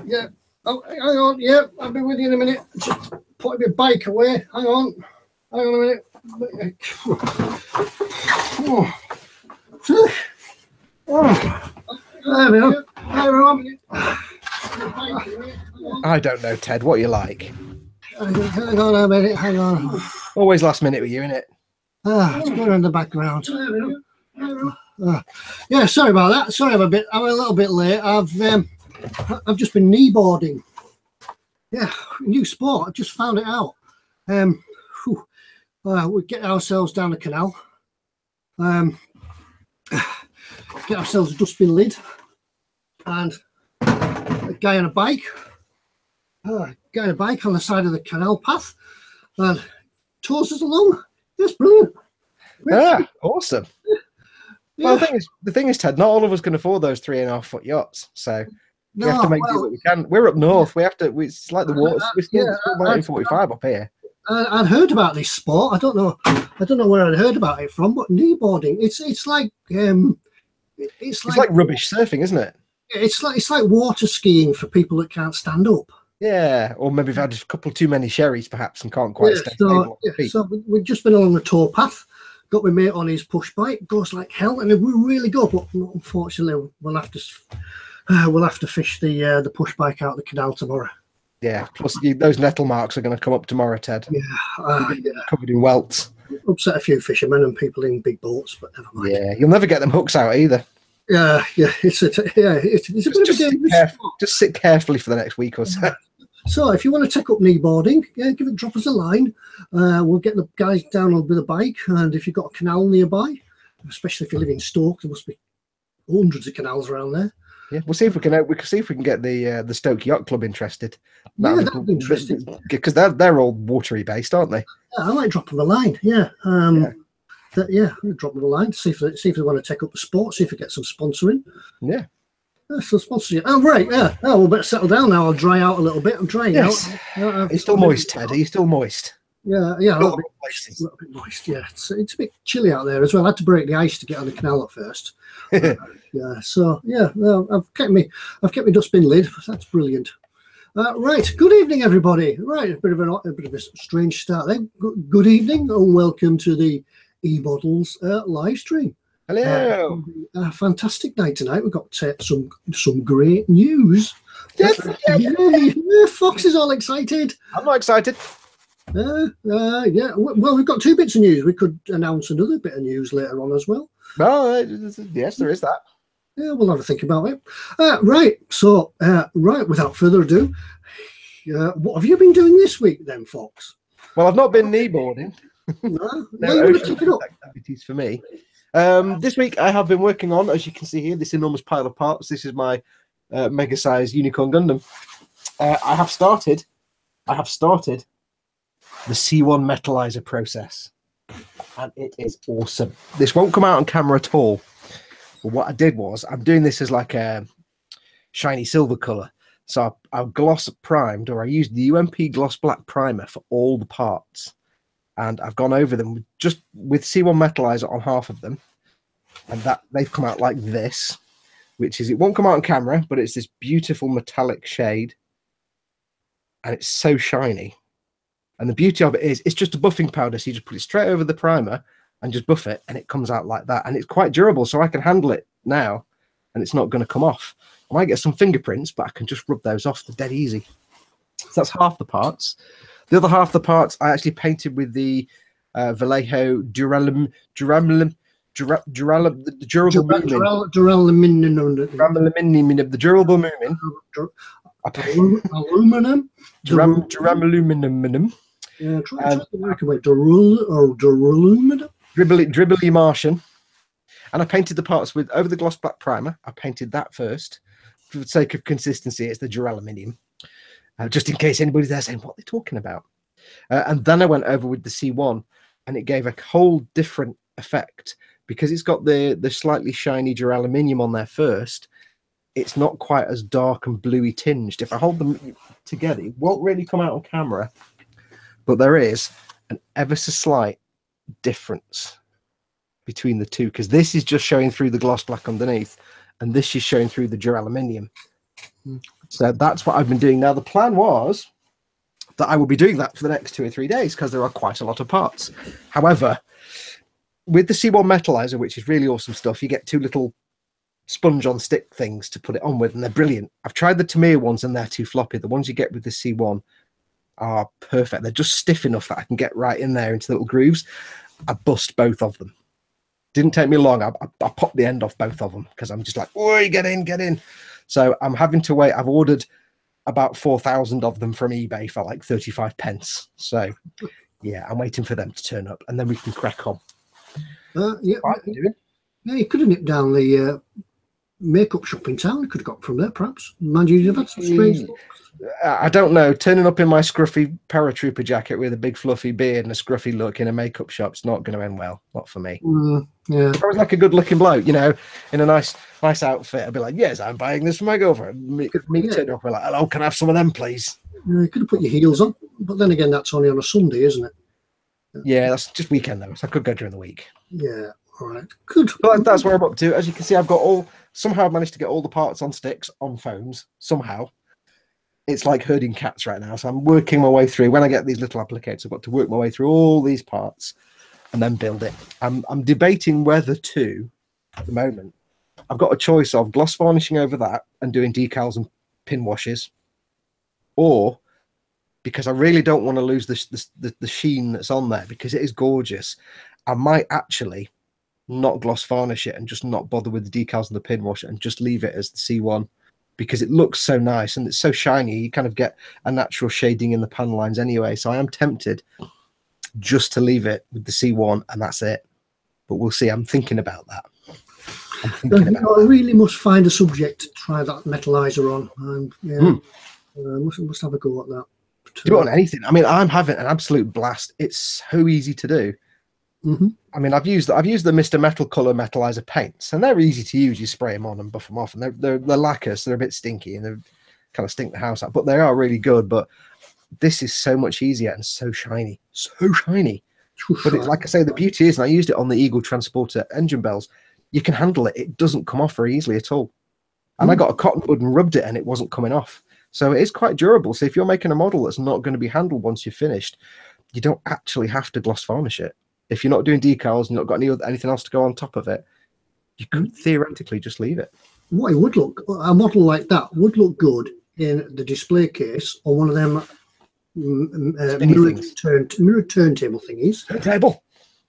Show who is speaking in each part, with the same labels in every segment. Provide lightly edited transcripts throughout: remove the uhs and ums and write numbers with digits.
Speaker 1: Yeah. Oh, hang on. Yeah, I'll be with you in a minute. Just put a bit of bike away. Hang on. Hang on a minute. There we are. Hi, everyone.
Speaker 2: I don't know, Ted, what you like.
Speaker 1: Hang on a minute. Hang on.
Speaker 2: Always last minute with you, innit?
Speaker 1: It's going on in the background. Yeah, sorry about that. Sorry, I'm a little bit late. I've just been kneeboarding. Yeah, new sport. I just found it out. We get ourselves down the canal. Get ourselves a dustbin lid and a guy on a bike. Guy on a bike on the side of the canal path and tows us along. That's brilliant.
Speaker 2: Awesome.
Speaker 1: Yeah.
Speaker 2: Well, the thing is, Ted, not all of us can afford those 3.5 foot yachts, so we have to make do what we can. We're up north. We have to. It's like the water. We're still 1945 up here.
Speaker 1: I'd heard about this sport. I don't know where I'd heard about it from, but kneeboarding. It's like
Speaker 2: rubbish surfing, isn't it?
Speaker 1: It's like water skiing for people that can't stand up.
Speaker 2: Yeah, or maybe they've had a couple too many sherries, perhaps, and can't quite stay stable.
Speaker 1: So we've just been along the tow path. Got my mate on his push bike. Goes like hell, and we're really good. But unfortunately, we'll have to fish the push bike out of the canal tomorrow.
Speaker 2: Yeah. Plus, those nettle marks are going to come up tomorrow, Ted.
Speaker 1: Yeah.
Speaker 2: Covered in welts.
Speaker 1: Upset a few fishermen and people in big boats, but never mind.
Speaker 2: Yeah, you'll never get them hooks out either.
Speaker 1: Yeah. It's a bit of a dangerous sport.
Speaker 2: Just sit carefully for the next week or so.
Speaker 1: So if you want to take up kneeboarding, drop us a line. We'll get the guys down with a bike, and if you've got a canal nearby, especially if you live in Stoke, there must be hundreds of canals around there.
Speaker 2: Yeah, we'll see if we can see if we can get the Stoke Yacht Club interested.
Speaker 1: That'd be interesting
Speaker 2: because they're all watery based, aren't they?
Speaker 1: Yeah, I might drop them a line. Yeah, drop them a line. See if they want to take up the sport. See if we get some sponsoring.
Speaker 2: Yeah.
Speaker 1: So sponsorship. Oh, right. Yeah. Oh, we'll better settle down now. I'll dry out a little bit. I'm drying out.
Speaker 2: Are you still moist, Ted? Are you still moist?
Speaker 1: Yeah. A little bit moist. Yeah. It's a bit chilly out there as well. I had to break the ice to get on the canal at first. So I've kept my dustbin lid. That's brilliant. Right. Good evening, everybody. Right. A bit of a strange start there. Good evening and welcome to the eModels live stream.
Speaker 2: Hello.
Speaker 1: A fantastic night tonight. We've got some great news.
Speaker 2: Yes.
Speaker 1: Fox is all excited.
Speaker 2: I'm not excited.
Speaker 1: Yeah. Well, we've got two bits of news. We could announce another bit of news later on as well.
Speaker 2: Well, yes, there is that.
Speaker 1: Yeah, we'll have a think about it. Right. So, without further ado, what have you been doing this week then, Fox?
Speaker 2: Well, I've not been kneeboarding.
Speaker 1: No, you want to kick it up.
Speaker 2: Activities for me. This week I have been working on, as you can see here, this enormous pile of parts. This is my mega-sized Unicorn Gundam. I have started the C1 metallizer process, and it is awesome. This won't come out on camera at all, but what I did was, I'm doing this as like a shiny silver color. So I gloss primed, or I used the UMP gloss black primer for all the parts. And I've gone over them just with C1 metallizer on half of them, and that they've come out like this, which is, it won't come out on camera, but it's this beautiful metallic shade, and it's so shiny. And the beauty of it is, it's just a buffing powder, so you just put it straight over the primer and just buff it, and it comes out like that. And it's quite durable, so I can handle it now, and it's not going to come off. I might get some fingerprints, but I can just rub those off. They're dead easy. So that's half the parts. The other half of the parts I actually painted with the Vallejo duraluminum, the durable Moomin.
Speaker 1: Aluminum.
Speaker 2: Duraluminum.
Speaker 1: Yeah, try the American way. Duraluminum.
Speaker 2: Dribbly Martian. And I painted the parts with, over the gloss black primer, I painted that first. For the sake of consistency, it's the duraluminum. Just in case anybody's there saying what they're talking about. And then I went over with the C1, and it gave a whole different effect because it's got the slightly shiny duraluminum on there first. It's not quite as dark and bluey tinged. If I hold them together, it won't really come out on camera, but there is an ever so slight difference between the two, because this is just showing through the gloss black underneath, and this is showing through the duraluminum. So that's what I've been doing. Now, the plan was that I will be doing that for the next 2 or 3 days because there are quite a lot of parts. However, with the C1 metalizer, which is really awesome stuff, you get 2 little sponge on stick things to put it on with, and they're brilliant. I've tried the Tamiya ones and they're too floppy. The ones you get with the C1 are perfect. They're just stiff enough that I can get right in there into the little grooves. I bust both of them. Didn't take me long. I popped the end off both of them because I'm just like, oh, get in, get in. So I'm having to wait. I've ordered about 4,000 of them from eBay for like 35 pence. So yeah, I'm waiting for them to turn up and then we can crack on.
Speaker 1: Yeah, you could have nipped down the makeup shop in town. You could have got from there, perhaps. Mind you, you've had some strange looks.
Speaker 2: I don't know. Turning up in my scruffy paratrooper jacket with a big fluffy beard and a scruffy look in a makeup shop's not going to end well. Not for me.
Speaker 1: Yeah.
Speaker 2: If I was like a good-looking bloke, you know, in a nice outfit, I'd be like, yes, I'm buying this for my girlfriend. Me turn up, we're like, hello, can I have some of them, please?
Speaker 1: You could have put your heels on, but then again, that's only on a Sunday, isn't it?
Speaker 2: Yeah, that's just weekend though, so I could go during the week.
Speaker 1: Yeah, all right, good.
Speaker 2: But that's where I'm up to. As you can see, I've got somehow I've managed to get all the parts on sticks on phones somehow. It's like herding cats right now, so I'm working my way through. When I get these little applicators, I've got to work my way through all these parts and then build it. I'm debating whether to, at the moment, I've got a choice of gloss varnishing over that and doing decals and pin washes, or because I really don't want to lose the sheen that's on there because it is gorgeous, I might actually not gloss varnish it and just not bother with the decals and the pin wash and just leave it as the C1 because it looks so nice and it's so shiny. You kind of get a natural shading in the panel lines anyway. So I am tempted just to leave it with the C1 and that's it. But we'll see. I'm thinking about that.
Speaker 1: I really must find a subject to try that metalizer on. Must have a go at that.
Speaker 2: Do it on anything. I mean, I'm having an absolute blast. It's so easy to do. I mean, I've used the Mr. Metal Color metalizer paints, and they're easy to use. You spray them on and buff them off, and they're lacquers, so they're a bit stinky and they kind of stink the house out. But they are really good. But this is so much easier and so shiny, so shiny. But it's like I say, the beauty is, and I used it on the Eagle Transporter engine bells. You can handle it; it doesn't come off very easily at all. And I got a cotton bud and rubbed it, and it wasn't coming off. So it is quite durable. So if you're making a model that's not going to be handled once you're finished, you don't actually have to gloss varnish it. If you're not doing decals and you've not got anything else to go on top of it, you could theoretically just leave it.
Speaker 1: What it would look, a model like that would look good in the display case or one of them mirrored turntable thingies.
Speaker 2: Turntable.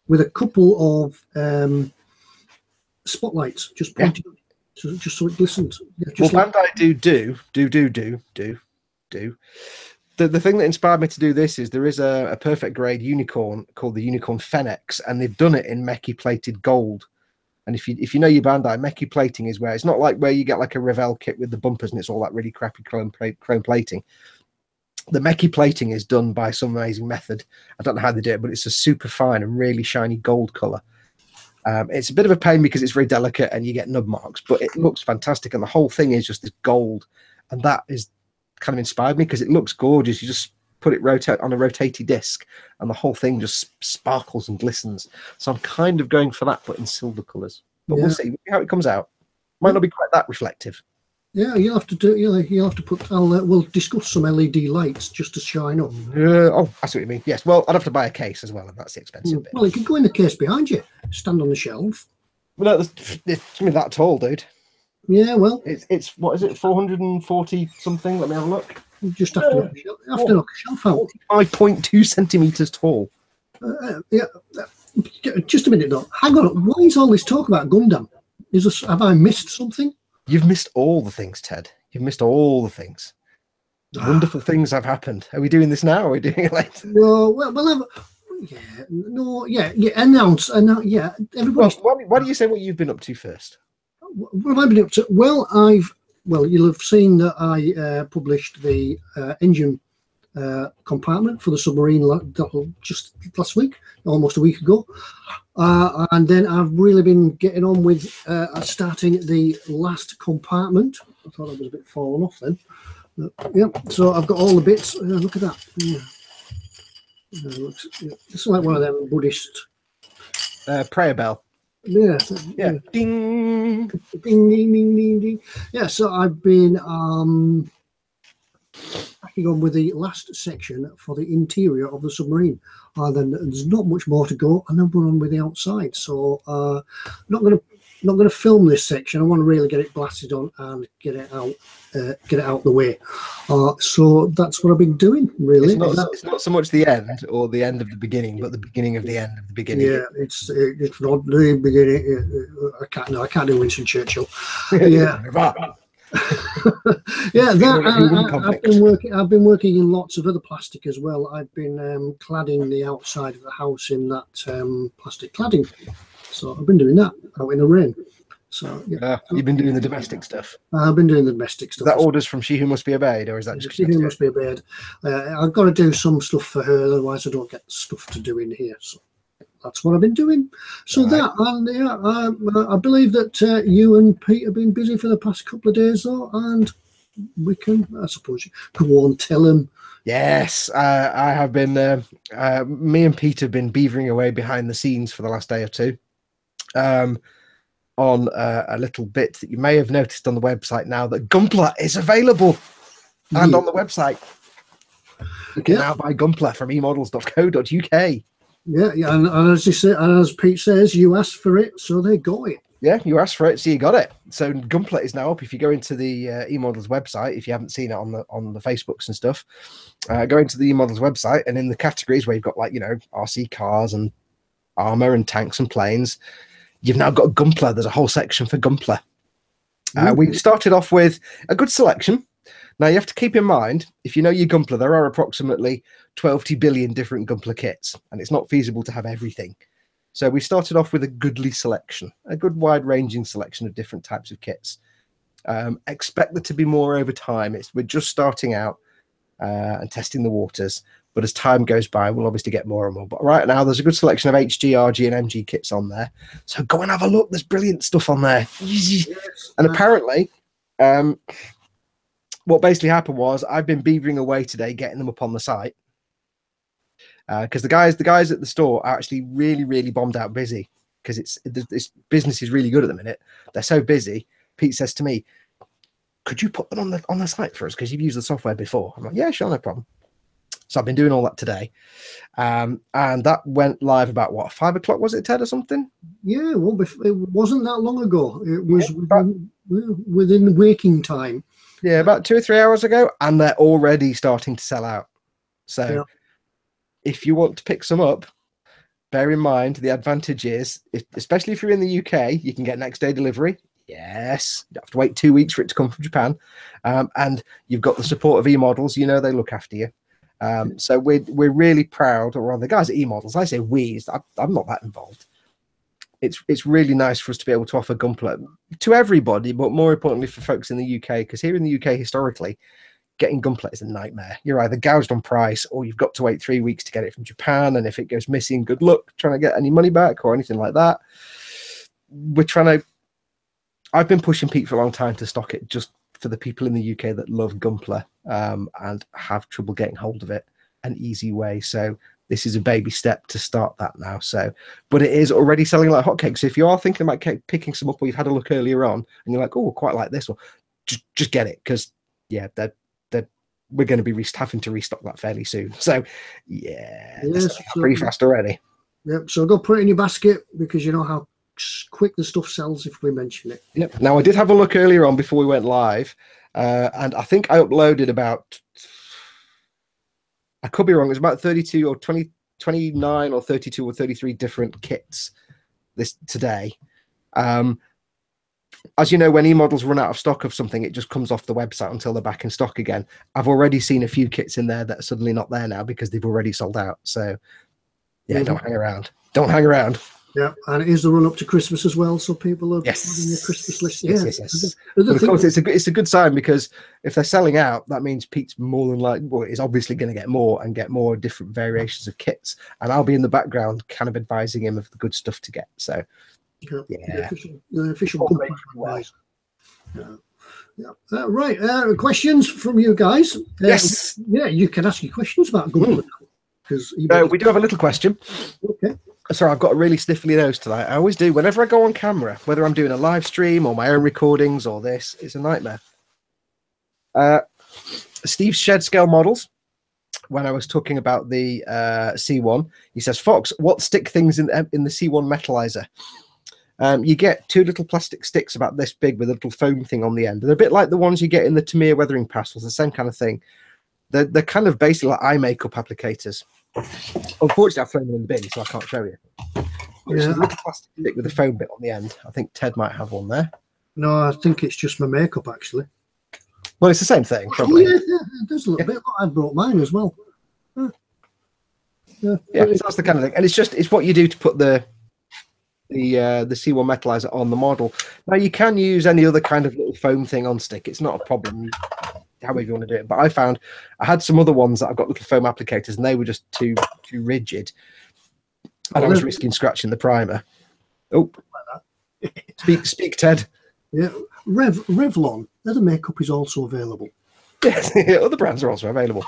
Speaker 1: With a couple of spotlights just pointing. Yeah. So just so it glistens. Yeah,
Speaker 2: well, Bandai do. The thing that inspired me to do this is there is a perfect grade unicorn called the Unicorn Fenix, and they've done it in Meki plated gold. And if you know your Bandai, Meki plating is where it's not like where you get like a Revell kit with the bumpers and it's all that really crappy chrome plating. The Meki plating is done by some amazing method. I don't know how they do it, but it's a super fine and really shiny gold color. It's a bit of a pain because it's very delicate and you get nub marks, but it looks fantastic. And the whole thing is just this gold. And that is kind of inspired me because it looks gorgeous. You just put it on a rotating disc and the whole thing just sparkles and glistens. So I'm kind of going for that, but in silver colors. But we'll see how it comes out. Might not be quite that reflective.
Speaker 1: Yeah, you'll have to do. You'll have to put. We'll discuss some LED lights just to shine up.
Speaker 2: Oh, I see what you mean. Yes. Well, I'd have to buy a case as well, and that's the expensive bit.
Speaker 1: Well, it could go in the case behind you. Stand on the shelf.
Speaker 2: Well, no, it's that tall, dude.
Speaker 1: Yeah. Well,
Speaker 2: it's what is it? 440 something. Let me have a look.
Speaker 1: You just have to knock a shelf out.
Speaker 2: 5.2 centimeters tall.
Speaker 1: Yeah. Just a minute though. Hang on. Why is all this talk about Gundam? Have I missed something?
Speaker 2: You've missed all the things, Ted. You've missed all the things. Wonderful things have happened. Are we doing this now or are we doing it later?
Speaker 1: No, announce. Yeah, everybody.
Speaker 2: Why do you say what you've been up to first?
Speaker 1: What have I been up to? Well, you'll have seen that I published the engine compartment for the submarine just last week, almost a week ago. And then I've really been getting on with starting the last compartment. I thought I was a bit fallen off then. So I've got all the bits. Look at that. It's like one of them Buddhist
Speaker 2: prayer bell.
Speaker 1: Yeah.
Speaker 2: Yeah. Ding.
Speaker 1: Ding, ding, ding, ding, ding. Yeah, so I've been cracking on with the last section for the interior of the submarine. Then there's not much more to go, and then we're on with the outside. So not going to film this section. I want to really get it blasted on and get it out the way. So that's what I've been doing, really.
Speaker 2: It's not so much the end or the end of the beginning, but the beginning of the end of the beginning.
Speaker 1: Yeah, it's not the beginning. I can't do Winston Churchill. Yeah. Yeah, I've been working in lots of other plastic as well. I've been cladding the outside of the house in that plastic cladding. So I've been doing that out in the rain. So yeah,
Speaker 2: you've been doing the domestic stuff.
Speaker 1: I've been doing the domestic stuff.
Speaker 2: Is that orders from She Who Must Be Obeyed, or is that just
Speaker 1: She Who Must Be Obeyed? I've got to do some stuff for her, otherwise I don't get stuff to do in here. So that's what I've been doing. So that, and yeah, I believe that you and Pete have been busy for the past couple of days, though, and we can, I suppose, go on, tell them.
Speaker 2: Yes, I have been. Me and Pete have been beavering away behind the scenes for the last day or two, on a little bit that you may have noticed on the website now that Gunpla is available, and on the website you can now buy Gunpla from eModels.co.uk.
Speaker 1: Yeah, and as you say, and as Pete says, you asked for it, so they got it.
Speaker 2: Yeah, you asked for it, so you got it. So Gunpla is now up. If you go into the eModels website, if you haven't seen it on the Facebooks and stuff, go into the eModels website, and in the categories where you've got, like, RC cars and armor and tanks and planes, you've now got Gunpla. There's a whole section for Gunpla. We started off with a good selection. Now, you have to keep in mind, if you know your Gunpla, there are approximately 12 billion different Gunpla kits, and it's not feasible to have everything. So we started off with a goodly selection, a good wide-ranging selection of different types of kits. Expect there to be more over time. We're just starting out and testing the waters, but as time goes by, we'll obviously get more and more. But right now, there's a good selection of HG, RG, and MG kits on there. So go and have a look. There's brilliant stuff on there. Yes. And apparently, what basically happened was I've been beavering away today, getting them up on the site. Because the guys at the store are actually really, really bombed out busy, because this business is really good at the minute. They're so busy. Pete says to me, "Could you put them on the site for us? Because you've used the software before." I'm like, "Yeah, sure, no problem." So I've been doing all that today, and that went live about 5 o'clock, was it, Ted, or something?
Speaker 1: Yeah, well, it wasn't that long ago. It was within the waking time.
Speaker 2: Yeah, about 2 or 3 hours ago, and they're already starting to sell out. So if you want to pick some up, bear in mind the advantage is, especially if you're in the UK, you can get next day delivery. Yes, you have to wait 2 weeks for it to come from Japan, and you've got the support of eModels. They look after you. So we're really proud, or the guys at eModels. I say we. I'm not that involved. It's really nice for us to be able to offer Gunpla to everybody, but more importantly for folks in the UK, because here in the UK historically, getting Gunpla is a nightmare. You're either gouged on price, or you've got to wait 3 weeks to get it from Japan, and if it goes missing, good luck trying to get any money back or anything like that. I've been pushing Pete for a long time to stock it, just for the people in the UK that love Gunpla and have trouble getting hold of it, an easy way. So this is a baby step to start that now. So, but it is already selling like hotcakes. So if you are thinking about picking some up, or you've had a look earlier on and you're like, "Oh, quite like this one," just get it, because we're going to be having to restock that fairly soon. So pretty fast already.
Speaker 1: Yep. So go put it in your basket, because you know how quick the stuff sells if we mention it.
Speaker 2: Yep. Now, I did have a look earlier on before we went live, and I think I uploaded about, I could be wrong, it's about 32 or 29 or 32 or 33 different kits today. As you know, when eModels run out of stock of something, it just comes off the website until they're back in stock again. I've already seen a few kits in there that are suddenly not there now because they've already sold out. So yeah, don't hang around. Don't hang around.
Speaker 1: Yeah, and it is the run up to Christmas as well, so people are on your Christmas list.
Speaker 2: Yes. But of course, it's a good sign, because if they're selling out, that means Pete's more than likely, is obviously going to get more different variations of kits, and I'll be in the background kind of advising him of the good stuff to get. So
Speaker 1: the official advice. Right. Questions from you guys?
Speaker 2: Yes.
Speaker 1: Yeah, you can ask your questions about Gunpla, because
Speaker 2: we do have a little question.
Speaker 1: Okay.
Speaker 2: Sorry, I've got a really sniffly nose tonight. I always do. Whenever I go on camera, whether I'm doing a live stream or my own recordings or this, it's a nightmare. Steve Shed Scale Models, when I was talking about the C1, he says, Fox, what stick things in the C1 metallizer? You get two little plastic sticks about this big with a little foam thing on the end. They're a bit like the ones you get in the Tamiya weathering pastels, the same kind of thing. They're kind of basically like eye makeup applicators. Unfortunately, I've thrown them in the bin, so I can't show you. It's a little plastic stick with a foam bit on the end. I think Ted might have one there.
Speaker 1: No, I think it's just my makeup, actually.
Speaker 2: Well, it's the same thing, probably.
Speaker 1: Yeah, it does a little bit. I brought mine as well.
Speaker 2: Yeah, so that's the kind of thing. And it's what you do to put the C1 metalizer on the model. Now, you can use any other kind of little foam thing on stick. It's not a problem, however you want to do it. But I had some other ones that I've got little foam applicators, and they were just too rigid. And I was risking scratching the primer. Oh, speak, Ted.
Speaker 1: Yeah, Revlon. Leather makeup is also available.
Speaker 2: Yes, other brands are also available.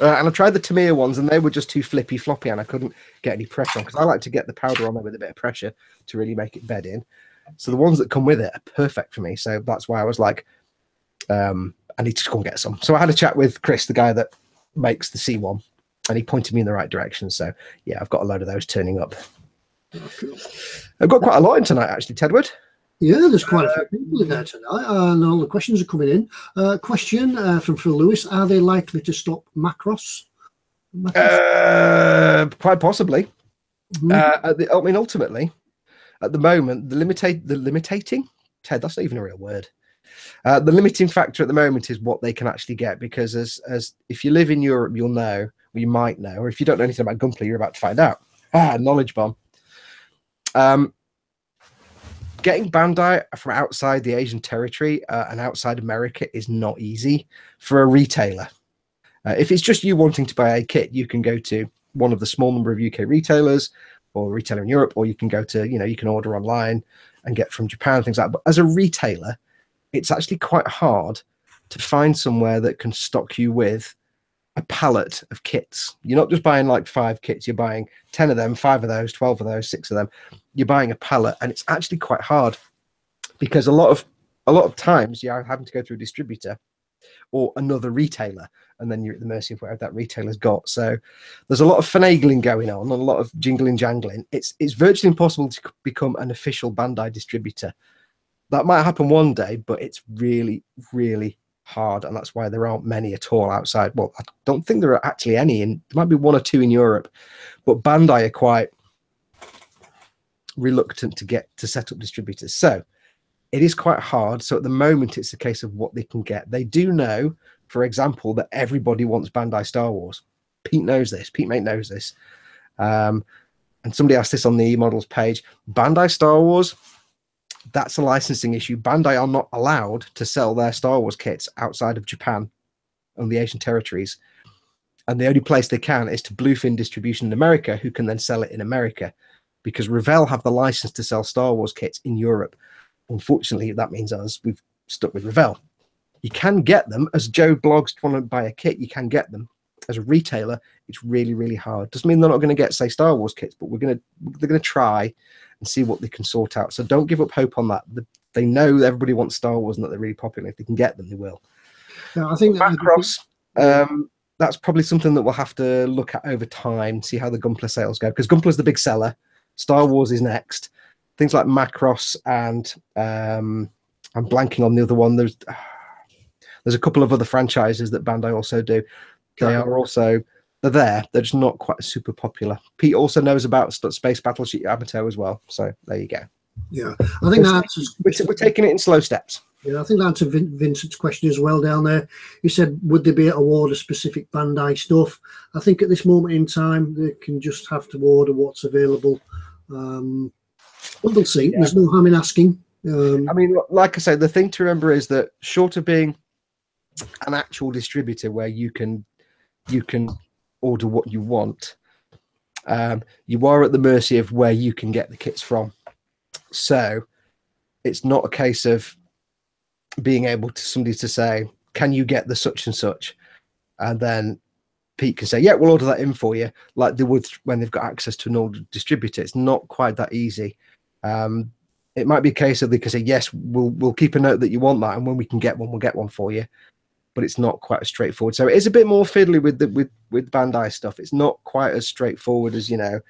Speaker 2: And I tried the Tamiya ones, and they were just too flippy floppy, and I couldn't get any pressure on, because I like to get the powder on there with a bit of pressure to really make it bed in. So the ones that come with it are perfect for me. So that's why I was like, I need to go and get some. So I had a chat with Chris, the guy that makes the C1, and he pointed me in the right direction. So yeah, I've got a load of those turning up.
Speaker 1: Oh, cool.
Speaker 2: I've got quite a lot in tonight, actually, Tedward.
Speaker 1: Yeah, there's quite a few people in there tonight, and all the questions are coming in. Question from Phil Lewis: are they likely to stop macros?
Speaker 2: Quite possibly. I mean, ultimately, at the moment, the limiting, Ted, that's not even a real word. The limiting factor at the moment is what they can actually get, because as if you live in Europe, you'll know, or you might know, or if you don't know anything about gunpla, you're about to find out. Knowledge bomb. Getting Bandai from outside the Asian territory and outside America is not easy for a retailer. If it's just you wanting to buy a kit, you can go to one of the small number of UK retailers or a retailer in Europe, or you can go to, you can order online and get from Japan, things like that. But as a retailer, it's actually quite hard to find somewhere that can stock you with a pallet of kits. You're not just buying like 5 kits, you're buying 10 of them, 5 of those, 12 of those, 6 of them. You're buying a pallet, and it's actually quite hard, because a lot of times you're having to go through a distributor or another retailer, and then you're at the mercy of whatever that retailer's got. So there's a lot of finagling going on and a lot of jingling jangling. It's virtually impossible to become an official Bandai distributor. That might happen one day, but it's really, really hard, and that's why there aren't many at all outside. Well, I don't think there are actually any. There might be 1 or 2 in Europe, but Bandai are quite reluctant to set up distributors. So it is quite hard. So at the moment, it's a case of what they can get. They do know, for example, that everybody wants Bandai Star Wars. Pete knows this. Pete Mate knows this. And somebody asked this on the eModels page. Bandai Star Wars, that's a licensing issue. Bandai are not allowed to sell their Star Wars kits outside of Japan and the Asian territories. And the only place they can is to Bluefin Distribution in America, who can then sell it in America, because Revell have the license to sell Star Wars kits in Europe. Unfortunately, that means we've stuck with Revell. You can get them as Joe blogs want to buy a kit. You can get them as a retailer. It's really, really hard. Doesn't mean they're not going to get, say, Star Wars kits, but they're going to try and see what they can sort out. So don't give up hope on that. They know everybody wants Star Wars and that they're really popular. If they can get them, they will.
Speaker 1: Yeah, I think
Speaker 2: Macross, that's probably something that we'll have to look at over time, see how the Gunpla sales go, because Gunpla's the big seller. Star Wars is next. Things like Macross and I'm blanking on the other one. There's a couple of other franchises that Bandai also do. They're there. They're just not quite super popular. Pete also knows about Space Battleship Yamato as well. So there you go.
Speaker 1: Yeah, I think
Speaker 2: we're taking it in slow steps.
Speaker 1: Yeah, I think that answered Vincent's question as well down there. He said, would they be able to order specific Bandai stuff? I think at this moment in time, they can just have to order what's available. We'll see. Yeah. There's no harm in asking.
Speaker 2: I mean, like I said, the thing to remember is that short of being an actual distributor where you can order what you want, you are at the mercy of where you can get the kits from. So it's not a case of being able to somebody to say, can you get the such and such? And then Pete can say, yeah, we'll order that in for you, like they would when they've got access to an older distributor. It's not quite that easy. It might be a case of they can say, yes, we'll keep a note that you want that, and when we can get one, we'll get one for you. But it's not quite as straightforward. So it is a bit more fiddly with Bandai stuff. It's not quite as straightforward as, you know,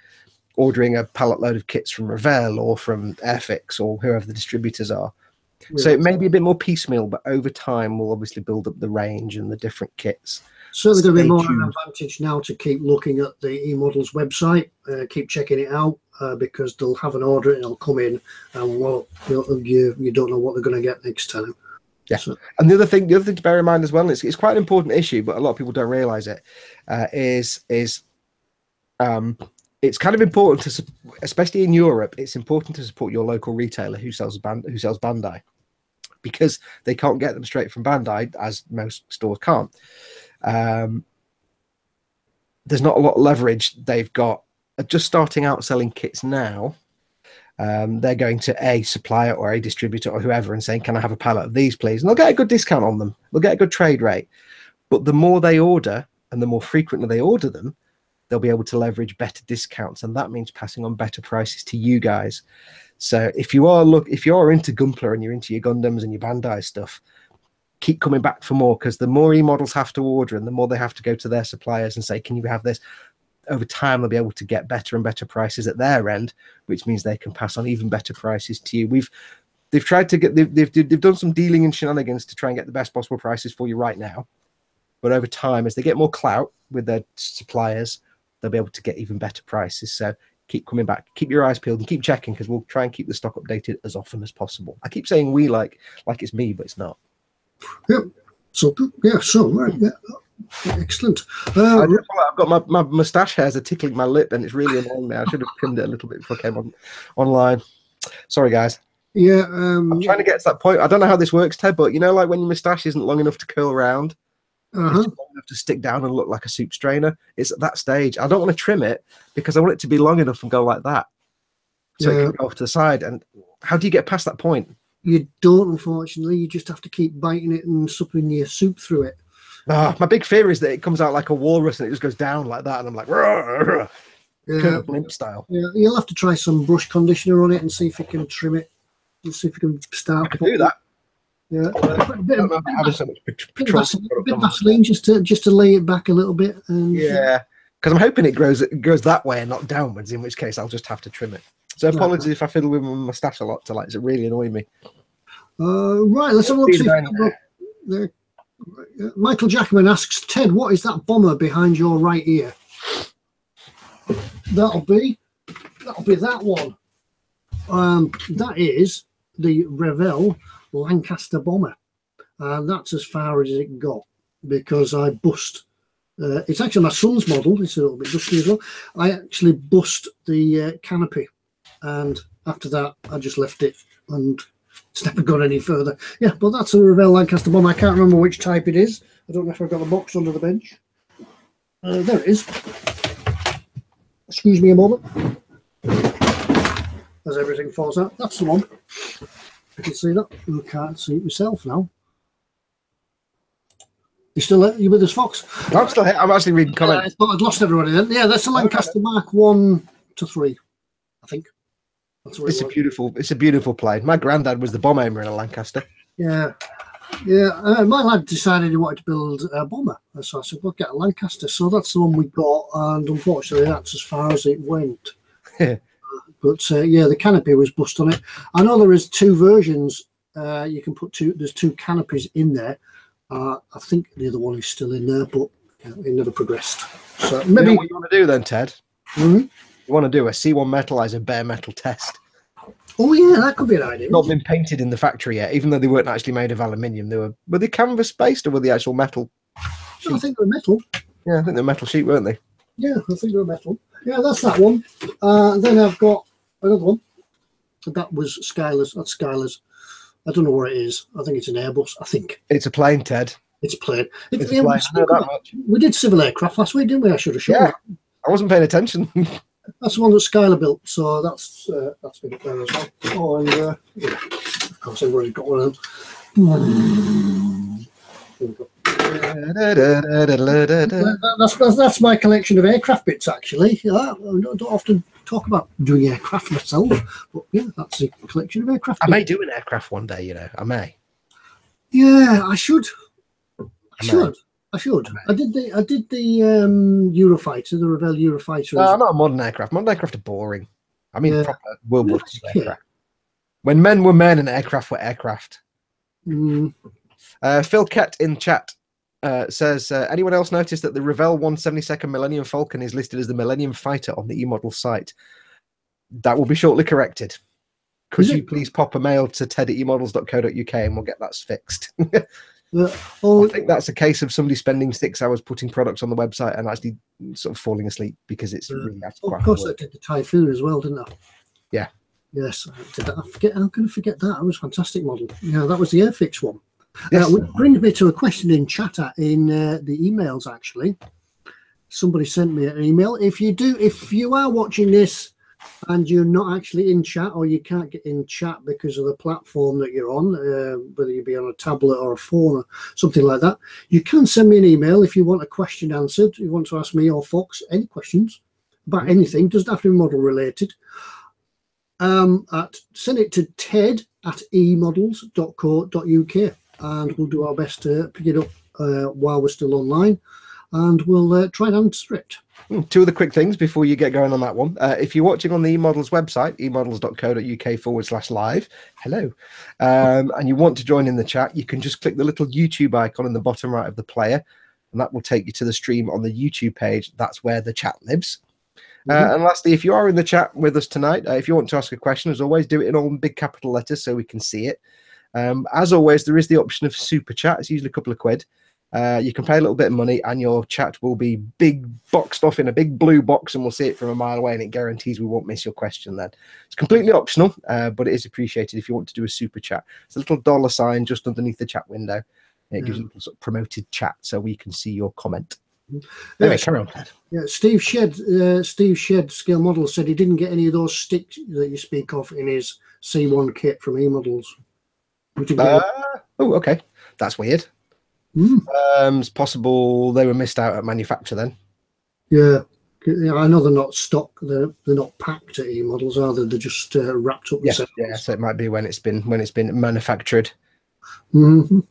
Speaker 2: ordering a pallet load of kits from Revell or from Airfix or whoever the distributors are. So it may be a bit more piecemeal, but over time we'll obviously build up the range and the different kits.
Speaker 1: Certainly going to be more an advantage now to keep looking at the eModels website, keep checking it out, because they'll have an order and it'll come in, and well, you don't know what they're going to get next time.
Speaker 2: Yeah, so. And the other thing to bear in mind as well, and it's quite an important issue, but a lot of people don't realise it, is it's kind of important to, especially in Europe, it's important to support your local retailer who sells Bandai, because they can't get them straight from Bandai, as most stores can't. There's not a lot of leverage they've got just starting out selling kits now. They're going to a supplier or a distributor or whoever and saying, can I have a pallet of these, please? And they'll get a good discount on them. They'll get a good trade rate. But the more they order and the more frequently they order them, they'll be able to leverage better discounts. And that means passing on better prices to you guys. So if you are into Gunpla and you're into your Gundams and your Bandai stuff, keep coming back for more, because the more eModels have to order and the more they have to go to their suppliers and say, can you have this? Over time, they'll be able to get better and better prices at their end, which means they can pass on even better prices to you. They've tried to get, they've done some dealing and shenanigans to try and get the best possible prices for you right now. But over time, as they get more clout with their suppliers, they'll be able to get even better prices. So keep coming back, keep your eyes peeled, and keep checking, because we'll try and keep the stock updated as often as possible. I keep saying we like it's me, but it's not.
Speaker 1: Yeah. So yeah. So right. Yeah. Excellent.
Speaker 2: I've got my moustache hairs are tickling my lip, and it's really annoying me. I should have trimmed it a little bit before I came online. Sorry, guys.
Speaker 1: Yeah.
Speaker 2: I'm trying to get to that point. I don't know how this works, Ted, but you know, like when your moustache isn't long enough to curl around, it's long enough to stick down and look like a soup strainer. It's at that stage. I don't want to trim it because I want it to be long enough and go like that, so it can go off to the side. And how do you get past that point? You
Speaker 1: don't, unfortunately. You just have to keep biting it and supping your soup through it.
Speaker 2: My big fear is that it comes out like a walrus and it just goes down like that, and I'm like, kind of blimp style.
Speaker 1: Yeah, you'll have to try some brush conditioner on it and see if you can trim it. And see if you can start.
Speaker 2: I can do that.
Speaker 1: Yeah, a bit of Vaseline just to lay it back a little bit. And,
Speaker 2: yeah, because I'm hoping it goes that way and not downwards. In which case, I'll just have to trim it. So apologies if I fiddle with my moustache a lot to it's really annoying me.
Speaker 1: Right, let's have a look. Michael Jackman asks, Ted, what is that bomber behind your right ear? That'll be that one. That is the Revell Lancaster bomber. That's as far as it got, because I bust. It's actually my son's model. It's a little bit dusty as well. I actually bust the canopy, and after that, I just left it, and it's never gone any further. Yeah, but that's a Revell Lancaster bomber. I can't remember which type it is. I don't know if I've got the box under the bench. There it is. Excuse me a moment. As everything falls out. That's the one. You can see that. I can't see it myself now. You still there? You with us, Fox?
Speaker 2: I'm still here. I'm actually reading comments.
Speaker 1: I thought I'd lost everybody then. Yeah, that's the Lancaster Mark 1 to 3, I think. That's what
Speaker 2: it's a beautiful plane. My granddad was the bomb aimer in a Lancaster.
Speaker 1: Yeah. Yeah. My lad decided he wanted to build a bomber. So I said, we'll get a Lancaster. So that's the one we got. And unfortunately, that's as far as it went. But yeah, the canopy was bust on it. I know there is 2 versions. You can put there's 2 canopies in there. I think the other one is still in there, but it never progressed. So maybe
Speaker 2: what you want to do then, Ted? You want to do a C1 Metalizer bare metal test.
Speaker 1: Oh yeah, that could be an idea.
Speaker 2: Not been painted in the factory yet, even though they weren't actually made of aluminium. Were they canvas based, or were they actual metal?
Speaker 1: No, I think they were metal.
Speaker 2: Yeah, I think they're metal sheet, weren't they?
Speaker 1: Yeah, I think they were metal. Yeah, that's that one. Then I've got another one. That was Skylar's. That's Skylar's. I don't know where it is. I think it's an Airbus. I think
Speaker 2: it's a plane, Ted.
Speaker 1: It's a plane.
Speaker 2: It's a plane. I know that much.
Speaker 1: We did civil aircraft last week, didn't we? I should have shown.
Speaker 2: Yeah, I wasn't paying attention.
Speaker 1: That's the one that Skylar built, so that's been up there as well. Oh, and yeah, of course, everybody's got one of them. There we go. That's my collection of aircraft bits, actually. I don't often talk about doing aircraft myself, but yeah, that's a collection of aircraft.
Speaker 2: I may do an aircraft one day, you know. I may.
Speaker 1: Yeah, I should. I should. I did the Eurofighter, the Revell Eurofighter.
Speaker 2: No, not a modern aircraft. Modern aircraft are boring. I mean, proper World War II aircraft. When men were men and aircraft were aircraft. Phil Kett in chat says, anyone else notice that the Revell 172nd Millennium Falcon is listed as the Millennium Fighter on the eModels site? That will be shortly corrected. Could you please pop a mail to ted@emodels.co.uk and we'll get that fixed. I think that's a case of somebody spending 6 hours putting products on the website and actually sort of falling asleep because it's really quite
Speaker 1: of course, I did the Typhoon as well, didn't I?
Speaker 2: Yeah.
Speaker 1: Yes, I did that. I'm going to forget that. It was a fantastic model. Yeah, that was the Airfix one.
Speaker 2: Yes.
Speaker 1: Which brings me to a question in chat in the emails. Actually, somebody sent me an email. If you are watching this and you're not actually in chat, or you can't get in chat because of the platform that you're on, whether you be on a tablet or a phone or something like that, you can send me an email if you want a question answered. You want to ask me or Fox any questions about anything, doesn't have to be model related. Send it to ted@emodels.co.uk and we'll do our best to pick it up while we're still online, and we'll try and answer it.
Speaker 2: Two other quick things before you get going on that one. If you're watching on the eModels website, emodels.co.uk/live, hello, and you want to join in the chat, you can just click the little YouTube icon in the bottom right of the player, and that will take you to the stream on the YouTube page. That's where the chat lives. And lastly, if you are in the chat with us tonight, if you want to ask a question, as always, do it in all big capital letters so we can see it. As always, there is the option of super chat. It's usually a couple of quid. You can pay a little bit of money and your chat will be big boxed off in a big blue box and we'll see it from a mile away, and it guarantees we won't miss your question then. It's completely optional, but it is appreciated if you want to do a super chat. It's a little dollar sign just underneath the chat window. It gives you a little sort of promoted chat so we can see your comment. Anyway, carry on.
Speaker 1: Yeah, Steve Shed Scale Model said he didn't get any of those sticks that you speak of in his C1 kit from eModels.
Speaker 2: Oh, okay. That's weird. It's possible they were missed out at manufacture then.
Speaker 1: Yeah, I know they're not stock. They're not packed at eModels, are they? They're just wrapped up.
Speaker 2: Yeah, so it might be when it's been manufactured.
Speaker 1: Well,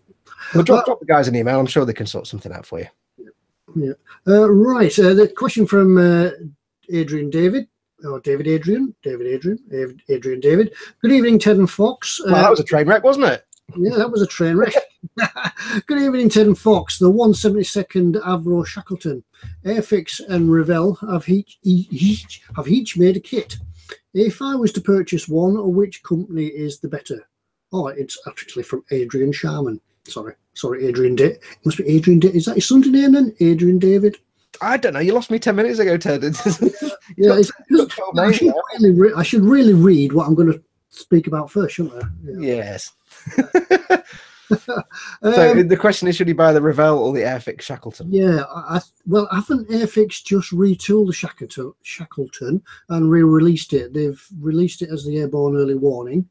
Speaker 2: drop the guys an email. I'm sure they can sort something out for you.
Speaker 1: Yeah. Right. The question from Adrian David. Oh, Adrian David. Good evening, Ted and Fox.
Speaker 2: Well, that was a train wreck, wasn't it?
Speaker 1: Yeah, that was a train wreck. Good evening, Ted and Fox. The 172nd Avro Shackleton, Airfix and Revell have each made a kit. If I was to purchase one, which company is the better? Oh, it's actually from Adrian Sharman. Sorry, Adrian David. It must be Adrian David. Is that his son's name then? Adrian David?
Speaker 2: I don't know. You lost me 10 minutes ago, Ted.
Speaker 1: Yeah, I should really read what I'm going to speak about first, shouldn't I? Yeah.
Speaker 2: Yes. So the question is, should he buy the Revell or the Airfix Shackleton?
Speaker 1: Yeah, well, haven't Airfix just retooled the Shackleton and re-released it? They've released it as the Airborne Early Warning.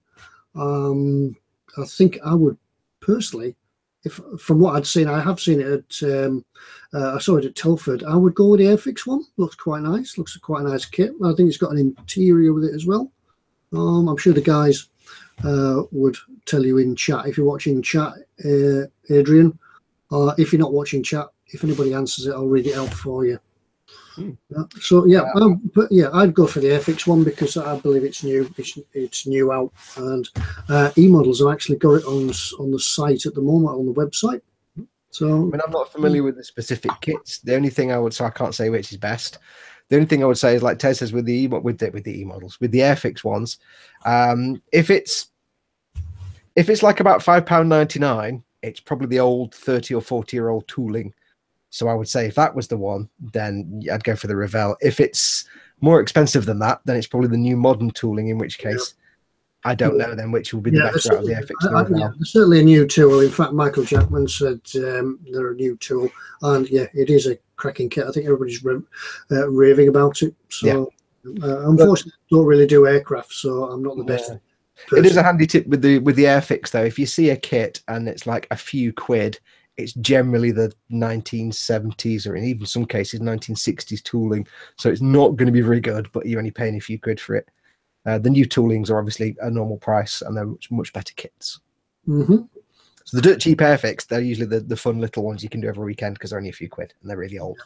Speaker 1: I think I would personally, if from what I'd seen, I have seen it at I saw it at Telford. I would go with the Airfix one. Looks quite nice. Looks quite a nice kit. I think it's got an interior with it as well. I'm sure the guys would tell you in chat. If you're watching chat, Adrian, if you're not watching chat, if anybody answers it, I'll read it out for you. So yeah, but yeah, I'd go for the Airfix one because I believe it's new. It's new out, and eModels have actually got it on the site at the moment, on the website. So
Speaker 2: I mean, I'm not familiar with the specific kits. The only thing I would say, I can't say which is best. The only thing I would say is, like Ted says, with the eModels, with the Airfix ones, if it's like about £5.99, it's probably the old 30 or 40-year-old tooling. So I would say if that was the one, then I'd go for the Revell. If it's more expensive than that, then it's probably the new modern tooling, in which case I don't know then which will be the better out of the Airfix and the Revell.
Speaker 1: There's certainly a new tool. In fact, Michael Jackman said they're a new tool, and yeah, it is a cracking kit. I think everybody's raving about it. So unfortunately, I don't really do aircraft, so I'm not the best person.
Speaker 2: It is a handy tip with the Airfix though. If you see a kit and it's like a few quid, it's generally the 1970s or in even some cases 1960s tooling. So it's not going to be very good, but you're only paying a few quid for it. The new toolings are obviously a normal price, and they're much better kits.
Speaker 1: Mm-hmm.
Speaker 2: So the dirt cheap Airfix, they're usually the fun little ones you can do every weekend because they're only a few quid and they're really old.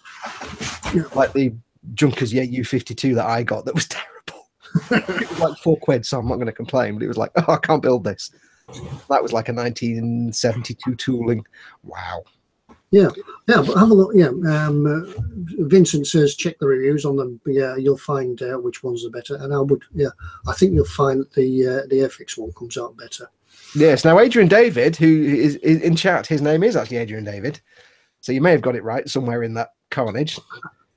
Speaker 1: Yeah.
Speaker 2: Like the Junkers U52 that I got that was terrible. It was like 4 quid, so I'm not going to complain, but it was like, oh, I can't build this. That was like a 1972 tooling. Wow.
Speaker 1: Yeah, but have a look. Yeah, Vincent says check the reviews on them. But yeah, you'll find which ones are better. And I think you'll find the Airfix one comes out better.
Speaker 2: Yes. Now, Adrian David, who is in chat, his name is actually Adrian David. So you may have got it right somewhere in that carnage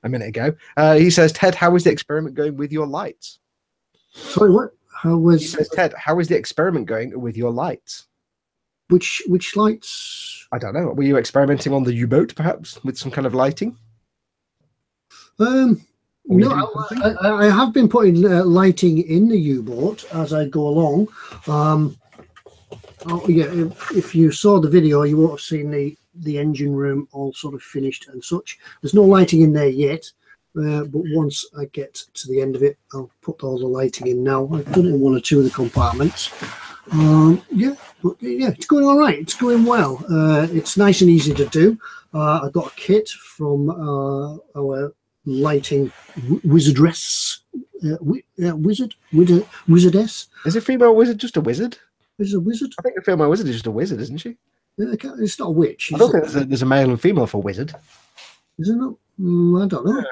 Speaker 2: a minute ago. He says, Ted, how is the experiment going with your lights?
Speaker 1: Sorry, what?
Speaker 2: He says, Ted, how is the experiment going with your lights?
Speaker 1: Which lights?
Speaker 2: I don't know. Were you experimenting on the U-boat, perhaps, with some kind of lighting?
Speaker 1: No, I have been putting lighting in the U-boat as I go along. If you saw the video, you would have seen the engine room all sort of finished and such. There's no lighting in there yet, but once I get to the end of it, I'll put all the lighting in now. I've done it in 1 or 2 of the compartments. It's going all right. It's going well. It's nice and easy to do. I got a kit from our lighting wizardess. Wizardess.
Speaker 2: Is a female wizard just a wizard?
Speaker 1: Is a wizard?
Speaker 2: I think a female wizard is just a wizard, isn't she?
Speaker 1: It's not a witch.
Speaker 2: I don't think there's a male and female for wizard.
Speaker 1: Is it not? I don't know.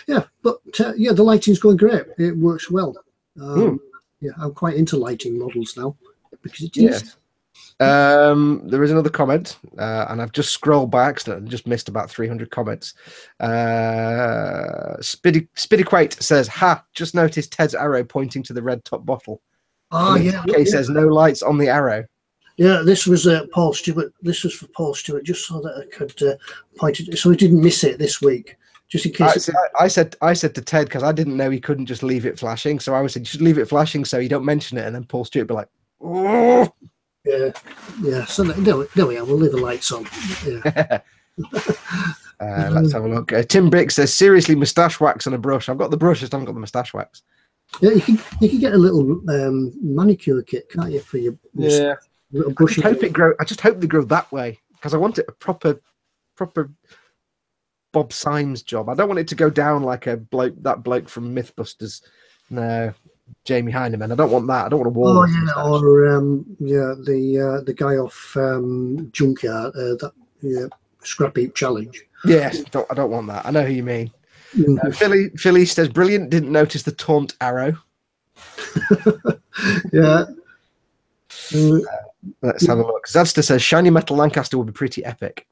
Speaker 1: Yeah, but the lighting's going great. It works well. Yeah, I'm quite into lighting models now because it is.
Speaker 2: Yes. There is another comment, and I've just scrolled by accident and just missed about 300 comments. Spidiquate says, "Ha! Just noticed Ted's arrow pointing to the red top bottle." Kay says, "No lights on the arrow."
Speaker 1: Yeah, this was Paul Stewart. This was for Paul Stewart, just so that I could point it, so he didn't miss it this week. Just in case.
Speaker 2: I said to Ted, because I didn't know he couldn't just leave it flashing, so I said, just leave it flashing so you don't mention it, and then Paul Stewart would be like, "Oh."
Speaker 1: Yeah. So there we are. We'll leave the lights on. Yeah.
Speaker 2: Let's have a look. Tim Brick says, "Seriously, moustache wax and a brush." I've got the brush, I just haven't got the moustache wax.
Speaker 1: Yeah, you can get a little manicure kit, can't you, for your little brush?
Speaker 2: I just hope they grow that way, because I want it a proper Bob Symes job. I don't want it to go down like that bloke from Mythbusters. No, Jamie Heineman. I don't want that. I don't want a wall.
Speaker 1: Oh yeah, or the guy off Junkyard, Scrap Heap Challenge.
Speaker 2: Yes, I don't want that. I know who you mean. Philly says, "Brilliant. Didn't notice the taunt arrow."
Speaker 1: Yeah.
Speaker 2: Let's have a look. Zadster says, "Shiny metal Lancaster would be pretty epic."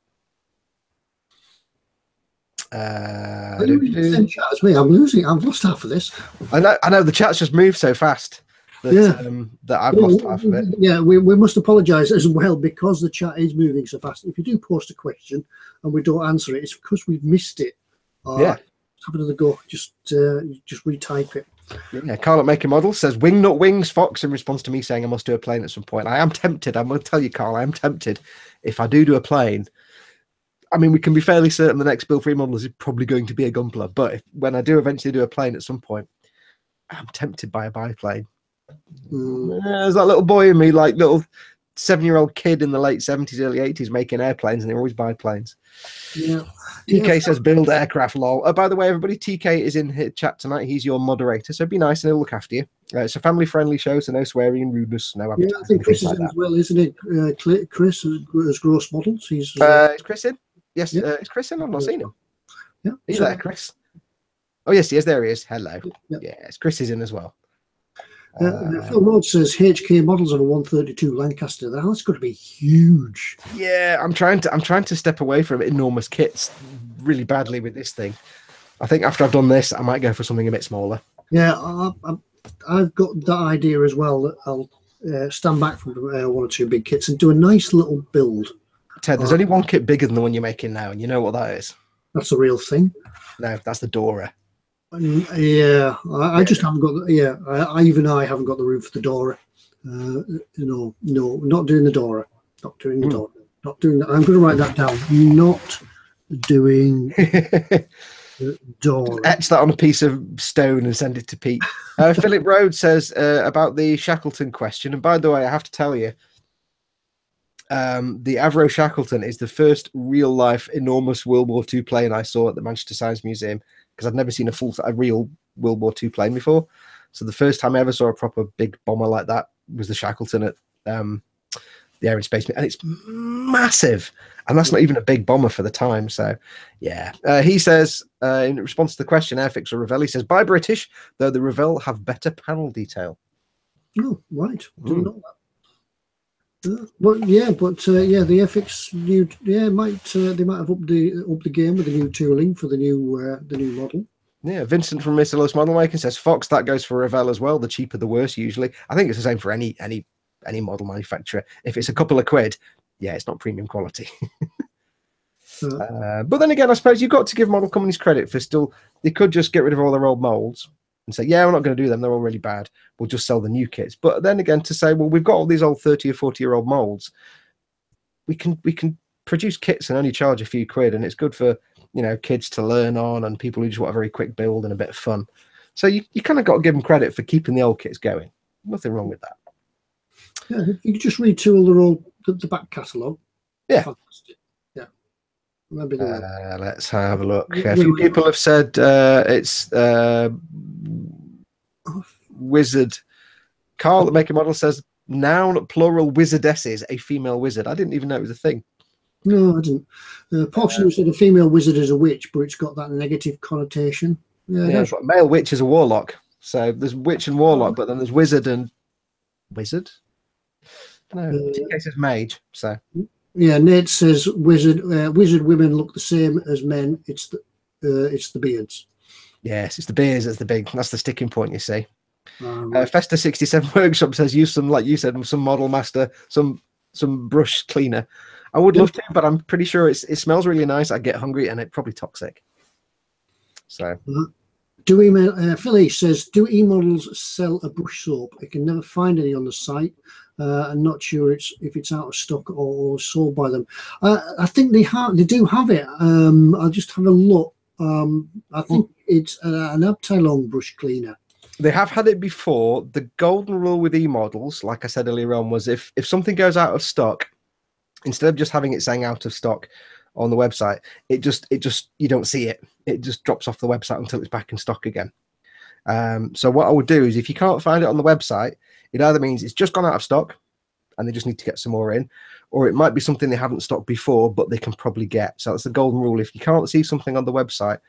Speaker 1: Same chat as me. I've lost half of this.
Speaker 2: I know the chat's just moved so fast that I've lost half of it.
Speaker 1: Yeah, we must apologise as well, because the chat is moving so fast. If you do post a question and we don't answer it, it's because we've missed it. Have another go. Just retype it.
Speaker 2: Yeah, Carl at Maker Model says, "Wing not wings, Fox," in response to me saying I must do a plane at some point. I am tempted. I'm going to tell you, Carl, I am tempted. If I do a plane, I mean, we can be fairly certain the next build for eModels is probably going to be a Gunpla. But when I do eventually do a plane at some point, I'm tempted by a biplane. There's that little boy in me, like little 7-year-old kid in the late 70s, early 80s, making airplanes, and they were always biplanes.
Speaker 1: Yeah.
Speaker 2: TK says, "Build aircraft, lol." Oh, by the way, everybody, TK is in here chat tonight. He's your moderator, so be nice and he'll look after you. It's a family-friendly show, so no swearing and rudeness, no advertising.
Speaker 1: Yeah, I think Chris is in as well, isn't it? Chris as Gross Models. Is
Speaker 2: Chris in? Yes, is Chris in? I've not seen him.
Speaker 1: Yeah,
Speaker 2: he's there, Chris. Oh yes, there he is. Hello.
Speaker 1: Yeah.
Speaker 2: Yes, Chris is in as well.
Speaker 1: Phil Rhodes says HK models on a 132 Lancaster. That's going to be huge.
Speaker 2: Yeah, I'm trying to step away from enormous kits really badly with this thing. I think after I've done this, I might go for something a bit smaller.
Speaker 1: Yeah, I've got that idea as well. That I'll stand back from 1 or 2 big kits and do a nice little build.
Speaker 2: Ted, there's only one kit bigger than the one you're making now, and you know what that is?
Speaker 1: That's the real thing.
Speaker 2: No, that's the Dora.
Speaker 1: Yeah, I just haven't got. I haven't got the room for the Dora. No, not doing the Dora. Not doing the Dora. Not doing that. I'm going to write that down. Not doing Dory.
Speaker 2: Etch that on a piece of stone and send it to Pete. Philip Rhodes says about the Shackleton question. And by the way, I have to tell you, the Avro Shackleton is the first real-life enormous World War II plane I saw at the Manchester Science Museum, because I've never seen a real World War II plane before. So the first time I ever saw a proper big bomber like that was the Shackleton at the Air and Space, and it's massive, and that's not even a big bomber for the time. So yeah, he says in response to the question, Airfix or Revell, he says, "Buy British, though the Revell have better panel detail."
Speaker 1: Oh, right. Didn't know that. But the Airfix new, they might have upped the game with the new tooling for the new model.
Speaker 2: Yeah, Vincent from Mr. Lewis Model Making says, "Fox, that goes for Revell as well. The cheaper, the worse. Usually, I think it's the same for any model manufacturer. If it's a couple of quid, yeah, it's not premium quality." But then again, I suppose you've got to give model companies credit for they could just get rid of all their old molds and say, yeah, we're not going to do them, they're all really bad, we'll just sell the new kits. But then again, to say, well, we've got all these old 30 or 40-year-old molds, we can produce kits and only charge a few quid, and it's good for, you know, kids to learn on and people who just want a very quick build and a bit of fun. So you kind of got to give them credit for keeping the old kits going. Nothing wrong with that.
Speaker 1: Yeah, you could just retool the back catalogue.
Speaker 2: Yeah.
Speaker 1: Fantastic. Yeah. Maybe
Speaker 2: let's have a look. A few people have said it's wizard. Carl at Make a Model says, noun plural wizardesses, a female wizard. I didn't even know it was a thing.
Speaker 1: No, I didn't. Portion said a female wizard is a witch, but it's got that negative connotation.
Speaker 2: Yeah, but male witch is a warlock. So there's witch and warlock, but then there's wizard and wizard. No, TK says mage. So
Speaker 1: yeah, Nate says wizard women look the same as men. It's the beards.
Speaker 2: Yes, it's the beards. That's the sticking point. You see. Festa 67 Workshop says use some, like you said, some Model Master, some brush cleaner. I would love to, but I'm pretty sure it smells really nice. I get hungry and it's probably toxic. So.
Speaker 1: Philly says, do eModels sell a brush soap? I can never find any on the site. I'm not sure if it's out of stock or sold by them. I think they do have it. I'll just have a look. I think it's an Abteilung brush cleaner.
Speaker 2: They have had it before. The golden rule with eModels, like I said earlier on, was if something goes out of stock, instead of just having it saying out of stock on the website, it just you don't see it. It just drops off the website until it's back in stock again. So what I would do is, if you can't find it on the website, it either means it's just gone out of stock and they just need to get some more in, or it might be something they haven't stocked before but they can probably get. So that's the golden rule. If you can't see something on the website,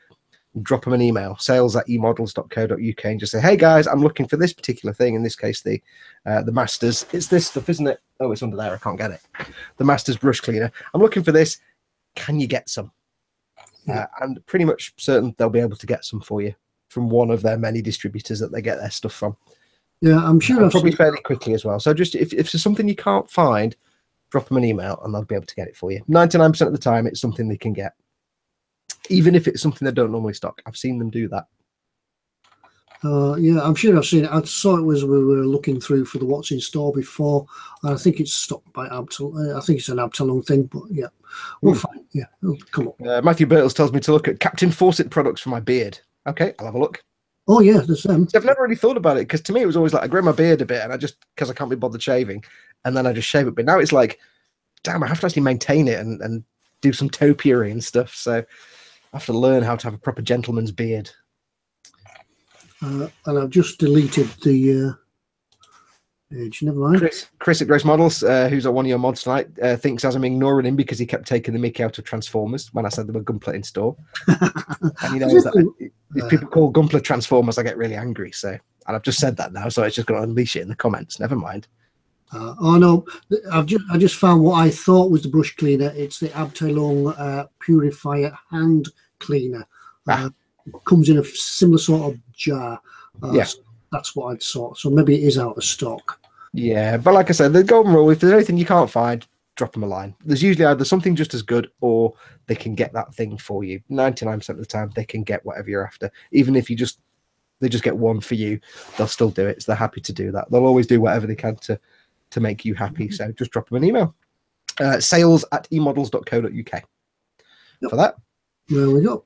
Speaker 2: drop them an email, sales@emodels.co.uk, and just say, hey guys, I'm looking for this particular thing. In this case, the Masters. It's this stuff, isn't it? Oh, it's under there. I can't get it. The Masters brush cleaner. I'm looking for this. Can you get some? And pretty much certain they'll be able to get some for you from one of their many distributors that they get their stuff from.
Speaker 1: Yeah, I'm sure.
Speaker 2: Probably fairly quickly as well. So just if there's something you can't find, drop them an email and they'll be able to get it for you. 99% of the time, it's something they can get, even if it's something they don't normally stock. I've seen them do that.
Speaker 1: Yeah, I'm sure I've seen it. I saw it as we were looking through for the what's in store before. I think it's stocked by Abteilung. I think it's an Abteilung thing, but yeah, we'll find. Yeah, it'll come up.
Speaker 2: Matthew Birtles tells me to look at Captain Fawcett products for my beard. Okay, I'll have a look.
Speaker 1: Oh yeah, there's them.
Speaker 2: I've never really thought about it, because to me it was always like I grow my beard a bit, and because I can't be bothered shaving, and then I just shave it. But now it's like, damn, I have to actually maintain it and do some topiary and stuff. So I have to learn how to have a proper gentleman's beard.
Speaker 1: And I've just deleted the page. Never mind.
Speaker 2: Chris at Grace Models, who's at one of your mods tonight, thinks as I'm ignoring him because he kept taking the mickey out of Transformers when I said there were Gunpla in store. And he knows that if people call Gunpla Transformers, I get really angry. So, and I've just said that now, so it's just going to unleash it in the comments. Never mind.
Speaker 1: Oh no, I just found what I thought was the brush cleaner. It's the Abteilung Purifier hand cleaner. Comes in a similar sort of jar.
Speaker 2: Yeah,
Speaker 1: so that's what I'd saw. So maybe it is out of stock.
Speaker 2: Yeah, but like I said, the golden rule: if there's anything you can't find, drop them a line. There's usually either something just as good, or they can get that thing for you. 99% of the time, they can get whatever you're after. Even if they just get one for you, they'll still do it. So they're happy to do that. They'll always do whatever they can to make you happy. So just drop them an email. Sales at eModels.co.uk for that.
Speaker 1: There we go.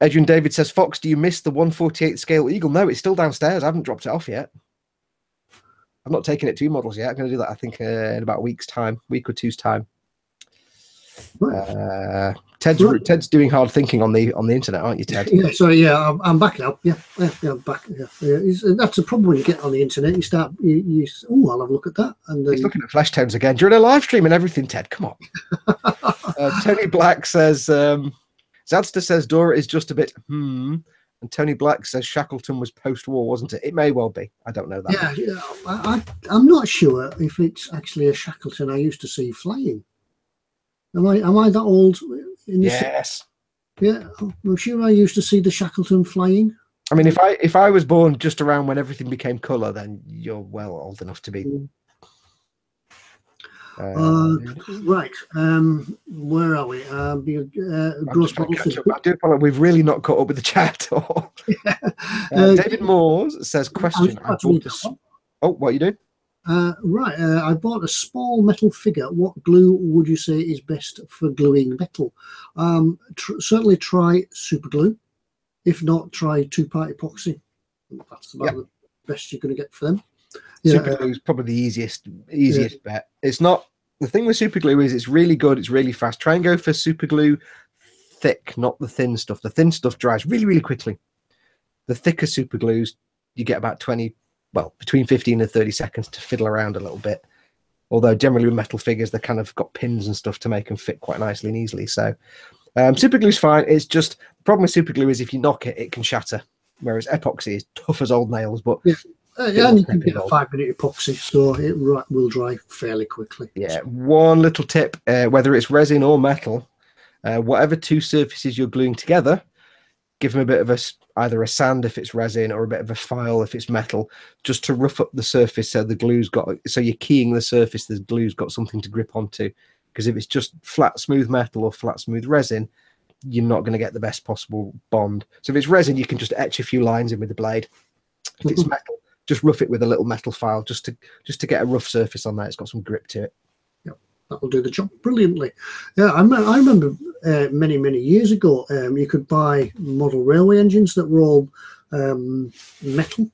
Speaker 2: Adrian David says, Fox, do you miss the 1/48 scale eagle? No, it's still downstairs. I haven't dropped it off yet. I've not taken it to eModels yet. I'm going to do that, I think, in about a week or two's time.
Speaker 1: Right.
Speaker 2: Ted's doing hard thinking on the internet, aren't you, Ted?
Speaker 1: Yeah, sorry, yeah, I'm back now. Yeah, I'm back. Yeah. That's the problem when you get on the internet. You start, oh, I'll have a look at that. And then...
Speaker 2: He's looking at flesh tones again during a live stream and everything, Ted. Come on. Tony Black says, Zadster says Dora is just a bit, and Tony Black says Shackleton was post-war, wasn't it? It may well be. I don't know that.
Speaker 1: Yeah, I'm not sure if it's actually a Shackleton I used to see flying. Am I that old?
Speaker 2: Yes.
Speaker 1: Yeah, I'm sure I used to see the Shackleton flying.
Speaker 2: I mean, if I was born just around when everything became colour, then you're well old enough to be.
Speaker 1: Right. Where are we? Gross models.
Speaker 2: I do apologize. We've really not caught up with the chat. David Moores says, question. Oh, what are you doing?
Speaker 1: Right. I bought a small metal figure. What glue would you say is best for gluing metal? Certainly try super glue. If not, try two-part epoxy. That's about the best you're going to get for them.
Speaker 2: Super glue is probably the easiest bet. It's not, the thing with super glue is it's really good, it's really fast. Try and go for super glue thick, not the thin stuff. The thin stuff dries really, really quickly. The thicker super glues, you get about between 15 and 30 seconds to fiddle around a little bit. Although generally with metal figures, they're kind of got pins and stuff to make them fit quite nicely and easily. So super glue is fine. It's just, the problem with super glue is if you knock it, it can shatter. Whereas epoxy is tough as old nails, but
Speaker 1: and you can get a 5-minute epoxy, so it will dry fairly quickly.
Speaker 2: Yeah, one little tip, whether it's resin or metal, whatever two surfaces you're gluing together, give them a bit of either a sand if it's resin or a bit of a file if it's metal, just to rough up the surface so you're keying the surface, the glue's got something to grip onto. Because if it's just flat, smooth metal or flat, smooth resin, you're not going to get the best possible bond. So if it's resin, you can just etch a few lines in with the blade. If it's metal, just rough it with a little metal file just to get a rough surface on that. It's got some grip to it.
Speaker 1: Yeah, that will do the job brilliantly. Yeah, I remember many years ago, you could buy model railway engines that were all metal,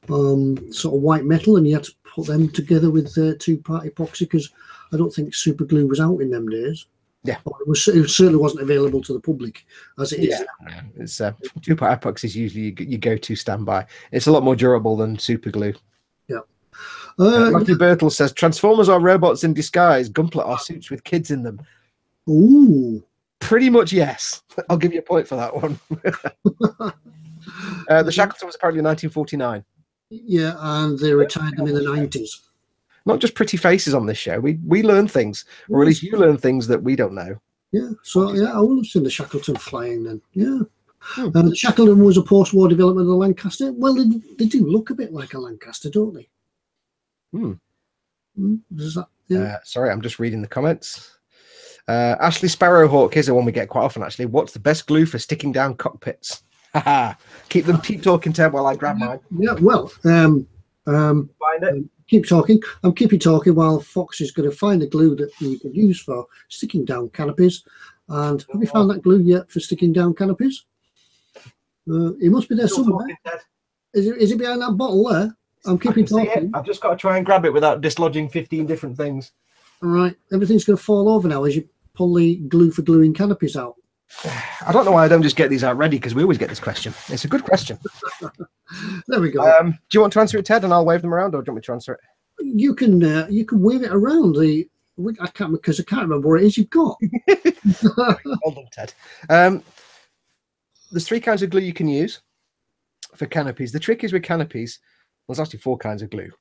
Speaker 1: sort of white metal, and you had to put them together with two-part epoxy because I don't think super glue was out in them days. Yeah, it certainly wasn't available to the public as it is now.
Speaker 2: It's two-part epoxy is usually your go-to standby. It's a lot more durable than super glue.
Speaker 1: Yeah.
Speaker 2: Matthew Birtle says Transformers are robots in disguise. Gumplet are suits with kids in them.
Speaker 1: Ooh.
Speaker 2: Pretty much yes. I'll give you a point for that one. The Shackleton was apparently 1949.
Speaker 1: Yeah, and they retired them in the 90s.
Speaker 2: Not just pretty faces on this show. We learn things, or at least you learn things that we don't know.
Speaker 1: Yeah, so yeah, I would have seen the Shackleton flying then. Yeah. The Shackleton was a post-war development of the Lancaster. Well, they do look a bit like a Lancaster, don't they? Does that, yeah.
Speaker 2: Sorry, I'm just reading the comments. Ashley Sparrowhawk, here's the one we get quite often, actually. What's the best glue for sticking down cockpits? Keep talking, Ted, while I grab mine.
Speaker 1: Yeah, well,
Speaker 2: find it.
Speaker 1: Keep talking. I'm keeping talking while Fox is going to find the glue that you can use for sticking down canopies. And have you found that glue yet for sticking down canopies? It must be there somewhere. Is it behind that bottle there? I'm keeping talking.
Speaker 2: I've just got to try and grab it without dislodging 15 different things.
Speaker 1: All right. Everything's going to fall over now as you pull the glue for gluing canopies out.
Speaker 2: I don't know why I don't just get these out ready, because we always get this question. It's a good question.
Speaker 1: There we go.
Speaker 2: Do you want to answer it, Ted, and I'll wave them around, or do you want me to answer it?
Speaker 1: You can wave it around. I can't remember what it is you've got.
Speaker 2: Hold on, Ted. There's 3 kinds of glue you can use for canopies. The trick is with canopies, there's actually 4 kinds of glue.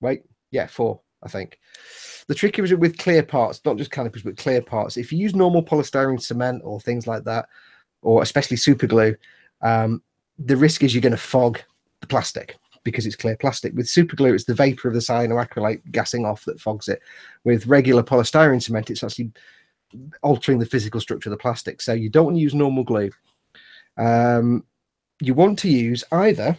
Speaker 2: Wait, yeah, 4, I think. The trick is with clear parts, not just canopies, but clear parts. If you use normal polystyrene cement or things like that, or especially super glue, the risk is you're going to fog the plastic because it's clear plastic. With super glue, it's the vapor of the cyanoacrylate gassing off that fogs it. With regular polystyrene cement, it's actually altering the physical structure of the plastic. So you don't want to use normal glue. You want to use either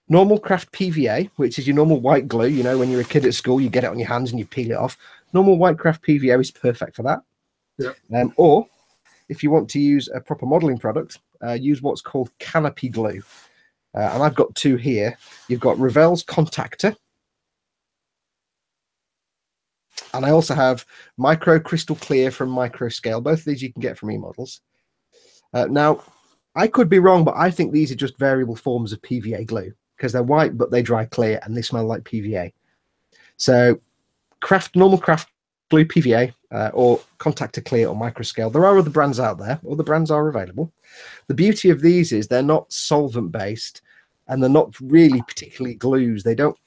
Speaker 2: normal craft PVA, which is your normal white glue. You know, when you're a kid at school, you get it on your hands and you peel it off. Normal white craft PVA is perfect for that.
Speaker 1: Yeah.
Speaker 2: Or if you want to use a proper modeling product, use what's called canopy glue. And I've got two here. You've got Revell's Contactor. And I also have Micro Crystal Clear from Microscale. Both of these you can get from eModels. Now, I could be wrong, but I think these are just variable forms of PVA glue because they're white, but they dry clear and they smell like PVA. So normal craft glue PVA or Contactor Clear or Microscale. There are other brands out there. Other brands are available. The beauty of these is they're not solvent-based and they're not really particularly glues. They don't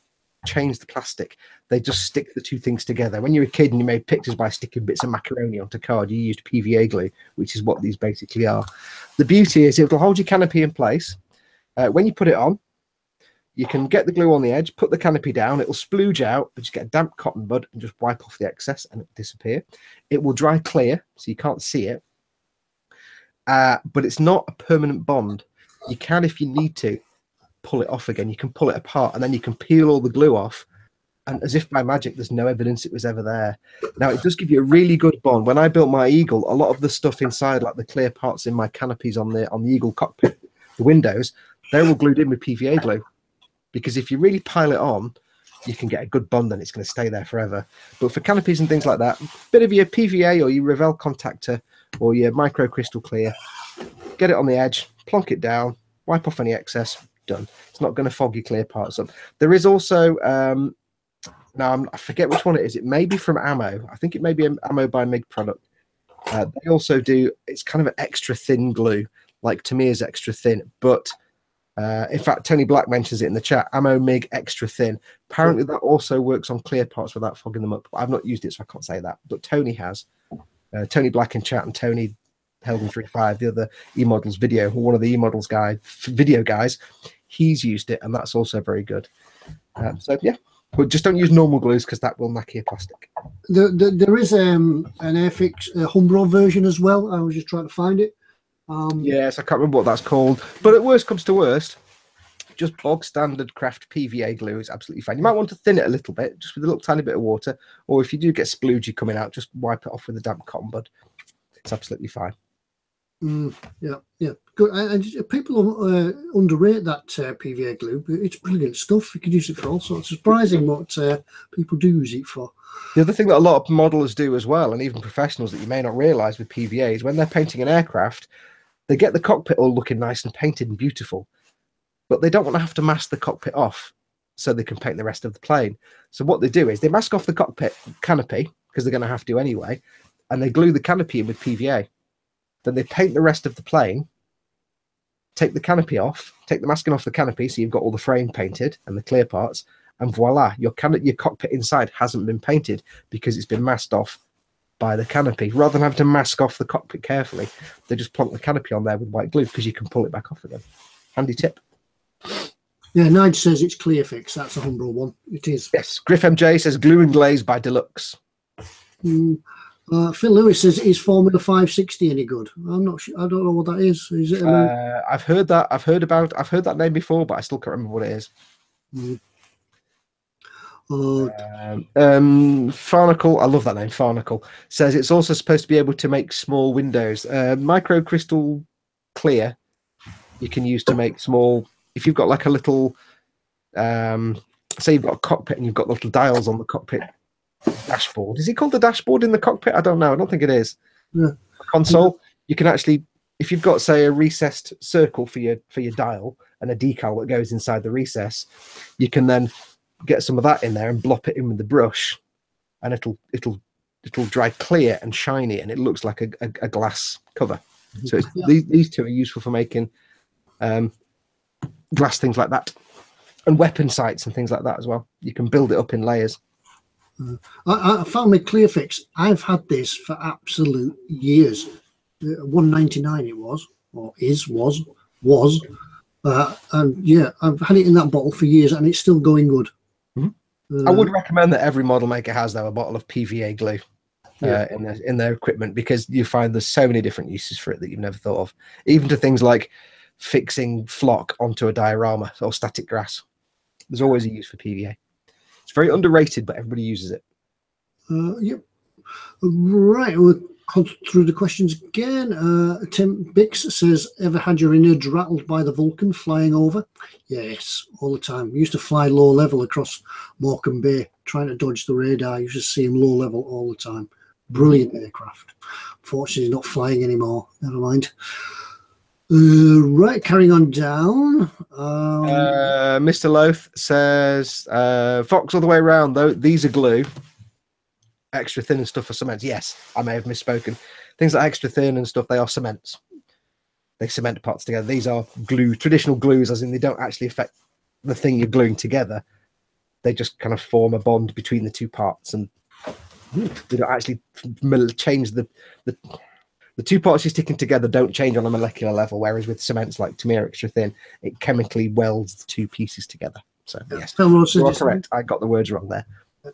Speaker 2: change the plastic. They just stick the two things together. When you're a kid and you made pictures by sticking bits of macaroni onto card, you used PVA glue, which is what these basically are. The beauty is it'll hold your canopy in place. When you put it on, you can get the glue on the edge, put the canopy down, it'll splooge out, but just get a damp cotton bud and just wipe off the excess and it'll disappear. It will dry clear, so you can't see it. But it's not a permanent bond. You can, if you need to, pull it off again. You can pull it apart and then you can peel all the glue off. And as if by magic, there's no evidence it was ever there. Now, it does give you a really good bond. When I built my Eagle, a lot of the stuff inside, like the clear parts in my canopies on the Eagle cockpit, the windows, they're all glued in with PVA glue. Because if you really pile it on, you can get a good bond and it's going to stay there forever. But for canopies and things like that, a bit of your PVA or your Revell Contactor or your Micro Crystal Clear, get it on the edge, plonk it down, wipe off any excess, done. It's not going to fog your clear parts up. There is also... now, I forget which one it is. It may be from Ammo. I think it may be an Ammo by MIG product. They also do, it's kind of an extra thin glue, like Tamir's extra thin. But in fact, Tony Black mentions it in the chat, Ammo MIG extra thin. Apparently that also works on clear parts without fogging them up. I've not used it, so I can't say that. But Tony has. Tony Black in chat and Tony Helden35, the other eModels video, or one of the eModels video guys, he's used it, and that's also very good. So, yeah. But just don't use normal glues because that will knack your plastic.
Speaker 1: There is an Airfix Humbro version as well. I was just trying to find it.
Speaker 2: Yes, I can't remember what that's called. But at worst comes to worst, just bog standard craft PVA glue is absolutely fine. You might want to thin it a little bit, just with a little tiny bit of water. Or if you do get sploogy coming out, just wipe it off with a damp cotton bud. It's absolutely fine.
Speaker 1: Yeah, good. And people underrate that PVA glue, but it's brilliant stuff. You could use it for all sorts. It's surprising what people do use it for.
Speaker 2: The other thing that a lot of modelers do as well, and even professionals that you may not realize with PVA, is when they're painting an aircraft, they get the cockpit all looking nice and painted and beautiful, but they don't want to have to mask the cockpit off so they can paint the rest of the plane. So what they do is they mask off the cockpit canopy, because they're going to have to anyway, and they glue the canopy in with PVA. Then they paint the rest of the plane, take the canopy off, take the masking off the canopy, so you've got all the frame painted and the clear parts, and voila, your cockpit inside hasn't been painted because it's been masked off by the canopy. Rather than having to mask off the cockpit carefully, they just plonk the canopy on there with white glue because you can pull it back off again. Handy tip.
Speaker 1: Yeah, Nige says it's Clear Fix. That's a Humbro one. It is.
Speaker 2: Yes. Griff MJ says Glue and Glaze by Deluxe.
Speaker 1: Phil Lewis says, is Formula 560 any good? I'm not sure. I don't know what that is. Is it?
Speaker 2: I've heard that. I've heard that name before, but I still can't remember what it is. Farnacle, I love that name. Farnacle says it's also supposed to be able to make small windows. Micro Crystal Clear, you can use to make small. If you've got like a little, say you've got a cockpit and you've got little dials on the cockpit dashboard. Is it called the dashboard in the cockpit? I don't know. I don't think it is.
Speaker 1: Yeah.
Speaker 2: Console. You can actually, if you've got say a recessed circle for your dial and a decal that goes inside the recess, you can then get some of that in there and blop it in with the brush, and it'll dry clear and shiny, and it looks like a glass cover. So it's, these two are useful for making glass things like that, and weapon sights and things like that as well. You can build it up in layers.
Speaker 1: I found my Clear Fix. I've had this for absolute years. $1.99 it was, or was. And yeah, I've had it in that bottle for years, and it's still going good.
Speaker 2: I would recommend that every model maker has, though, a bottle of PVA glue in their equipment, because you find there's so many different uses for it that you've never thought of, even to things like fixing flock onto a diorama or static grass. There's always a use for PVA. It's very underrated, but everybody uses it.
Speaker 1: Yep. Right. We'll go through the questions again. Tim Bix says, "Ever had your innards rattled by the Vulcan flying over?" Yes, all the time. We used to fly low level across Morecambe Bay, trying to dodge the radar. You used to see him low level all the time. Brilliant aircraft. Fortunately, not flying anymore. Never mind. Right, carrying on down.
Speaker 2: Mr. Loaf says, Fox all the way around, though. These are glue. Extra thin and stuff for cements. Yes, I may have misspoken. Things like extra thin and stuff, they are cements. They cement parts together. These are glue, traditional glues, as in they don't actually affect the thing you're gluing together. They just kind of form a bond between the two parts, and they don't actually change the two parts you're sticking together don't change on a molecular level, whereas with cements like Tamir extra thin, it chemically welds the two pieces together. So yes, you're correct. I got the words wrong there.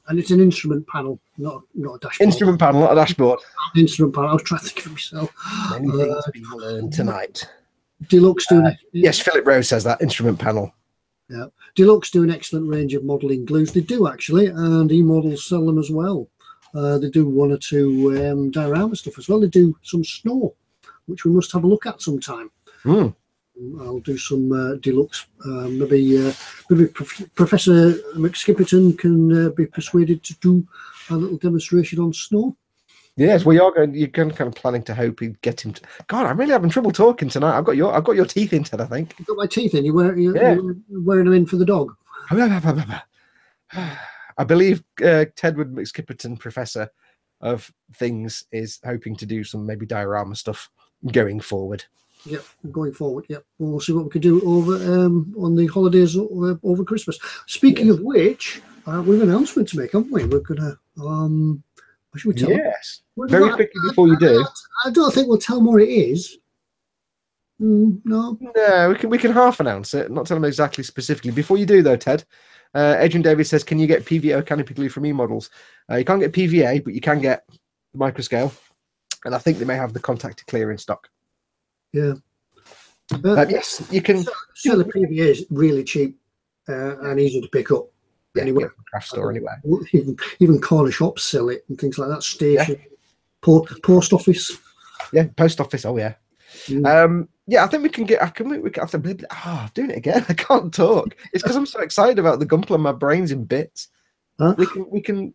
Speaker 1: And it's an instrument panel, not a dashboard.
Speaker 2: Instrument panel, not a dashboard.
Speaker 1: Instrument panel. I was trying to think of myself.
Speaker 2: Many things being learned tonight.
Speaker 1: Deluxe doing
Speaker 2: yes, Philip Rose says that instrument panel.
Speaker 1: Yeah, Deluxe do an excellent range of modelling glues. They do actually, and eModels sell them as well. They do one or two diorama stuff as well. They do some snow, which we must have a look at sometime. I'll do some Deluxe. Maybe Professor McSkipperton can be persuaded to do a little demonstration on snow.
Speaker 2: Yes, well, you're kind of planning to hope he'd get him to. God, I'm really having trouble talking tonight. I've got your teeth in, Ted, I think.
Speaker 1: You've got my teeth in. You're wearing them in for the dog.
Speaker 2: I believe Tedward McSkipperton, Professor of Things, is hoping to do some maybe diorama stuff going forward.
Speaker 1: Yep, going forward. Yep, we'll see what we can do over on the holidays over Christmas. Speaking of which, we have an announcement to make, haven't we? We're gonna. What should we tell them?
Speaker 2: Yes. Very quickly before you do.
Speaker 1: I don't think we'll tell them what it is. No.
Speaker 2: No, we can half announce it, not tell them exactly specifically. Before you do, though, Ted, Adrian Davis says, "Can you get PVA canopy glue from eModels?" You can't get PVA, but you can get the microscale, and I think they may have the contactor clear in stock.
Speaker 1: Yeah.
Speaker 2: Yes, you can.
Speaker 1: So the PVA is really cheap and easy to pick up.
Speaker 2: Yeah,
Speaker 1: anywhere.
Speaker 2: Craft store anywhere.
Speaker 1: Even corner shops sell it and things like that. Station, post office.
Speaker 2: Yeah, post office. Oh yeah. Yeah, I think we can get. Doing it again. I can't talk. It's because I'm so excited about the Gunpla. My brain's in bits.
Speaker 1: Huh?
Speaker 2: We can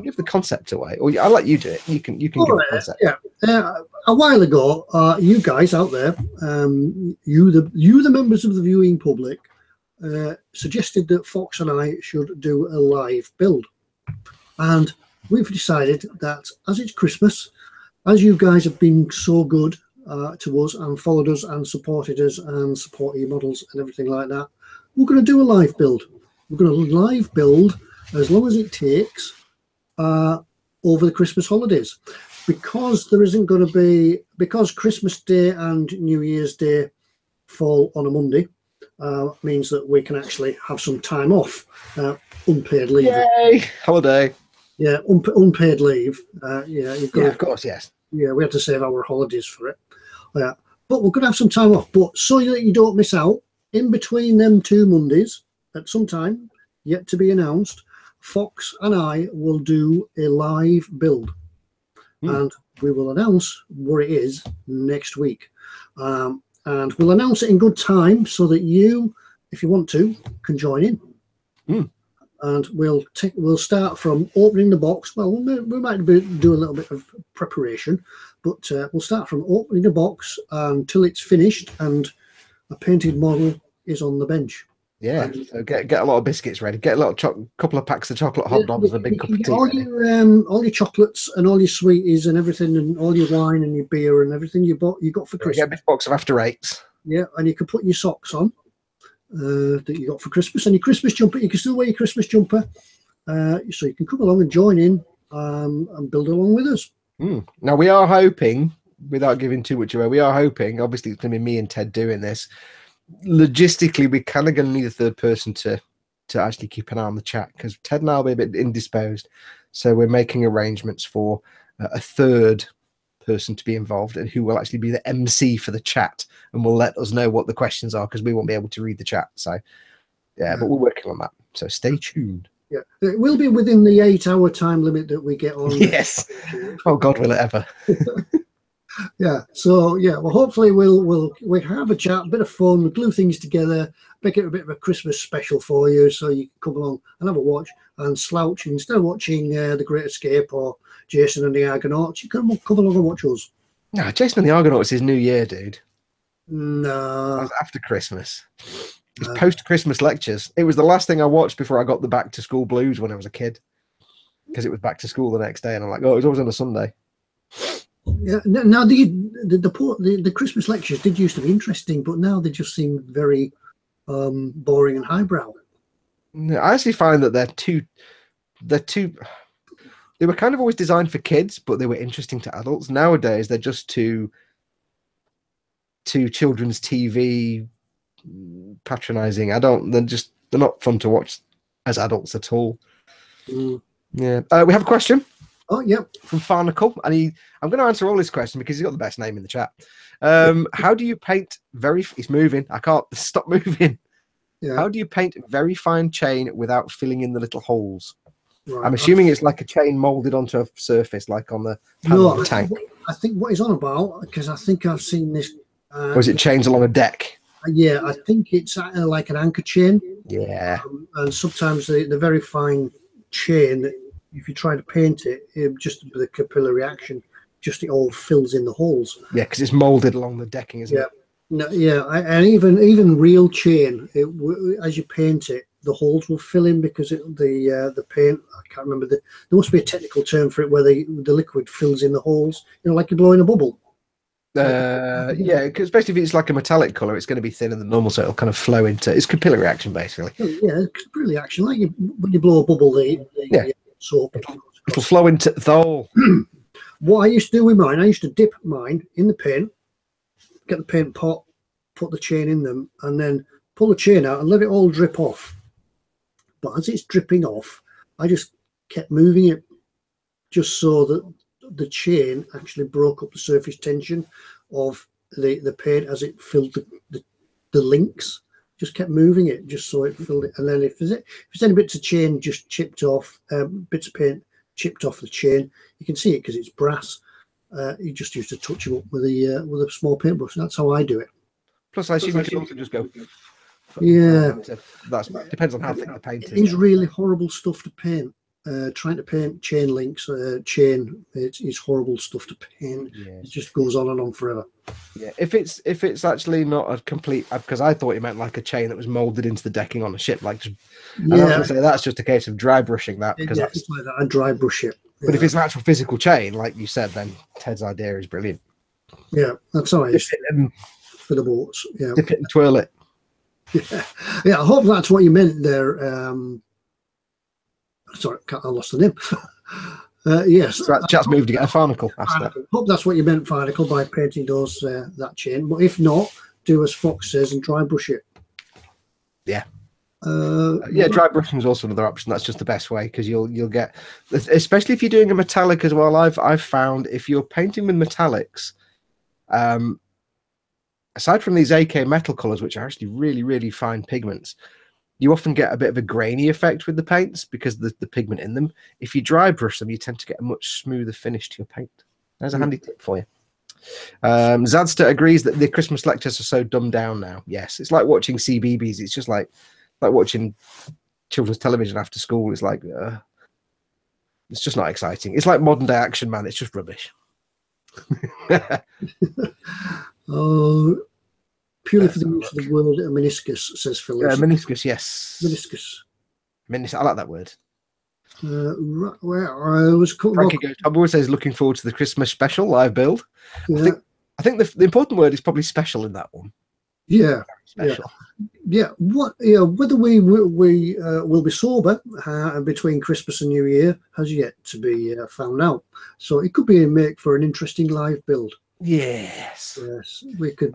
Speaker 2: give the concept away, or I'll let you do it. You can give the concept.
Speaker 1: Yeah. A while ago, you guys out there, you the members of the viewing public, suggested that Fox and I should do a live build, and we've decided that as it's Christmas, as you guys have been so good to us and followed us and supported us and support eModels and everything like that, we're going to do a live build. We're going to live build as long as it takes over the Christmas holidays, because there isn't going to be, because Christmas Day and New Year's Day fall on a Monday, means that we can actually have some time off, unpaid leave.
Speaker 2: Yay! Holiday.
Speaker 1: Yeah, unpaid leave. You've got
Speaker 2: of course, yes.
Speaker 1: Yeah, we have to save our holidays for it. Yeah, but we're going to have some time off. But so that you don't miss out, in between them 2 Mondays, at some time yet to be announced, Fox and I will do a live build, and we will announce what it is next week. And we'll announce it in good time so that you, if you want to, can join in. And we'll start from opening the box. Well, we might do a little bit of preparation, but we'll start from opening the box until it's finished and a painted model is on the bench.
Speaker 2: Yeah, so get a lot of biscuits ready. Get a couple of packs of chocolate hobnobs, a big cup of tea.
Speaker 1: All your chocolates and all your sweeties and everything, and all your wine and your beer and everything you got for Christmas.
Speaker 2: Get a big box of after 8s.
Speaker 1: Yeah, and you can put your socks on that you got for Christmas, and your Christmas jumper. You can still wear your Christmas jumper, so you can come along and join in and build along with us.
Speaker 2: Now we are hoping, without giving too much away, we are hoping. Obviously, it's going to be me and Ted doing this. Logistically, we're kind of going to need a third person to actually keep an eye on the chat, because Ted and I will be a bit indisposed. So we're making arrangements for a third person to be involved, and who will actually be the MC for the chat and will let us know what the questions are, because we won't be able to read the chat. So yeah, but we're working on that. So stay tuned.
Speaker 1: Yeah, it will be within the 8-hour time limit that we get on.
Speaker 2: Yes. Oh God, will it ever?
Speaker 1: Yeah. So yeah, well, hopefully we'll have a chat, a bit of fun, we'll glue things together, make it a bit of a Christmas special for you, so you can come along and have a watch and slouch. Instead of watching The Great Escape or Jason and the Argonauts, you can come along and watch us.
Speaker 2: No, Jason and the Argonauts is New Year, dude.
Speaker 1: No,
Speaker 2: That's after Christmas. It's post-Christmas lectures. It was the last thing I watched before I got the back to school blues when I was a kid, because it was back to school the next day, and I'm like, oh, it was always on a Sunday.
Speaker 1: Yeah. Now the Christmas lectures did used to be interesting, but now they just seem very boring and highbrow.
Speaker 2: I actually find that they were kind of always designed for kids, but they were interesting to adults. Nowadays, they're just too children's TV patronizing. They're not fun to watch as adults at all. Yeah. We have a question.
Speaker 1: Oh, yeah.
Speaker 2: From Farnacle, and I'm going to answer all his questions because he's got the best name in the chat. How do you paint it's moving. I can't stop moving.
Speaker 1: Yeah.
Speaker 2: How do you paint very fine chain without filling in the little holes?
Speaker 1: Right.
Speaker 2: I'm assuming it's like a chain molded onto a surface, like on the panel of the tank.
Speaker 1: I think what he's on about, because I think I've seen this.
Speaker 2: Or is it chains along a deck?
Speaker 1: Yeah, I think it's like an anchor chain.
Speaker 2: Yeah.
Speaker 1: And sometimes the very fine chain, if you try to paint it, just with a capillary action, just it all fills in the holes.
Speaker 2: Yeah, because it's molded along the decking, isn't it?
Speaker 1: No, yeah, and even real chain, as you paint it, the holes will fill in because the paint. I can't remember there must be a technical term for it where the liquid fills in the holes. You know, like you're blowing a bubble.
Speaker 2: Yeah, because especially if it's like a metallic color, it's going to be thinner than normal, so it'll kind of flow into. It's capillary action, basically.
Speaker 1: Yeah, capillary action, like when you blow a bubble, the soap.
Speaker 2: It'll flow into the hole.
Speaker 1: What I used to do with mine, I used to dip mine in the paint, get the paint pot, put the chain in them, and then pull the chain out and let it all drip off. But as it's dripping off, I just kept moving it just so that the chain actually broke up the surface tension of the paint as it filled the links. Just kept moving it just so it filled it. And then if there's any bits of chain just chipped off, bits of paint chipped off the chain, you can see it because it's brass. You just used to touch them up with a small paintbrush. That's how I do it.
Speaker 2: Plus, I assume you can also just go.
Speaker 1: Yeah,
Speaker 2: that depends on how thick the paint is.
Speaker 1: It's really horrible stuff to paint. Trying to paint chain links, it's horrible stuff to paint. Yes. It just goes on and on forever.
Speaker 2: Yeah, if it's actually not a complete, because I thought you meant like a chain that was molded into the decking on a ship, like just. Yeah. I was going to say that's just a case of dry brushing that because
Speaker 1: it's like that. I dry brush it.
Speaker 2: But if it's an actual physical chain, like you said, then Ted's idea is brilliant.
Speaker 1: Yeah, that's how I used to for the boats. Yeah,
Speaker 2: dip it and twirl it.
Speaker 1: Yeah. I hope that's what you meant there. Sorry, I lost the name. Yes.
Speaker 2: So chat's moved to get a Farnacle.
Speaker 1: I hope that's what you meant, Farnacle, by painting those that chain. But if not, do as Fox says and dry brush it.
Speaker 2: Yeah. Dry brushing is also another option. That's just the best way because you'll get, especially if you're doing a metallic as well. I've found if you're painting with metallics, aside from these AK metal colors, which are actually really, really fine pigments, you often get a bit of a grainy effect with the paints because of the pigment in them. If you dry brush them, you tend to get a much smoother finish to your paint. There's a handy tip for you. Zadster agrees that the Christmas lectures are so dumbed down now. Yes, it's like watching CBeebies. It's just like watching children's television after school. It's like it's just not exciting. It's like modern day Action Man. It's just rubbish.
Speaker 1: Oh. Purely for the use of the word meniscus, says Phil.
Speaker 2: Meniscus, yes.
Speaker 1: Meniscus.
Speaker 2: I like that word.
Speaker 1: Well, I was
Speaker 2: Frankie goes, Tom always says looking forward to the Christmas special live build. Yeah. I think the important word is probably special in that one.
Speaker 1: Yeah.
Speaker 2: Special.
Speaker 1: Yeah. Whether we will be sober between Christmas and New Year has yet to be found out. So it could be a make for an interesting live build.
Speaker 2: Yes.
Speaker 1: Yes. We could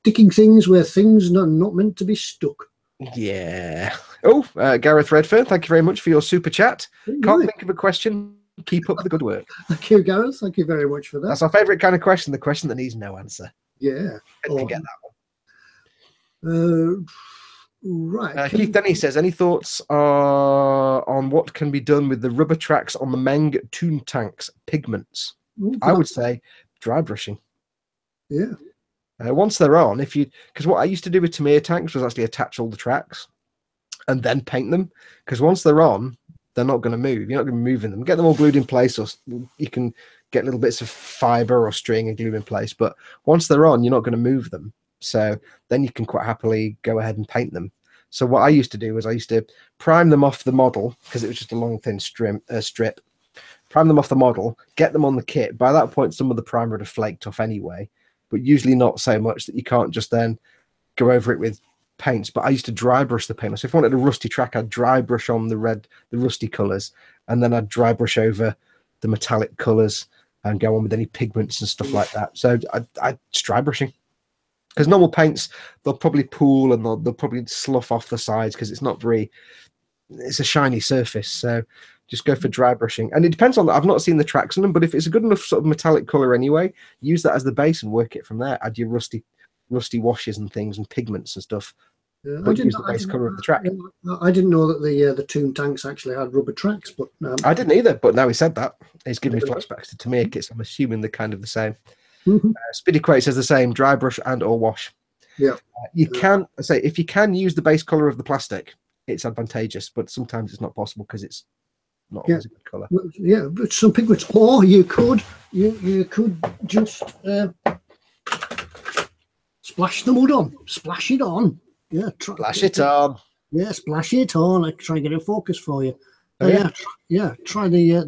Speaker 1: sticking things where things are not meant to be stuck.
Speaker 2: Yeah. Oh, Gareth Redfern, thank you very much for your super chat. Can't think of a question. Keep up the good work.
Speaker 1: Thank you, Gareth. Thank you very much for that.
Speaker 2: That's our favourite kind of question, the question that needs no answer.
Speaker 1: Yeah.
Speaker 2: I can get that one.
Speaker 1: Right.
Speaker 2: Keith Denny says, any thoughts on what can be done with the rubber tracks on the Meng Toon Tanks pigments? I would say dry brushing.
Speaker 1: Yeah.
Speaker 2: Once they're on, because what I used to do with Tamiya tanks was actually attach all the tracks and then paint them. Because once they're on, they're not going to move. You're not going to be moving them. Get them all glued in place, or you can get little bits of fiber or string and glue them in place. But once they're on, you're not going to move them. So then you can quite happily go ahead and paint them. So what I used to do was I used to prime them off the model, because it was just a long, thin strip. Prime them off the model, get them on the kit. By that point, some of the primer would have flaked off anyway, but usually not so much that you can't just then go over it with paints. But I used to dry brush the paint. So if I wanted a rusty track, I'd dry brush on the rusty colors, and then I'd dry brush over the metallic colors and go on with any pigments and stuff like that. So I dry brushing, because normal paints, they'll probably pool and they'll probably slough off the sides because it's a shiny surface. So just go for dry brushing. And it depends on that. I've not seen the tracks on them, but if it's a good enough sort of metallic color anyway, use that as the base and work it from there. Add your rusty washes and things and pigments and stuff. Yeah, but use the base color of the track.
Speaker 1: I didn't know that the Toon Tanks actually had rubber tracks, but
Speaker 2: I didn't either. But now he said that, it's giving me flashbacks to Tamiya kits. I'm assuming they're kind of the same. Speedy Quake says the same: dry brush and or wash.
Speaker 1: Yeah,
Speaker 2: you can say if you can use the base color of the plastic, it's advantageous, but sometimes it's not possible because it's not always a good color.
Speaker 1: Yeah, but some pigments, or you could just splash the mud on, splash it on. Yeah,
Speaker 2: splash it on.
Speaker 1: Yeah, splash it on. I try and get it focused for you. Oh, yeah. Try the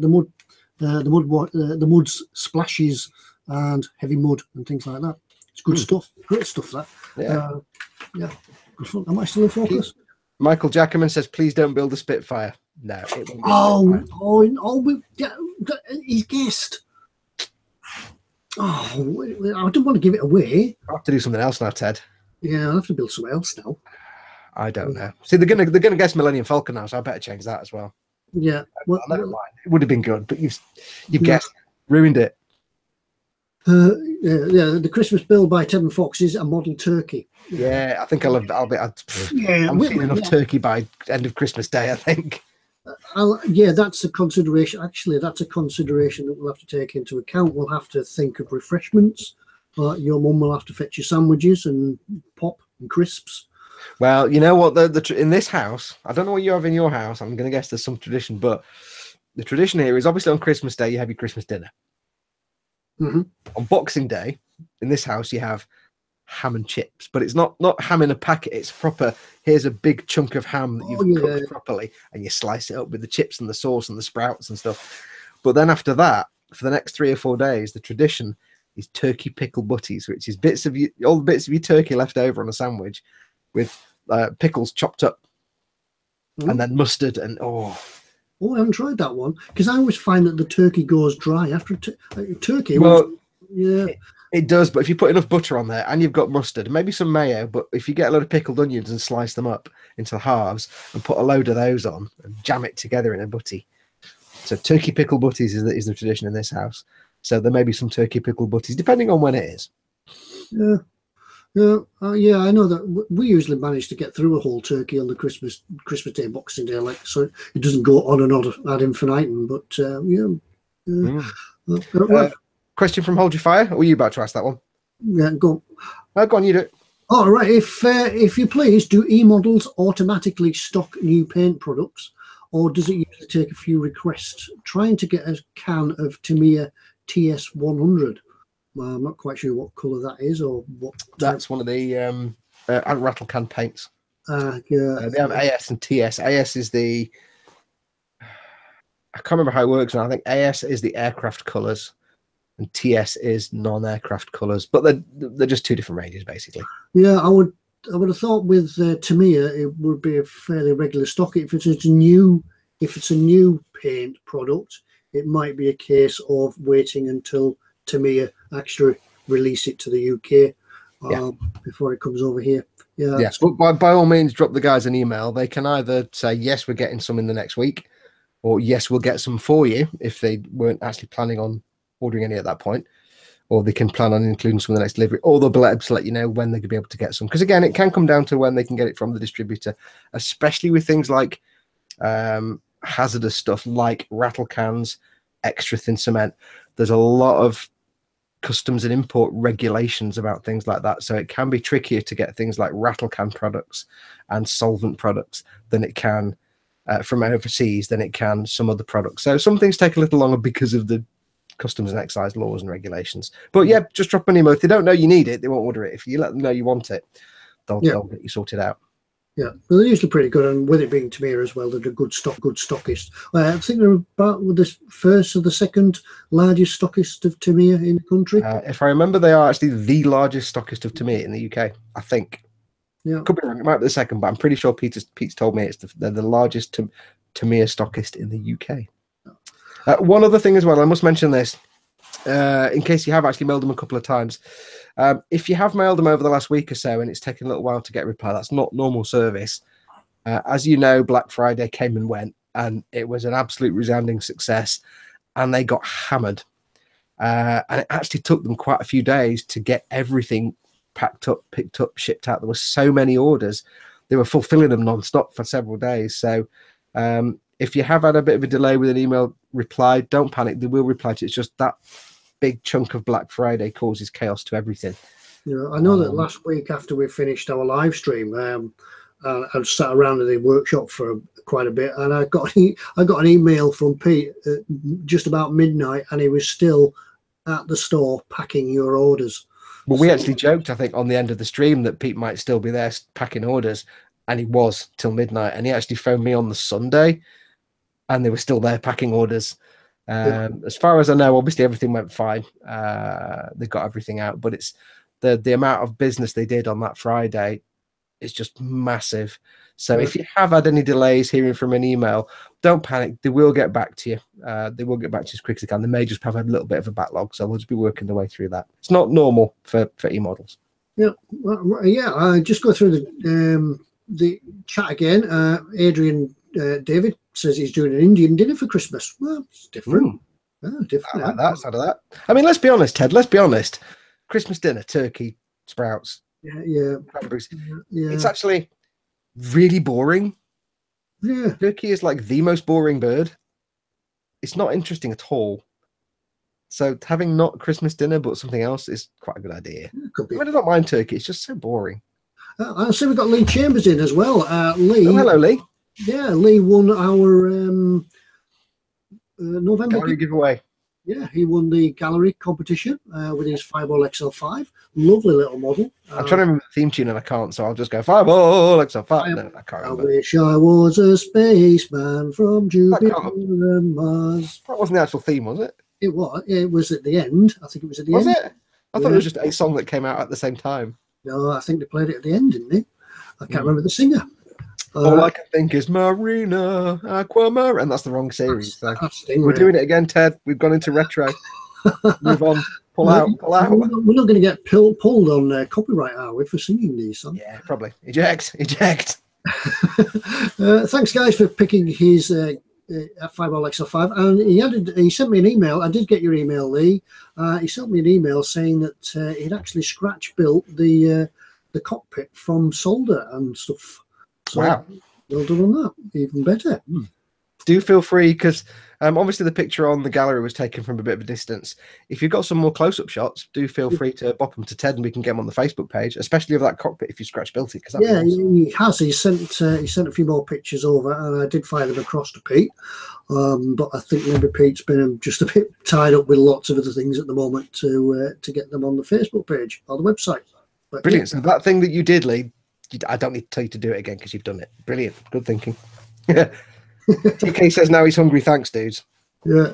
Speaker 1: mud's splashes and heavy mud and things like that. It's good stuff. Great stuff. That. Yeah. Good fun. Am I still in focus?
Speaker 2: Michael Jackerman says, "Please don't build a Spitfire." No. It
Speaker 1: won't he's guessed. Oh, I don't want to give it away.
Speaker 2: I'll have to do something else now, Ted.
Speaker 1: Yeah, I'll have to build something else now.
Speaker 2: I don't know. See, they're gonna guess Millennium Falcon now, so I better change that as well.
Speaker 1: Yeah.
Speaker 2: Well, never mind. It would have been good, but you've guessed, ruined it.
Speaker 1: The Christmas build by Ted and Fox is a model turkey.
Speaker 2: Yeah, I think I'm seeing enough turkey by end of Christmas Day, I think.
Speaker 1: That's a consideration. Actually, that's a consideration that we'll have to take into account. We'll have to think of refreshments. Your mum will have to fetch you sandwiches and pop and crisps.
Speaker 2: Well, you know what? In this house, I don't know what you have in your house. I'm going to guess there's some tradition, but the tradition here is obviously on Christmas Day you have your Christmas dinner. On Boxing Day, in this house, you have ham and chips, but it's not ham in a packet. It's proper. Here's a big chunk of ham that you've cooked properly, and you slice it up with the chips and the sauce and the sprouts and stuff. But then after that, for the next 3 or 4 days, the tradition is turkey pickle butties, which is all the bits of your turkey left over on a sandwich with pickles chopped up, and then mustard and
Speaker 1: I haven't tried that one because I always find that the turkey goes dry after turkey.
Speaker 2: Well, it does, but if you put enough butter on there and you've got mustard and maybe some mayo, but if you get a load of pickled onions and slice them up into halves and put a load of those on and jam it together in a butty. So turkey pickle butties is the tradition in this house. So there may be some turkey pickle butties depending on when it is.
Speaker 1: I know that we usually manage to get through a whole turkey on the Christmas Day, Boxing Day, so it doesn't go on and on ad infinitum. But
Speaker 2: question from Hold Your Fire. Or were you about to ask that one?
Speaker 1: Yeah, go on.
Speaker 2: Go on, you do it.
Speaker 1: All right. If you please, do eModels automatically stock new paint products, or does it usually take a few requests? Trying to get a can of Tamiya TS100. I'm not quite sure what colour that is or what.
Speaker 2: That's one of the rattle can paints.
Speaker 1: They
Speaker 2: have AS and TS. AS is the. I can't remember how it works now. I think AS is the aircraft colours, and TS is non-aircraft colours. But they're just two different ranges, basically.
Speaker 1: Yeah, I would have thought with Tamiya it would be a fairly regular stock. If it's a new paint product, it might be a case of waiting until Tamiya actually release it to the UK before it comes over here.
Speaker 2: Yes, but by all means, drop the guys an email. They can either say yes, we're getting some in the next week, or yes, we'll get some for you if they weren't actually planning on ordering any at that point. or they can plan on including some of the next delivery, or they'll be able to let you know when they could be able to get some. Because again, it can come down to when they can get it from the distributor, especially with things like hazardous stuff like rattle cans, extra thin cement. There's a lot of customs and import regulations about things like that, so it can be trickier to get things like rattle can products and solvent products than it can from overseas than it can some other products. So some things take a little longer because of the customs and excise laws and regulations. But yeah, just drop an email. If they don't know you need it, they won't order it. If you let them know you want it, they'll get you sorted out.
Speaker 1: Yeah, well, they're usually pretty good, and with it being Tamiya as well, they're a good stockist. I think they're about the first or the second largest stockist of Tamiya in the country.
Speaker 2: If I remember, they are actually the largest stockist of Tamiya in the UK, I think.
Speaker 1: Yeah,
Speaker 2: could be wrong. It might be the second, but I'm pretty sure Pete's told me they're the largest Tamiya stockist in the UK. One other thing as well, I must mention this, in case you have actually mailed them a couple of times. If you have mailed them over the last week or so and it's taken a little while to get a reply, that's not normal service. As you know, Black Friday came and went, and it was an absolute resounding success, and they got hammered. And it actually took them quite a few days to get everything packed up, picked up, shipped out. There were so many orders. They were fulfilling them non-stop for several days. So if you have had a bit of a delay with an email reply, don't panic. They will reply to it. It's just that big chunk of Black Friday causes chaos to everything.
Speaker 1: Yeah, I know that last week after we finished our live stream, I sat around in the workshop for quite a bit, and I got an email from Pete at just about midnight, and he was still at the store packing your orders.
Speaker 2: Well, we actually joked, I think, on the end of the stream that Pete might still be there packing orders, and he was till midnight. And he actually phoned me on the Sunday, and they were still there packing orders. As far as I know, obviously everything went fine. They got everything out, but it's the amount of business they did on that Friday is just massive. So if you have had any delays hearing from an email, don't panic. They will get back to you. They will get back to you as quick as they can. They may just have a little bit of a backlog, so we'll just be working their way through that. It's not normal for eModels.
Speaker 1: Yeah, well, yeah. I just go through the chat again. Adrian David says he's doing an Indian dinner for Christmas. Well, it's different.
Speaker 2: Different. I like that side of that. I mean, let's be honest, Ted. Let's be honest. Christmas dinner, turkey, sprouts.
Speaker 1: Yeah.
Speaker 2: It's actually really boring.
Speaker 1: Yeah.
Speaker 2: Turkey is like the most boring bird. It's not interesting at all. So having not Christmas dinner but something else is quite a good idea.
Speaker 1: Could be.
Speaker 2: I mean, I don't mind turkey. It's just so boring.
Speaker 1: I see we've got Lee Chambers in as well. Lee.
Speaker 2: Oh, hello, Lee.
Speaker 1: Yeah, Lee won our November
Speaker 2: gallery giveaway.
Speaker 1: Yeah, he won the gallery competition with his Fireball XL5. Lovely little model.
Speaker 2: I'm trying to remember the theme tune and I can't, so I'll just go Fireball XL5. No, I can't remember.
Speaker 1: I wish I was a spaceman from Jupiter and Mars.
Speaker 2: That wasn't the actual theme, was it?
Speaker 1: It was. It was at the end. I think it was at the end.
Speaker 2: Was it? I thought it was just a song that came out at the same time.
Speaker 1: No, I think they played it at the end, didn't they? I can't remember the singer.
Speaker 2: All I can think is Marina Aquamarine, and that's the wrong series. So we're doing it again, Ted. We've gone into retro. Move on. Pull out.
Speaker 1: We're not going to get pulled on copyright, are we, for singing these songs?
Speaker 2: Yeah, probably. Eject.
Speaker 1: Thanks, guys, for picking his Fireball XL5. And he sent me an email. I did get your email, Lee. He sent me an email saying that he'd actually scratch built the cockpit from solder and stuff. So,
Speaker 2: wow.
Speaker 1: Well done on that. Even better.
Speaker 2: Do feel free, because obviously the picture on the gallery was taken from a bit of a distance. If you've got some more close-up shots, do feel free to bop them to Ted and we can get them on the Facebook page, especially of that cockpit if you scratch built it.
Speaker 1: Yeah, he has. He sent a few more pictures over, and I did fire them across to Pete. But I think maybe Pete's been just a bit tied up with lots of other things at the moment to get them on the Facebook page or the website. But,
Speaker 2: brilliant. So that thing that you did, Lee, I don't need to tell you to do it again because you've done it. Brilliant. Good thinking. TK says now he's hungry. Thanks, dudes.
Speaker 1: Yeah.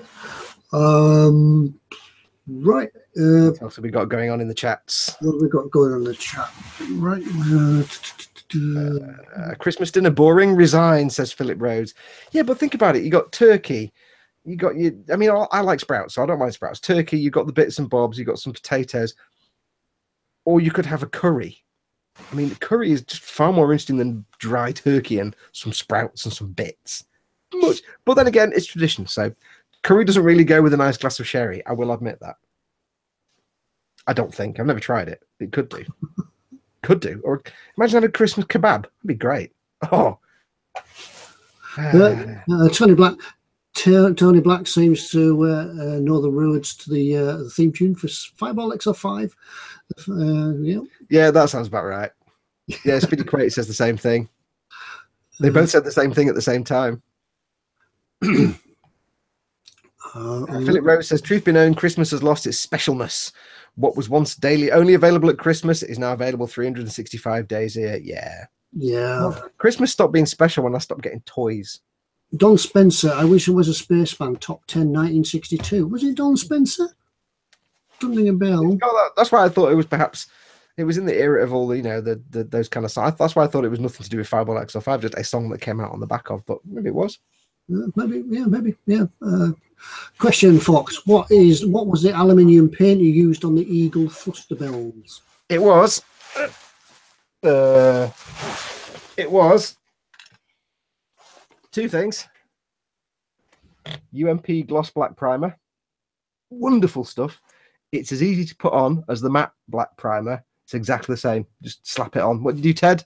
Speaker 1: Right.
Speaker 2: What else have we got going on in the chats?
Speaker 1: What have we got going on in the chat? Right.
Speaker 2: Christmas dinner boring. Resign, says Philip Rhodes. Yeah, but think about it. You got turkey. You got your. I mean, I like sprouts, so I don't mind sprouts. Turkey. You got the bits and bobs. You got some potatoes. Or you could have a curry. I mean, curry is just far more interesting than dry turkey and some sprouts and some bits. But then again, it's tradition. So curry doesn't really go with a nice glass of sherry. I will admit that. I don't think. I've never tried it. It could do. Could do. Or imagine having a Christmas kebab. That'd be great. Oh.
Speaker 1: Tony Black seems to know the words to the theme tune for Fireball XL5. Yeah.
Speaker 2: Yeah, that sounds about right. Yeah, Speedy Crate says the same thing. They both said the same thing at the same time. Philip Rose says, truth be known, Christmas has lost its specialness. What was once daily only available at Christmas is now available 365 days a year. Yeah.
Speaker 1: Yeah.
Speaker 2: Well, Christmas stopped being special when I stopped getting toys.
Speaker 1: Don Spencer, I wish it was a spaceman, top 10, 1962. Was it Don Spencer? Doesn't ring a bell.
Speaker 2: That's why I thought it was perhaps, it was in the era of all the, you know, those kind of songs. That's why I thought it was nothing to do with Fireball XL5, just a song that came out on the back of, but maybe it was.
Speaker 1: Maybe. Question, Fox. What was the aluminium paint you used on the Eagle thruster bells?
Speaker 2: It was two things. UMP gloss black primer, wonderful stuff. It's as easy to put on as the matte black primer. It's exactly the same. Just slap it on. What did you do, Ted?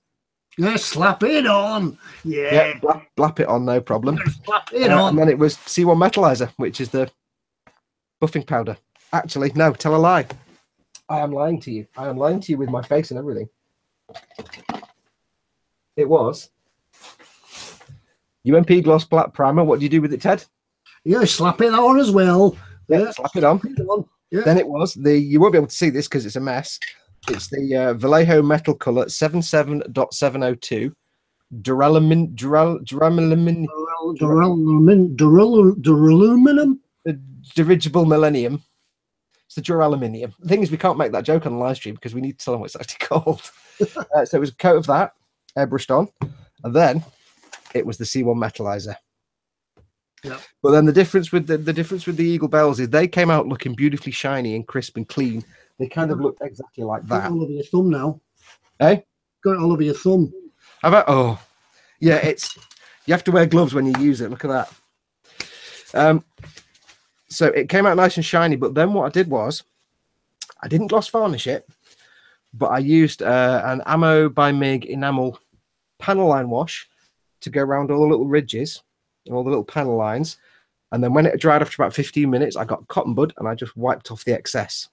Speaker 1: Yeah, slap it on. Yeah,
Speaker 2: blap it on, no problem.
Speaker 1: Slap it on.
Speaker 2: And then it was C1 Metalizer, which is the buffing powder. Actually, no, tell a lie. I am lying to you. I am lying to you with my face and everything. It was UMP gloss black primer. What do you do with it, Ted?
Speaker 1: Yeah, slap it on as well.
Speaker 2: Yeah, slap it on.
Speaker 1: Yeah.
Speaker 2: Then it was you won't be able to see this because it's a mess. It's the Vallejo Metal Color 77.702
Speaker 1: duraluminum.
Speaker 2: The dirigible millennium. It's the duraluminum. The thing is, we can't make that joke on the live stream because we need to tell them what it's actually called. So it was a coat of that airbrushed on, and then it was the C1 Metalizer.
Speaker 1: Yeah.
Speaker 2: But then the difference with the Eagle bells is they came out looking beautifully shiny and crisp and clean. They kind of looked exactly like that.
Speaker 1: Got it all over your thumb now.
Speaker 2: Hey?
Speaker 1: Got it all over your thumb.
Speaker 2: How about, oh, yeah, you have to wear gloves when you use it. Look at that. So it came out nice and shiny, but then what I did was I didn't gloss varnish it, but I used an Ammo by MIG enamel panel line wash to go around all the little ridges and all the little panel lines. And then when it dried after about 15 minutes, I got cotton bud and I just wiped off the excess.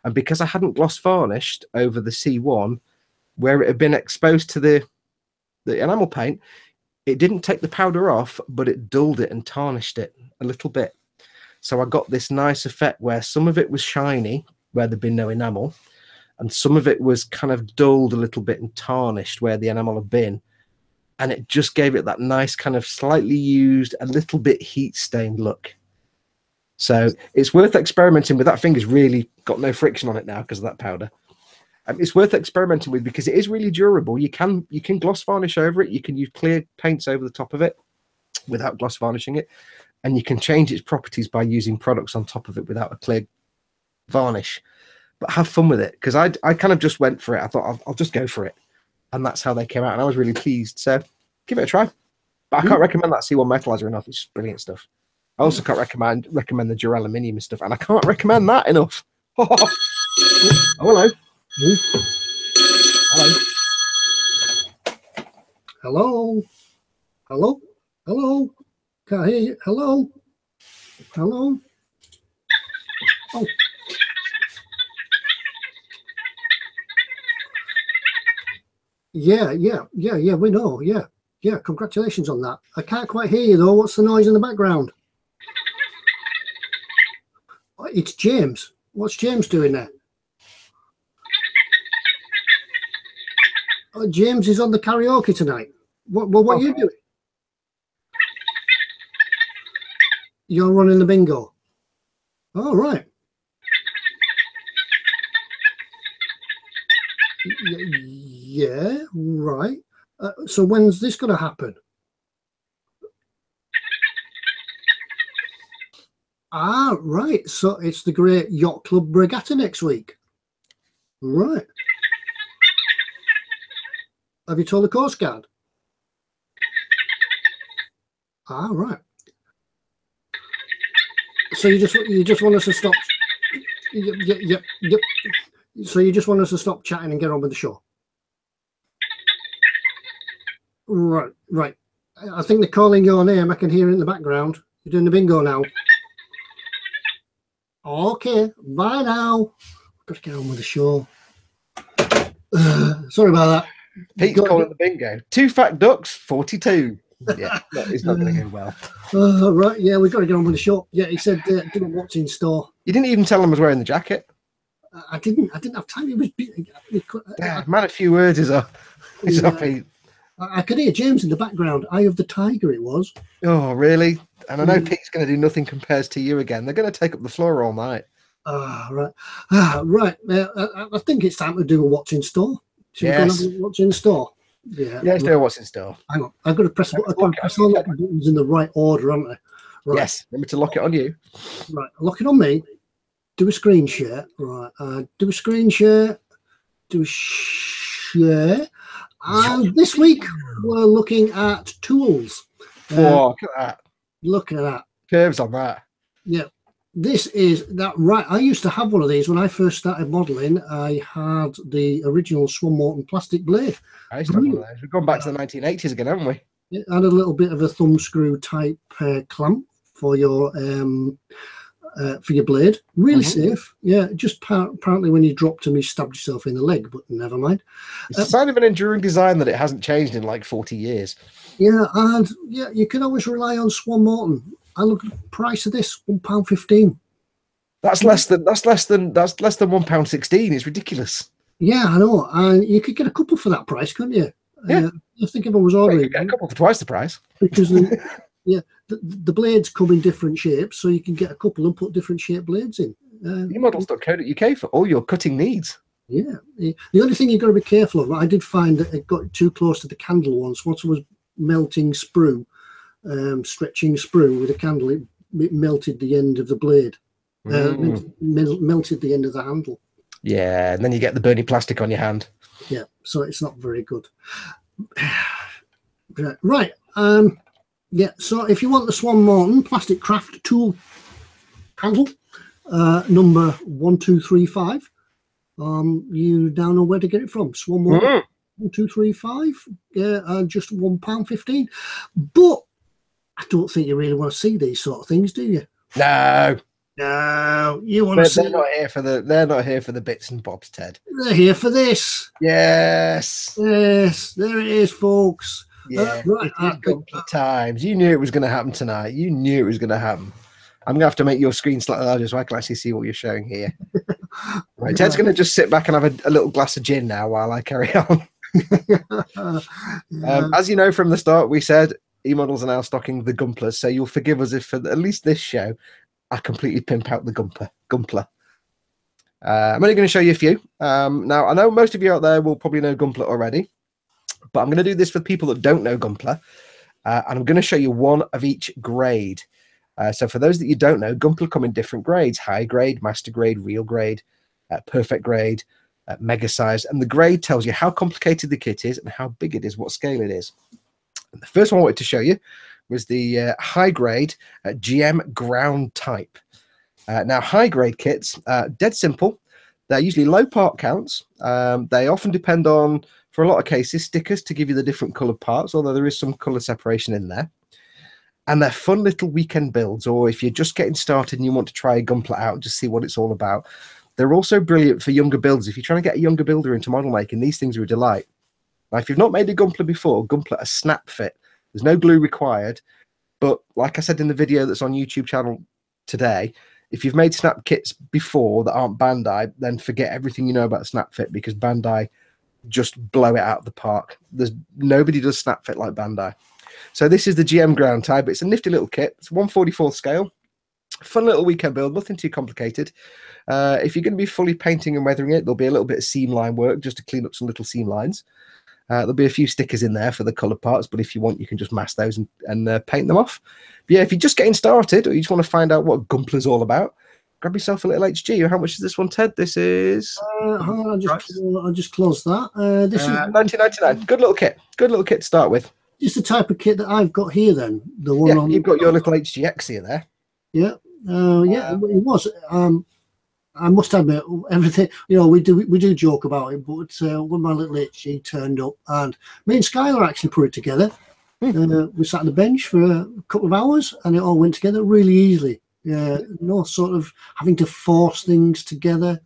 Speaker 2: And because I hadn't gloss varnished over the C1, where it had been exposed to the enamel paint, it didn't take the powder off, but it dulled it and tarnished it a little bit. So I got this nice effect where some of it was shiny, where there'd been no enamel, and some of it was kind of dulled a little bit and tarnished where the enamel had been. And it just gave it that nice kind of slightly used, a little bit heat-stained look. So it's worth experimenting with. That finger's really got no friction on it now because of that powder. It's worth experimenting with because it is really durable. You can gloss varnish over it. You can use clear paints over the top of it without gloss varnishing it. And you can change its properties by using products on top of it without a clear varnish. But have fun with it, because I kind of just went for it. I thought I'll just go for it. And that's how they came out. And I was really pleased. So give it a try. But I can't recommend that C1 Metalizer enough. It's just brilliant stuff. I also can't recommend the duraluminum and stuff. And I can't recommend that enough. Oh, hello.
Speaker 1: Hello. Hello. Hello. Can't hear you. Hello. Hello. Oh. Yeah. We know. Yeah. Congratulations on that. I can't quite hear you though. What's the noise in the background? It's James. What's James doing there? James is on the karaoke tonight. What are you doing? You're running the bingo. All right. Yeah, right. So when's this going to happen? Ah, right. So it's the Great Yacht Club Regatta next week. Right. Have you told the Coast Guard? Ah, right. So you just want us to stop? Yep. So you just want us to stop chatting and get on with the show? Right. I think they're calling your name. I can hear it in the background. You're doing the bingo now. Okay, bye now. Got to get on with the show. Sorry about that.
Speaker 2: Pete's calling the bingo. 2 fat ducks, 42. Yeah, it's not going to go well.
Speaker 1: Right, yeah, we've got to get on with the show. Yeah, he said, do what's in store.
Speaker 2: You didn't even tell him I was wearing the jacket.
Speaker 1: I didn't have time. He was
Speaker 2: man, a few words is up. It's up, Pete.
Speaker 1: I could hear James in the background. Eye of the Tiger, it was.
Speaker 2: Oh, really? And I know Pete's going to do Nothing Compares to You again. They're going to take up the floor all night.
Speaker 1: Right. I think it's time to do a what's in store.
Speaker 2: Yes.
Speaker 1: What's in store? Yeah.
Speaker 2: Let's do what's in store.
Speaker 1: Hang on. I've got to press all the buttons in the right order, haven't I? Right.
Speaker 2: Yes. Remember to lock it on you.
Speaker 1: Right. Lock it on me. Do a screen share. Right. Do a screen share. Do a share. And this week we're looking at tools.
Speaker 2: Look at that.
Speaker 1: Look at that.
Speaker 2: Curves on that.
Speaker 1: Yeah. This is that right. I used to have one of these when I first started modeling. I had the original Swan Morton plastic blade.
Speaker 2: I used to have one of those. We've gone back to the 1980s again, haven't we?
Speaker 1: It had a little bit of a thumb screw type clamp for your blade. Really safe. Yeah, just apparently when you dropped them, you stabbed yourself in the leg, but never mind.
Speaker 2: It's a sign of an enduring design that it hasn't changed in like 40 years.
Speaker 1: Yeah, and yeah, you can always rely on Swan Morton. I look at the price of this, £1.15.
Speaker 2: That's less than £1.16. It's ridiculous.
Speaker 1: Yeah, I know. And you could get a couple for that price, couldn't you?
Speaker 2: Yeah.
Speaker 1: I think if I was ordering,
Speaker 2: you get a couple for twice the price.
Speaker 1: Because the blades come in different shapes, so you can get a couple and put different shaped blades in.
Speaker 2: eModels.co.uk for all your cutting needs.
Speaker 1: Yeah. The only thing you've got to be careful of, I did find that it got too close to the candle once. Once I was melting sprue, stretching sprue with a candle, it melted the end of the blade. Melted the end of the handle.
Speaker 2: Yeah, and then you get the burning plastic on your hand.
Speaker 1: Yeah, so it's not very good. Right. Yeah, so if you want the Swan Morton plastic craft tool handle, number 1235, you now know where to get it from. Swan Morton 1235, yeah, just £1.15. But I don't think you really want to see these sort of things, do you?
Speaker 2: No,
Speaker 1: you want to see.
Speaker 2: They're not here for the bits and bobs, Ted.
Speaker 1: They're here for this.
Speaker 2: Yes,
Speaker 1: there it is, folks.
Speaker 2: Yeah, right. Times. You knew it was going to happen tonight. You knew it was going to happen. I'm going to have to make your screen slightly larger so I can actually see what you're showing here. Right, Ted's going to just sit back and have a little glass of gin now while I carry on. As you know from the start, we said eModels are now stocking the Gumplers, so you'll forgive us if for at least this show I completely pimp out the Gumpler. I'm only going to show you a few. Now, I know most of you out there will probably know Gumpler already, but I'm going to do this for people that don't know Gumpler, and I'm going to show you one of each grade. So for those that you don't know, Gumpler come in different grades: high grade, master grade, real grade, perfect grade, mega size, and the grade tells you how complicated the kit is and how big it is, what scale it is. And the first one I wanted to show you was the high grade GM ground type. Now, high grade kits, dead simple. They're usually low part counts. They often depend on, for a lot of cases, stickers to give you the different colored parts, although there is some color separation in there. And they're fun little weekend builds, or if you're just getting started and you want to try a Gumpler out, just see what it's all about. They're also brilliant for younger builders. If you're trying to get a younger builder into model making, these things are a delight. Now, if you've not made a Gumpler before, Gumpler are snap fit. There's no glue required. But like I said in the video that's on YouTube channel today, if you've made snap kits before that aren't Bandai, then forget everything you know about snap fit, because Bandai just blow it out of the park. Nobody does snap fit like Bandai. So this is the GM ground type. It's a nifty little kit. It's 1/44 scale. Fun little weekend build, nothing too complicated. If you're going to be fully painting and weathering it, there'll be a little bit of seam line work just to clean up some little seam lines. There'll be a few stickers in there for the colour parts, but if you want, you can just mask those and paint them off. But yeah, if you're just getting started or you just want to find out what Gumpler's all about, grab yourself a little HG. How much is this one, Ted? This is...
Speaker 1: I'll just close that. This is
Speaker 2: $19.99. Good little kit. Good little kit to start with.
Speaker 1: Just the type of kit that I've got here then. The one
Speaker 2: you've got your little HGX here there.
Speaker 1: Yeah. Yeah, it was. I must admit, everything, you know, we do joke about it, but when my little HG turned up, and me and Skylar actually put it together. We sat on the bench for a couple of hours, and it all went together really easily. No sort of having to force things together.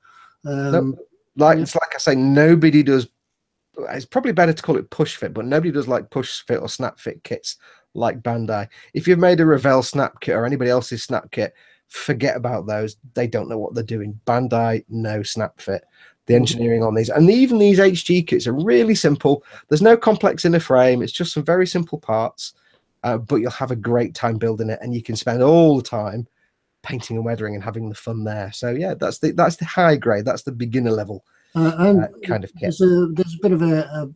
Speaker 2: Nope. It's like I say, nobody does. It's probably better to call it push fit, but nobody does like push fit or snap fit kits like Bandai. If you've made a Revell snap kit or anybody else's snap kit, forget about those. They don't know what they're doing. Bandai, no snap fit. The engineering on these, and even these HG kits are really simple. There's no complex inner frame. It's just some very simple parts, but you'll have a great time building it, and you can spend all the time painting and weathering and having the fun there. So yeah, that's the high grade. That's the beginner level.
Speaker 1: And
Speaker 2: kind of kit.
Speaker 1: There's a bit of a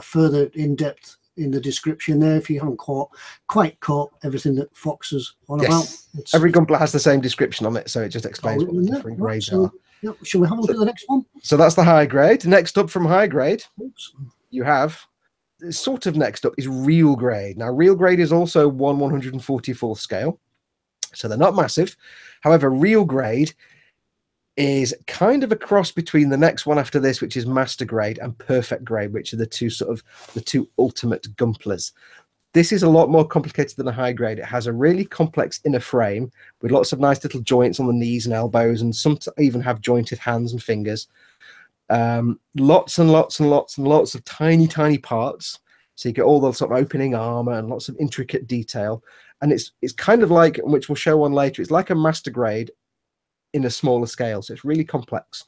Speaker 1: further in-depth in the description there if you haven't quite caught everything that Fox is on about.
Speaker 2: Every Gunpla has the same description on it, so it just explains what the different grades are.
Speaker 1: Yeah. Shall we have a look at the next one?
Speaker 2: So that's the high grade. Next up from high grade, you have sort of next up is real grade. Now, real grade is also 1/144th scale, so they're not massive. However, real grade is kind of a cross between the next one after this, which is master grade, and perfect grade, which are the two ultimate Gunplas. This is a lot more complicated than a high grade. It has a really complex inner frame with lots of nice little joints on the knees and elbows, and some even have jointed hands and fingers. Lots and lots and lots and lots of tiny parts. So you get all the sort of opening armor and lots of intricate detail. And it's kind of like, which we'll show on later, it's like a master grade in a smaller scale. So it's really complex.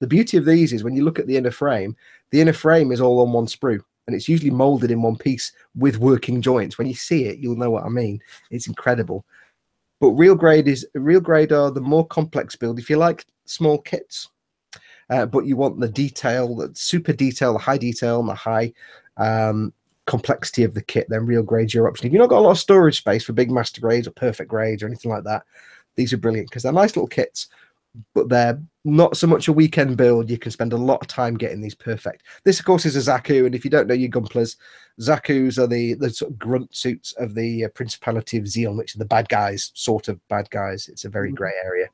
Speaker 2: The beauty of these is when you look at the inner frame is all on one sprue, and it's usually molded in one piece with working joints. When you see it, you'll know what I mean. It's incredible. But real grade are the more complex build. If you like small kits, but you want the detail, the super detail, the high detail, and the high complexity of the kit, then real grade's your option. If you've not got a lot of storage space for big master grades or perfect grades or anything like that, these are brilliant because they're nice little kits, but they're not so much a weekend build. You can spend a lot of time getting these perfect. This, of course, is a Zaku, and if you don't know your Gunplas, Zakus are the sort of grunt suits of the Principality of Zeon, which are the bad guys, sort of bad guys. It's a very grey area.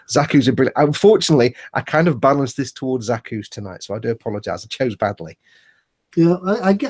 Speaker 2: Zakus are brilliant. Unfortunately, I kind of balanced this towards Zakus tonight, so I do apologise. I chose badly.
Speaker 1: Yeah,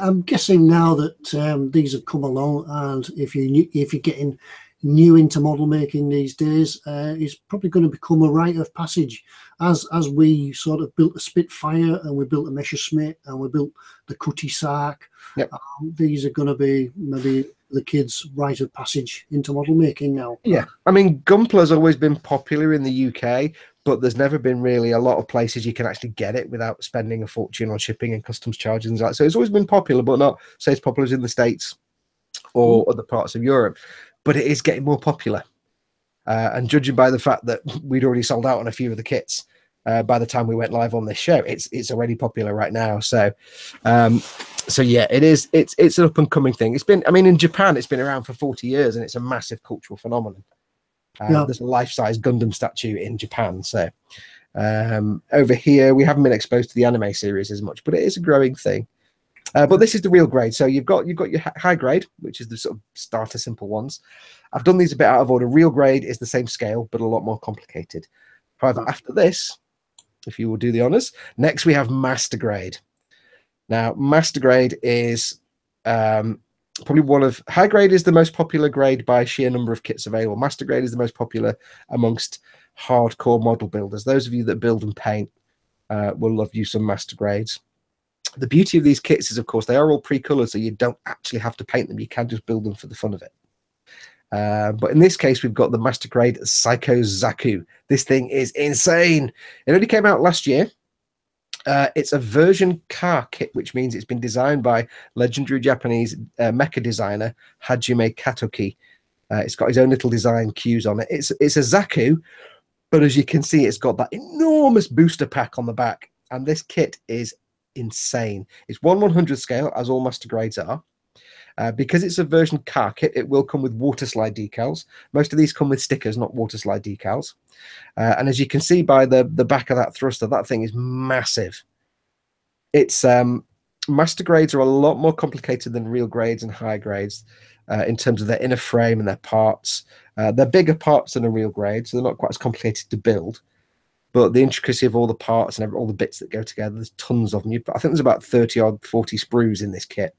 Speaker 1: I'm guessing now that these have come along, and if you're getting new into model making these days, is probably going to become a rite of passage, as we sort of built a Spitfire and we built a Messerschmitt and we built the Cutty Sark.
Speaker 2: Yep.
Speaker 1: These are going to be maybe the kids' rite of passage into model making now.
Speaker 2: Yeah, I mean, Gunpla's always been popular in the UK, but there's never been really a lot of places you can actually get it without spending a fortune on shipping and customs charges and that. So it's always been popular, but not say it's popular as in the States or other parts of Europe. But it is getting more popular. And judging by the fact that we'd already sold out on a few of the kits by the time we went live on this show, it's already popular right now. So yeah, it's an up and coming thing. It's been, I mean, in Japan, it's been around for 40 years and it's a massive cultural phenomenon. There's a life-size Gundam statue in Japan. So over here, we haven't been exposed to the anime series as much, but it is a growing thing. But this is the real grade. So you've got your high grade, which is the sort of starter simple ones. I've done these a bit out of order. Real grade is the same scale, but a lot more complicated. However, after this, if you will do the honors, next we have master grade. Now, master grade is probably high grade is the most popular grade by sheer number of kits available. Master grade is the most popular amongst hardcore model builders. Those of you that build and paint will love you some master grades. The beauty of these kits is, of course, they are all pre-colored, so you don't actually have to paint them. You can just build them for the fun of it. But in this case, we've got the master grade Psycho Zaku. This thing is insane. It only came out last year. It's a version car kit, which means it's been designed by legendary Japanese mecha designer Hajime Katoki. It's got his own little design cues on it. It's a Zaku, but as you can see, it's got that enormous booster pack on the back. And this kit is insane. It's 1/100 scale, as all master grades are. Because it's a version car kit, it will come with water slide decals. Most of these come with stickers, not water slide decals. And as you can see by the back of that thruster, that thing is massive. It's master grades are a lot more complicated than real grades and high grades in terms of their inner frame and their parts. They're bigger parts than a real grade, so they're not quite as complicated to build. but the intricacy of all the parts and all the bits that go together, there's tons of them. I think there's about 30 odd 40 sprues in this kit.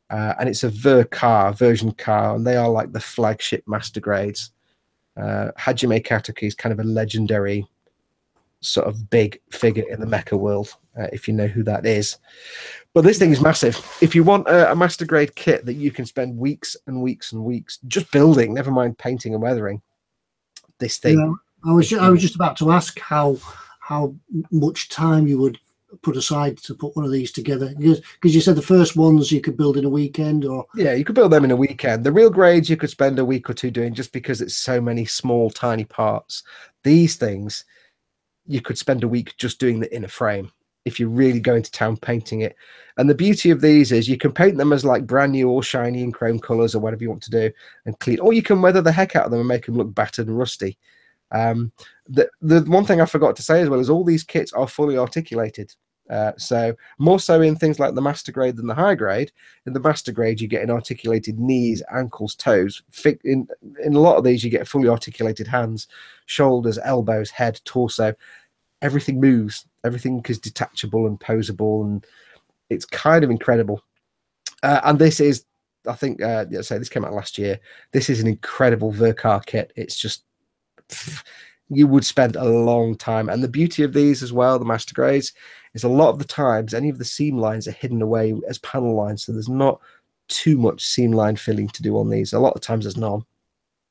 Speaker 2: And it's a version car, and they are like the flagship master grades. Hajime Katsuki is kind of a legendary sort of big figure in the mecha world, if you know who that is. But this thing is massive. If you want a master grade kit that you can spend weeks and weeks and weeks just building, never mind painting and weathering, this thing.
Speaker 1: Yeah, I was just about to ask how much time you would put aside to put one of these together, because you said the first ones you could build in a weekend, or
Speaker 2: yeah, you could build them in a weekend. The real grades you could spend a week or two doing, just because it's so many small tiny parts. These things you could spend a week just doing the inner frame if you're really going to town painting it. And the beauty of these is you can paint them as like brand new or shiny in chrome colors or whatever you want to do and clean, or you can weather the heck out of them and make them look battered and rusty. The one thing I forgot to say as well is all these kits are fully articulated. So more so in things like the master grade than the high grade. In the master grade, you get an articulated knees, ankles, toes. In a lot of these, you get fully articulated hands, shoulders, elbows, head, torso. Everything moves. Everything is detachable and posable, and it's kind of incredible. And this is, I think, so this came out last year. This is an incredible Vercar kit. It's just, you would spend a long time. And the beauty of these as well, the master grades, is a lot of the times any of the seam lines are hidden away as panel lines, so there's not too much seam line filling to do on these. A lot of times there's none.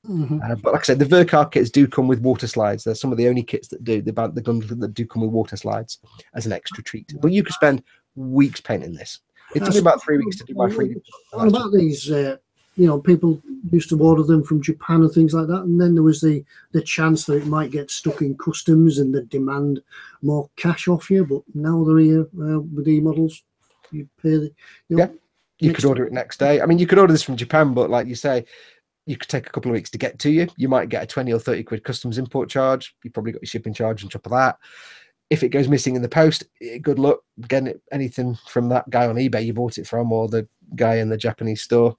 Speaker 2: But like I said, the Vercar kits do come with water slides. They're some of the only kits that do, the guns that do come with water slides as an extra treat. But you could spend weeks painting this. It took me about 3 weeks to do my 3D.
Speaker 1: What about these? People used to order them from Japan and things like that, and then there was the chance that it might get stuck in customs and the demand more cash off you. But now they're here with eModels. You pay the
Speaker 2: you could order it next day. I mean, you could order this from Japan, but like you say, you could take a couple of weeks to get to you. You might get a 20 or 30 quid customs import charge. You probably got your shipping charge on top of that. If it goes missing in the post, good luck getting anything from that guy on eBay you bought it from, or the guy in the Japanese store.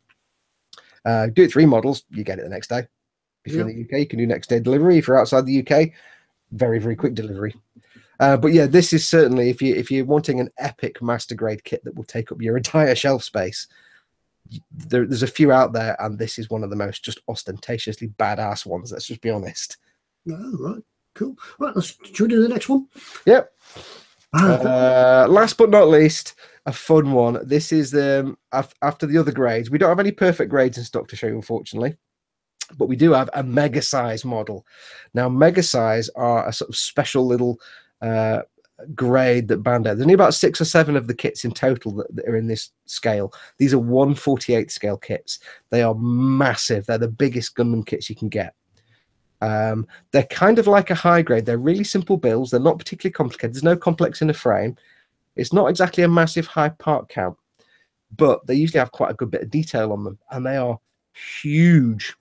Speaker 2: Do it 3 models, you get it the next day. If you're in the UK, you can do next day delivery. If you're outside the UK, very, very quick delivery. But yeah, this is certainly, if you're wanting an epic master grade kit that will take up your entire shelf space, there's a few out there, and this is one of the most just ostentatiously badass ones. Let's just be honest.
Speaker 1: Oh, right, cool. Right, should we do the next one?
Speaker 2: Yep. Last but not least, a fun one. This is after the other grades. We don't have any perfect grades in stock to show you, unfortunately, but we do have a mega size model. Now, mega size are a sort of special little grade that Bandai. There's only about 6 or 7 of the kits in total that are in this scale. These are 1/48 scale kits. They are massive. They're the biggest Gundam kits you can get. They're kind of like a high grade. They're really simple builds. They're not particularly complicated. There's no complex in the frame. It's not exactly a massive high part count, but they usually have quite a good bit of detail on them, and they are huge.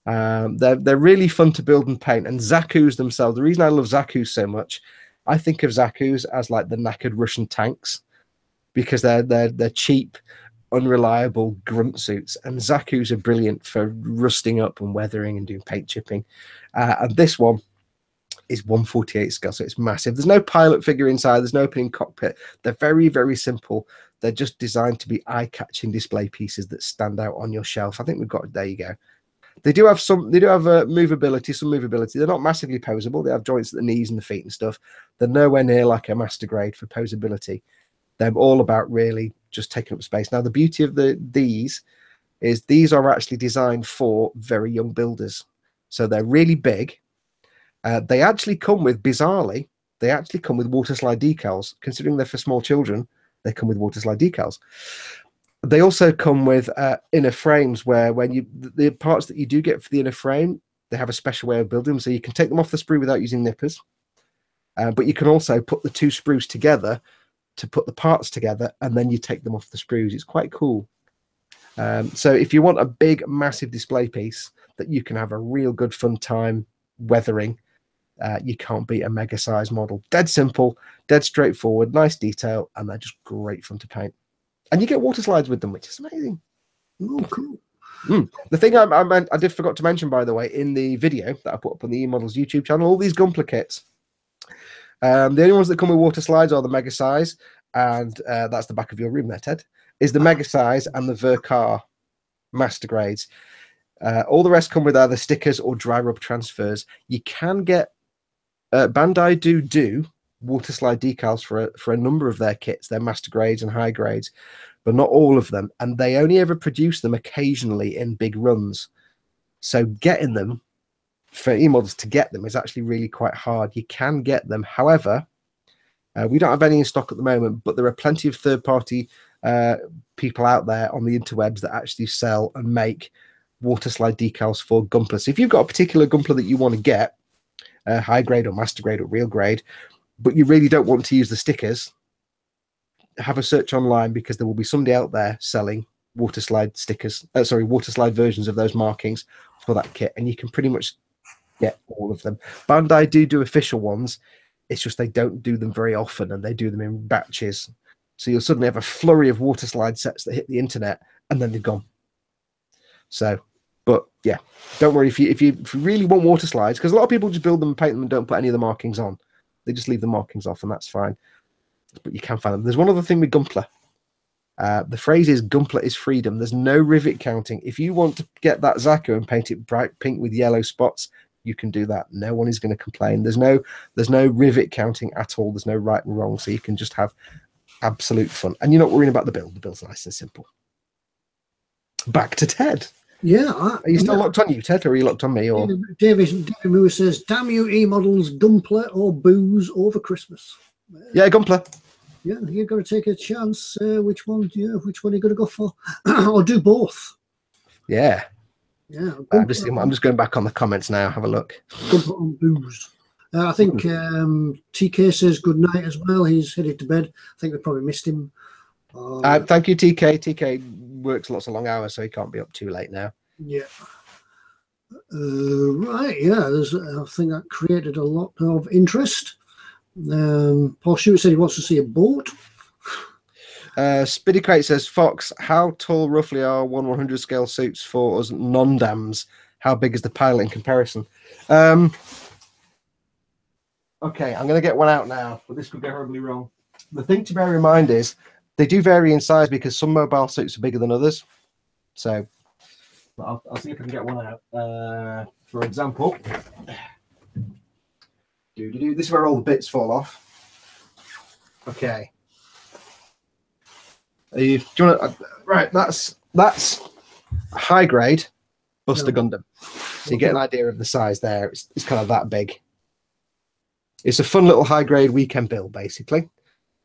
Speaker 2: They're really fun to build and paint. And Zaku's themselves, the reason I love Zaku's so much, I think of Zaku's as like the knackered Russian tanks, because they're cheap, unreliable grunt suits, and Zaku's are brilliant for rusting up and weathering and doing paint chipping. And this one is 1/48 scale, so it's massive. There's no pilot figure inside. There's no opening cockpit. They're very, very simple. They're just designed to be eye-catching display pieces that stand out on your shelf. I think we've got, there you go. They do have movability, some movability. They're not massively posable. They have joints at the knees and the feet and stuff. They're nowhere near like a master grade for posability. They're all about really just taking up space. Now, the beauty of these is these are actually designed for very young builders. So they're really big. They actually come with, bizarrely, they actually come with water slide decals. Considering they're for small children, they come with water slide decals. They also come with inner frames, where when the parts that you do get for the inner frame, they have a special way of building them. So you can take them off the sprue without using nippers. But you can also put the 2 sprues together to put the parts together, and then you take them off the sprues. It's quite cool. So if you want a big, massive display piece that you can have a real good fun time weathering, you can't beat a mega size model. Dead simple, dead straightforward, nice detail, and they're just great fun to paint. And you get water slides with them, which is amazing.
Speaker 1: Oh, cool.
Speaker 2: The thing I forgot to mention, by the way, in the video that I put up on the eModels YouTube channel, all these Gunpla kits, The only ones that come with water slides are the mega size, and that's the back of your room there, Ted, is the mega size and the Vercar master grades. All the rest come with either stickers or dry rub transfers. You can get Bandai do water slide decals for a number of their kits, their master grades and high grades, but not all of them, and they only ever produce them occasionally in big runs. So getting them for eModels to get them is actually really quite hard. You can get them, however, we don't have any in stock at the moment, but there are plenty of third-party people out there on the interwebs that actually sell and make water slide decals for Gunpla. So if you've got a particular Gunpla that you want to get, high grade or master grade or real grade, but you really don't want to use the stickers, have a search online, because there will be somebody out there selling water slide stickers, water slide versions of those markings for that kit, and you can pretty much get all of them. Bandai do official ones. It's just they don't do them very often, and they do them in batches. So you'll suddenly have a flurry of water slide sets that hit the internet, and then they're gone. So, but yeah, don't worry if you really want water slides, because a lot of people just build them and paint them and don't put any of the markings on. They just leave the markings off, and that's fine. But you can find them. There's one other thing with Gunpla. The phrase is "Gunpla is freedom." There's no rivet counting. If you want to get that Zaku and paint it bright pink with yellow spots, you can do that. No one is going to complain. There's no rivet counting at all. There's no right and wrong. So you can just have absolute fun, and you're not worrying about the build. The build's nice and simple. Back to Ted.
Speaker 1: Yeah.
Speaker 2: Are you still locked on you, Ted, or are you locked on me? Or
Speaker 1: David Moore says, "Damn you, eModels, Gunpla or booze over Christmas."
Speaker 2: Yeah, Gunpla.
Speaker 1: Yeah, you've got to take a chance. Which one are you going to go for, or do both?
Speaker 2: Yeah.
Speaker 1: Yeah.
Speaker 2: I'm just going back on the comments now. Have a look.
Speaker 1: Gunpla on booze. I think TK says good night as well. He's headed to bed. I think we probably missed him.
Speaker 2: Thank you, TK. TK works lots of long hours, so he can't be up too late now.
Speaker 1: Yeah. Right. Yeah. I think that created a lot of interest. Paul Stewart said he wants to see a boat.
Speaker 2: Spiddy Crate says, Fox, how tall roughly are 1/100 scale suits for us non-dams? How big is the pilot in comparison? Okay, I'm going to get one out now, but this could go horribly wrong. The thing to bear in mind is they do vary in size, because some mobile suits are bigger than others. So I'll see if I can get one out. For example, this is where all the bits fall off. Okay. Do you want to, right, that's high grade Buster Gundam. So you get an idea of the size there. It's kind of that big. It's a fun little high grade weekend build, basically.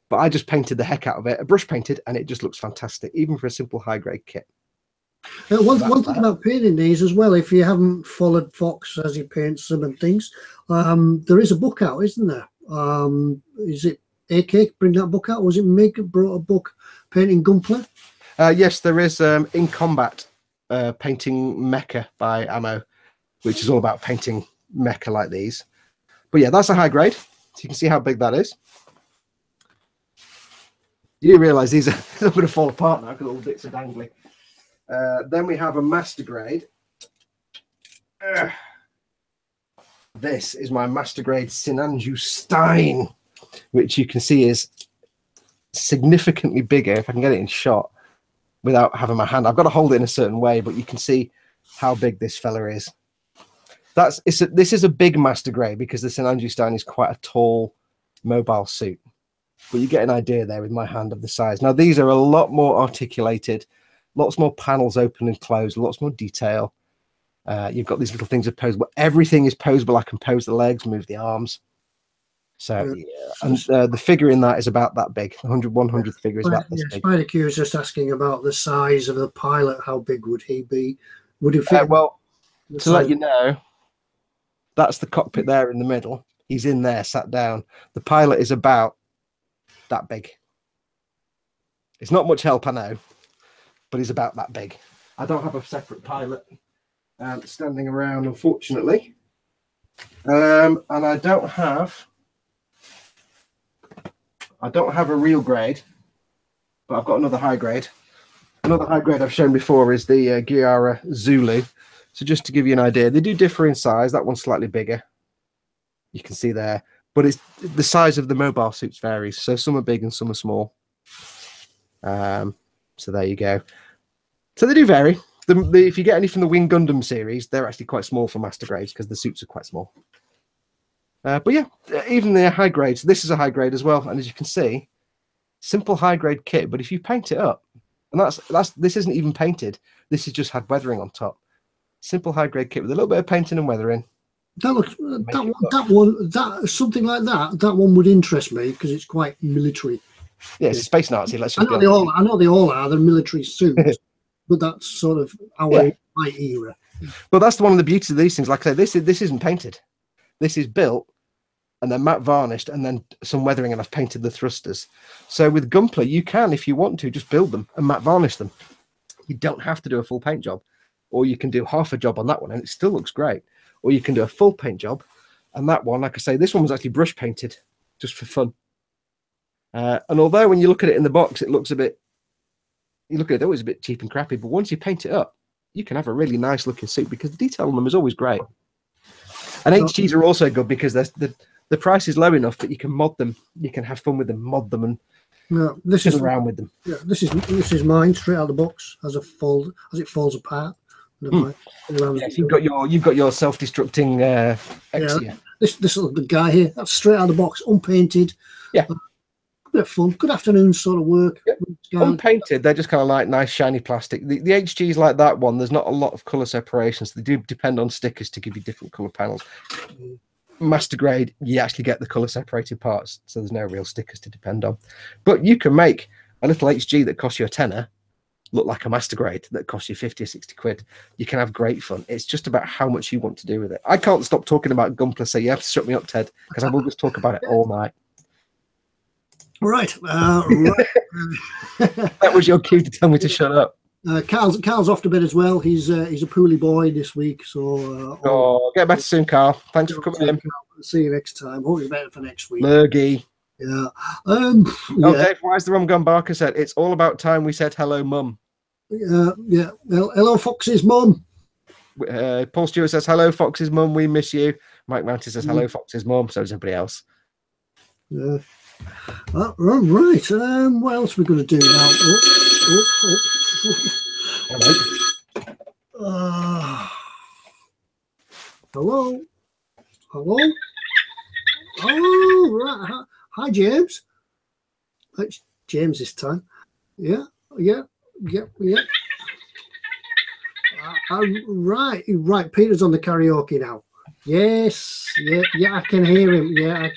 Speaker 2: But I just painted the heck out of it. I brush painted, and it just looks fantastic, even for a simple high grade kit.
Speaker 1: One thing about painting these as well, if you haven't followed Fox as he paints them and things, there is a book out, isn't there? Is it AK bring that book out? Was it Mig brought a book painting Gunpla?
Speaker 2: Yes, there is In Combat painting mecha by Ammo, which is all about painting mecha like these. But yeah, that's a high grade. So you can see how big that is. You realise these are going to fall apart now because all the bits are dangling. Then we have a master grade. This is my master grade Sinanju Stein, which you can see is significantly bigger. If I can get it in shot without having my hand, I've got to hold it in a certain way, but you can see how big this fella is. This is a big master grade, because the Sinanju Stein is quite a tall mobile suit. But you get an idea there with my hand of the size. Now, these are a lot more articulated, lots more panels open and closed, lots more detail. You've got these little things of posable. Everything is posable. I can pose the legs, move the arms. So, yeah. And the figure in that is about that big. The 100th figure is about this big.
Speaker 1: Spider Q is just asking about the size of the pilot. How big would he be? Would he fit?
Speaker 2: Well, to let you know, that's the cockpit there in the middle. He's in there, sat down. The pilot is about that big. It's not much help, I know, but he's about that big. I don't have a separate pilot standing around, unfortunately, and I don't have a real grade, but I've got another high grade. Another high grade I've shown before is the Giara Zulu. So just to give you an idea, they do differ in size. That one's slightly bigger. You can see there. but it's the size of the mobile suits varies. So some are big and some are small. So there you go. So they do vary. If you get any from the Wing Gundam series, they're actually quite small for master grades because the suits are quite small. But yeah, even the high grades. This is a high grade as well, and as you can see, simple high grade kit. But if you paint it up, and this isn't even painted. This has just had weathering on top. Simple high grade kit with a little bit of painting and weathering.
Speaker 1: That looks something like that. That one would interest me because it's quite military.
Speaker 2: Yeah, it's space Nazi. Let's just
Speaker 1: I know they all are. They're military suits, but that's sort of my era.
Speaker 2: But that's one of the beauties of these things. Like I said, this isn't painted. This is built and then matte varnished and then some weathering, and I've painted the thrusters. So with Gunpla, you can, if you want to, just build them and matte varnish them. You don't have to do a full paint job, or you can do half a job on that one and it still looks great. Or you can do a full paint job, and that one, like I say, this one was actually brush painted just for fun. And although when you look at it in the box, it looks a bit, you look at it, always a bit cheap and crappy, but once you paint it up, you can have a really nice looking suit because the detail on them is always great. And HGs are also good because the price is low enough that you can mod them, you can have fun with them, mod them, and fiddle around with them.
Speaker 1: Yeah, this is mine straight out of the box as it falls apart.
Speaker 2: Yes, you've got your self-destructing Exia.
Speaker 1: This little guy here, that's straight out of the box, unpainted.
Speaker 2: Yeah.
Speaker 1: Bit of fun, good afternoon sort of work.
Speaker 2: Yep. Unpainted, they're just kind of like nice shiny plastic. The HGs like that one, there's not a lot of color separation, so they do depend on stickers to give you different color panels. Master grade, you actually get the color separated parts, so there's no real stickers to depend on. But you can make a little HG that costs you a tenner look like a master grade that costs you 50 or 60 quid. You can have great fun. It's just about how much you want to do with it. I can't stop talking about Gunpla, so you have to shut me up, Ted, because I will just talk about it all night.
Speaker 1: Right.
Speaker 2: That was your cue to tell me to shut up.
Speaker 1: Carl's off to bed as well. He's a poorly boy this week, so
Speaker 2: get better soon, Carl. Thanks for coming in.
Speaker 1: See you next time. Hope you're better for next week.
Speaker 2: Lurgy.
Speaker 1: Yeah.
Speaker 2: Dave, why is the Rum Gun Barker said it's all about time we said hello, mum?
Speaker 1: Yeah. Well, hello, Fox's mum.
Speaker 2: Paul Stewart says hello, Fox's mum. We miss you. Mike Mantis says hello, Fox's mum. So does everybody else.
Speaker 1: Yeah. Right. What else are we going to do now? Hello. Oh, right. Hi, James. It's James this time. Yeah. Right. Peter's on the karaoke now. Yes. Yeah. I can hear him. Yeah.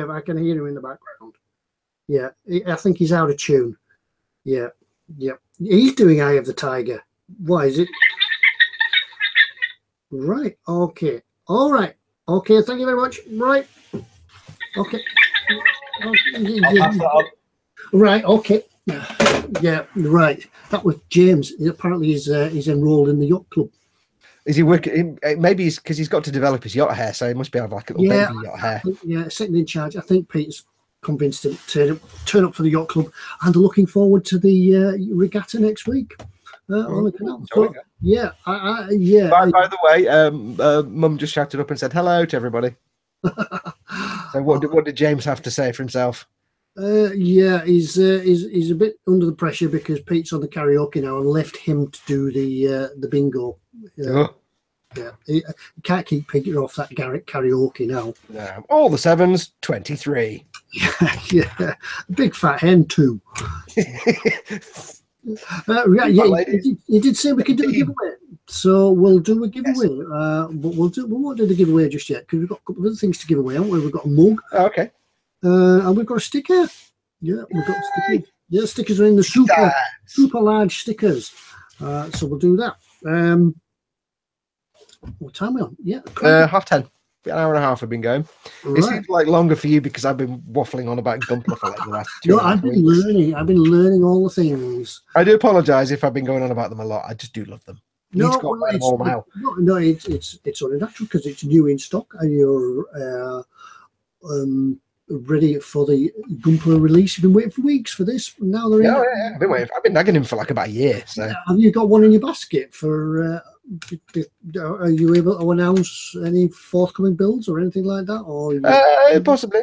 Speaker 1: I can hear him in the background. Yeah. I think he's out of tune. Yeah. He's doing Eye of the Tiger. Why is it? Right. Okay. All right. Okay. Thank you very much. Right. Okay. Right. Okay. Yeah. Right. That was James. Apparently, he's enrolled in the yacht club.
Speaker 2: Is he working? Maybe he's because he's got to develop his yacht hair, so he must be have like a little baby yacht hair.
Speaker 1: Second in charge. I think Peter's convinced him to turn up for the yacht club, and they're looking forward to the regatta next week on the canal. So, yeah.
Speaker 2: By the way, Mum just shouted up and said hello to everybody. So what did James have to say for himself?
Speaker 1: He's a bit under the pressure because Pete's on the karaoke now and left him to do the bingo. Yeah, he can't keep Peter off that karaoke now.
Speaker 2: No, all the sevens, 23.
Speaker 1: Yeah, big fat hen too. You did say we could do a giveaway, so we'll do a giveaway. Yes. But we won't do the giveaway just yet because we've got a couple of other things to give away, haven't we? We've got a mug.
Speaker 2: Oh, okay.
Speaker 1: And we've got a sticker. Yeah, we've got stickers. Yeah, stickers are in the super large stickers. So we'll do that. What time are we on? Yeah,
Speaker 2: 10:30. An hour and a half I've been going. Right. It seems like longer for you because I've been waffling on about Gunpla for like the last 2
Speaker 1: No, I've been learning all the things.
Speaker 2: I do apologise if I've been going on about them a lot. I just do love them.
Speaker 1: No, it's unnatural because it's new in stock and you're ready for the Gunpla release. You've been waiting for weeks for this. Now they're in.
Speaker 2: Yeah. I've been nagging him for like about a year. So
Speaker 1: have you got one in your basket for are you able to announce any forthcoming builds or anything like that? Or
Speaker 2: possibly.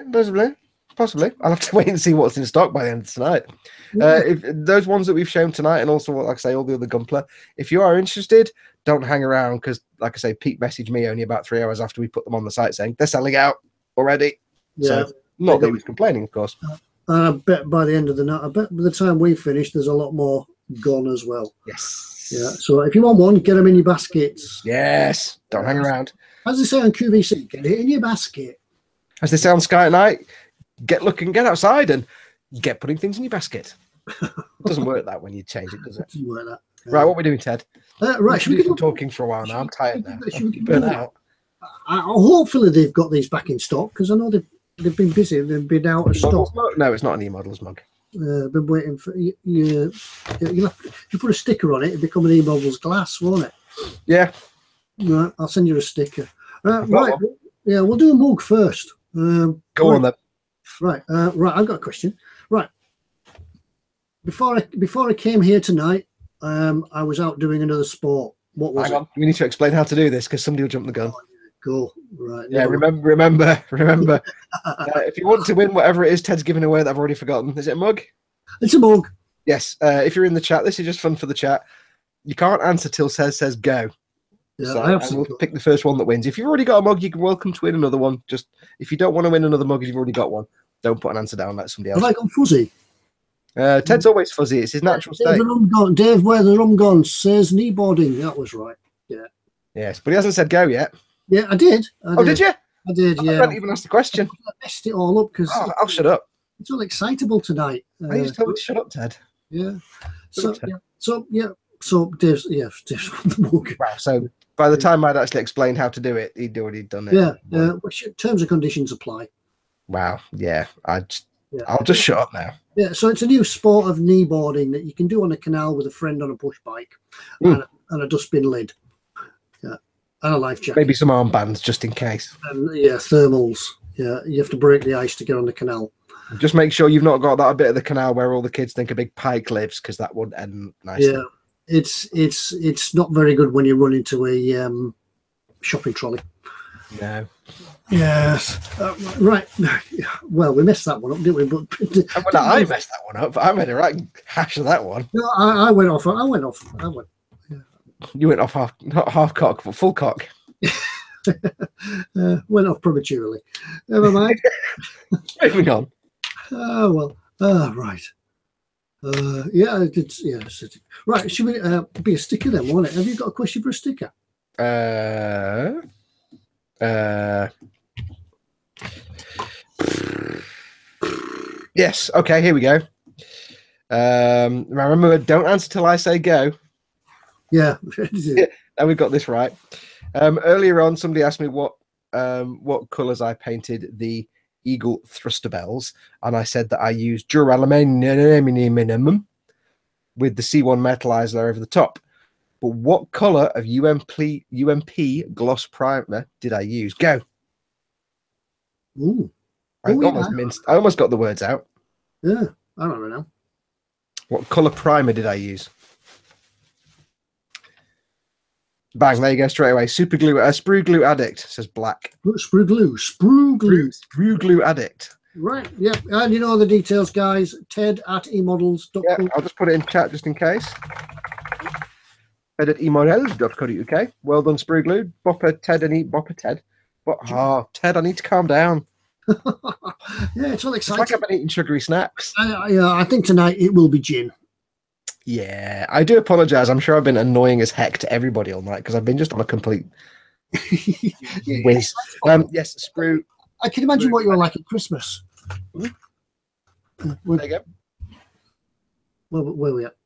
Speaker 2: I'll have to wait and see what's in stock by the end of tonight.
Speaker 1: Yeah.
Speaker 2: If those ones that we've shown tonight, and also, like I say, all the other Gunpla, if you are interested, don't hang around because, like I say, Pete messaged me only about 3 hours after we put them on the site saying they're selling out already.
Speaker 1: Yeah.
Speaker 2: So, not that he was complaining, of course.
Speaker 1: I bet by the end of the night, I bet by the time we finish, there's a lot more gone as well.
Speaker 2: Yes.
Speaker 1: Yeah. So if you want one, get them in your baskets.
Speaker 2: Yes. Don't hang around.
Speaker 1: As they say on QVC, get it in your basket.
Speaker 2: As they say on Sky at night, get outside and get putting things in your basket. It doesn't work that when you change it, does it?
Speaker 1: It doesn't work that.
Speaker 2: Right, what are we doing, Ted?
Speaker 1: Right, should we
Speaker 2: keep talking for a while now? I'm tired now. Burn out.
Speaker 1: Hopefully they've got these back in stock because I know they've been busy. They've been out of stock.
Speaker 2: No, it's not an eModels mug.
Speaker 1: Been waiting for you. If you put a sticker on it, it'd become an eModels glass, won't it?
Speaker 2: Yeah.
Speaker 1: Right, I'll send you a sticker. Right, yeah, we'll do a mug first.
Speaker 2: Go on then.
Speaker 1: Right, right. I've got a question. Right, before I came here tonight, I was out doing another sport. What was it?
Speaker 2: We need to explain how to do this because somebody will jump the gun.
Speaker 1: Cool. Right.
Speaker 2: Yeah. Remember. If you want to win whatever it is Ted's giving away that I've already forgotten, is it a mug?
Speaker 1: It's a mug. Yes.
Speaker 2: If you're in the chat, this is just fun for the chat. You can't answer till says go.
Speaker 1: Yeah,
Speaker 2: so we'll pick the first one that wins. If you've already got a mug, you can welcome to win another one. Just if you don't want to win another mug, if you've already got one, don't put an answer down. Let somebody else.
Speaker 1: Have I gone fuzzy?
Speaker 2: Ted's always fuzzy. It's his natural state.
Speaker 1: Dave, where the rum gone? Says kneeboarding. That was right. Yeah.
Speaker 2: Yes, but he hasn't said go yet.
Speaker 1: Yeah, I did.
Speaker 2: Did you?
Speaker 1: I did. Yeah.
Speaker 2: I haven't even asked the question.
Speaker 1: I messed it all up because
Speaker 2: I'll shut up.
Speaker 1: It's all excitable tonight.
Speaker 2: I just told you to shut up, Ted.
Speaker 1: Yeah. So Dave's on the mug.
Speaker 2: Wow. So by the time I'd actually explained how to do it, he'd already done it.
Speaker 1: Yeah. Which terms and conditions apply.
Speaker 2: Wow. Yeah. I'll just shut up now.
Speaker 1: Yeah. So it's a new sport of kneeboarding that you can do on a canal with a friend on a push bike and a dustbin lid. Yeah. And a life jacket.
Speaker 2: Maybe some armbands just in case.
Speaker 1: And thermals. Yeah. You have to break the ice to get on the canal.
Speaker 2: Just make sure you've not got that bit of the canal where all the kids think a big pike lives, because that would end nicely.
Speaker 1: Yeah. It's not very good when you run into a shopping trolley.
Speaker 2: No.
Speaker 1: Yes. Right. Well, we messed that one up, didn't we? But
Speaker 2: I messed that one up. I made a right hash of that one.
Speaker 1: No, I went off. Yeah.
Speaker 2: You went off not half cock, but full cock.
Speaker 1: Went off prematurely. Never mind.
Speaker 2: Moving on.
Speaker 1: Oh well. Right. Yeah, I did. Yeah. Right. Should we be a sticker then, won't it? Have you got a question for a sticker?
Speaker 2: Yes. Okay. Here we go. Remember, don't answer till I say go.
Speaker 1: Yeah.
Speaker 2: Now we've got this right. Earlier on, somebody asked me what colours I painted the Eagle thruster bells, and I said that I used duraluminum with the C1 metalizer over the top. But what colour of UMP gloss primer did I use? Go.
Speaker 1: Ooh.
Speaker 2: I almost got the words out.
Speaker 1: Yeah, I don't know.
Speaker 2: What colour primer did I use? Bang, there you go, straight away. Super glue, sprue glue addict says black.
Speaker 1: Sprue glue
Speaker 2: addict.
Speaker 1: Right, yeah. And you know the details, guys. Ted@eModels.com.
Speaker 2: Yeah, I'll just put it in chat just in case. Ted@eModels.co.uk. Well done, sprue glue. Bopper Ted and eat Bopper Ted. But Ted, I need to calm down.
Speaker 1: Yeah, it's all exciting.
Speaker 2: It's like I've been eating sugary snacks.
Speaker 1: I think tonight it will be gin.
Speaker 2: Yeah, I do apologise. I'm sure I've been annoying as heck to everybody all night because I've been just on a complete whiz. Yes, sprue.
Speaker 1: I can imagine what you're like at Christmas.
Speaker 2: There you go.
Speaker 1: Where are we at?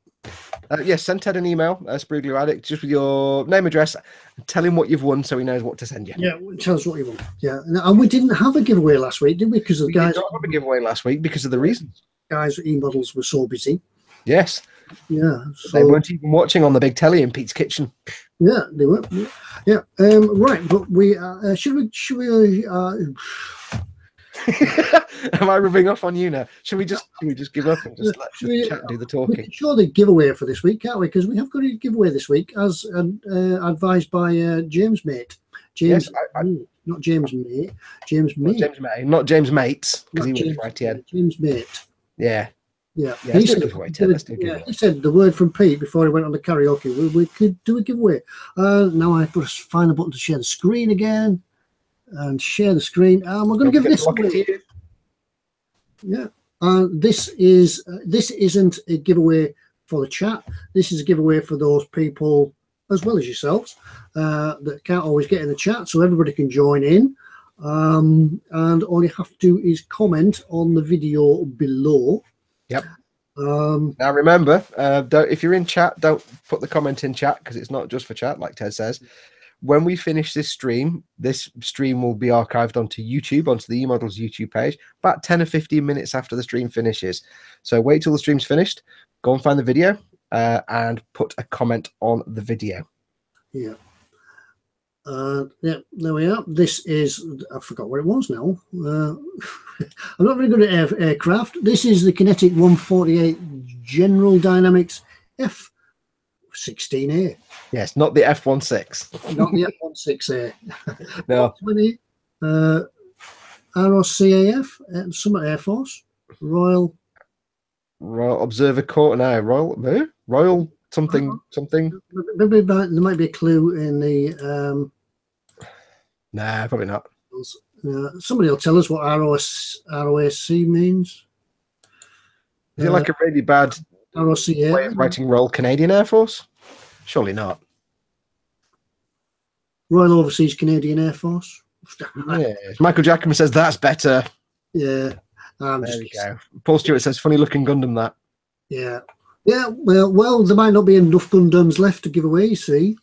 Speaker 2: Yes, send Ted an email, Sprue Glue Addict, just with your name, address, and tell him what you've won so he knows what to send you.
Speaker 1: Yeah, tell us what you won. Yeah, and we didn't have a giveaway last week, did we? Because the guys
Speaker 2: did not have a giveaway last week because of the reasons.
Speaker 1: Guys at eModels were so busy.
Speaker 2: Yes.
Speaker 1: Yeah. So,
Speaker 2: they weren't even watching on the big telly in Pete's kitchen.
Speaker 1: Yeah, they were. Yeah. Right, but we should we
Speaker 2: Am I rubbing off on you now? Should we just give up and just let the chat do the
Speaker 1: We
Speaker 2: talking?
Speaker 1: can show the giveaway for this week, can't we? Because we have got a giveaway this week, as advised by James Mate. James,
Speaker 2: Yes,
Speaker 1: not James Mate. James
Speaker 2: not
Speaker 1: Mate.
Speaker 2: James May, not James Mates, because he
Speaker 1: James,
Speaker 2: works for ITN.
Speaker 1: James Mate.
Speaker 2: Yeah.
Speaker 1: Yeah.
Speaker 2: Let's do a giveaway, Ted. Let's do a giveaway.
Speaker 1: He said the word from Pete before he went on the karaoke. We could do a giveaway. Now I put a find a button to share the screen again, and share the screen. We're going to give this away. Yeah. This isn't a giveaway for the chat. This is a giveaway for those people as well as yourselves that can't always get in the chat, so everybody can join in. And all you have to do is comment on the video below.
Speaker 2: Yep. Now remember, if you're in chat, don't put the comment in chat, because it's not just for chat, like Ted says. When we finish this stream will be archived onto YouTube, onto the eModels YouTube page, about 10 or 15 minutes after the stream finishes. So wait till the stream's finished, go and find the video, and put a comment on the video.
Speaker 1: Yeah. Yeah, there we are. This is, I forgot what it was now. I'm not very good at aircraft. This is the Kinetic 148 General Dynamics F-16A.
Speaker 2: Yes, not the F-16.
Speaker 1: Not the F-16A.
Speaker 2: No.
Speaker 1: 20, ROCAF, Summit Air Force, Royal
Speaker 2: Observer Corps. No, Royal something.
Speaker 1: Maybe there might be a clue in the.
Speaker 2: Nah, probably not.
Speaker 1: Somebody will tell us what ROSC means.
Speaker 2: Is it like a really bad
Speaker 1: ROCA
Speaker 2: way of writing Royal Canadian Air Force? Surely not.
Speaker 1: Royal Overseas Canadian Air Force.
Speaker 2: Yeah. Michael Jackman says that's better.
Speaker 1: Yeah.
Speaker 2: There we go. Paul Stewart says funny looking Gundam that.
Speaker 1: Yeah. Yeah. Well, there might not be enough Gundams left to give away, you see.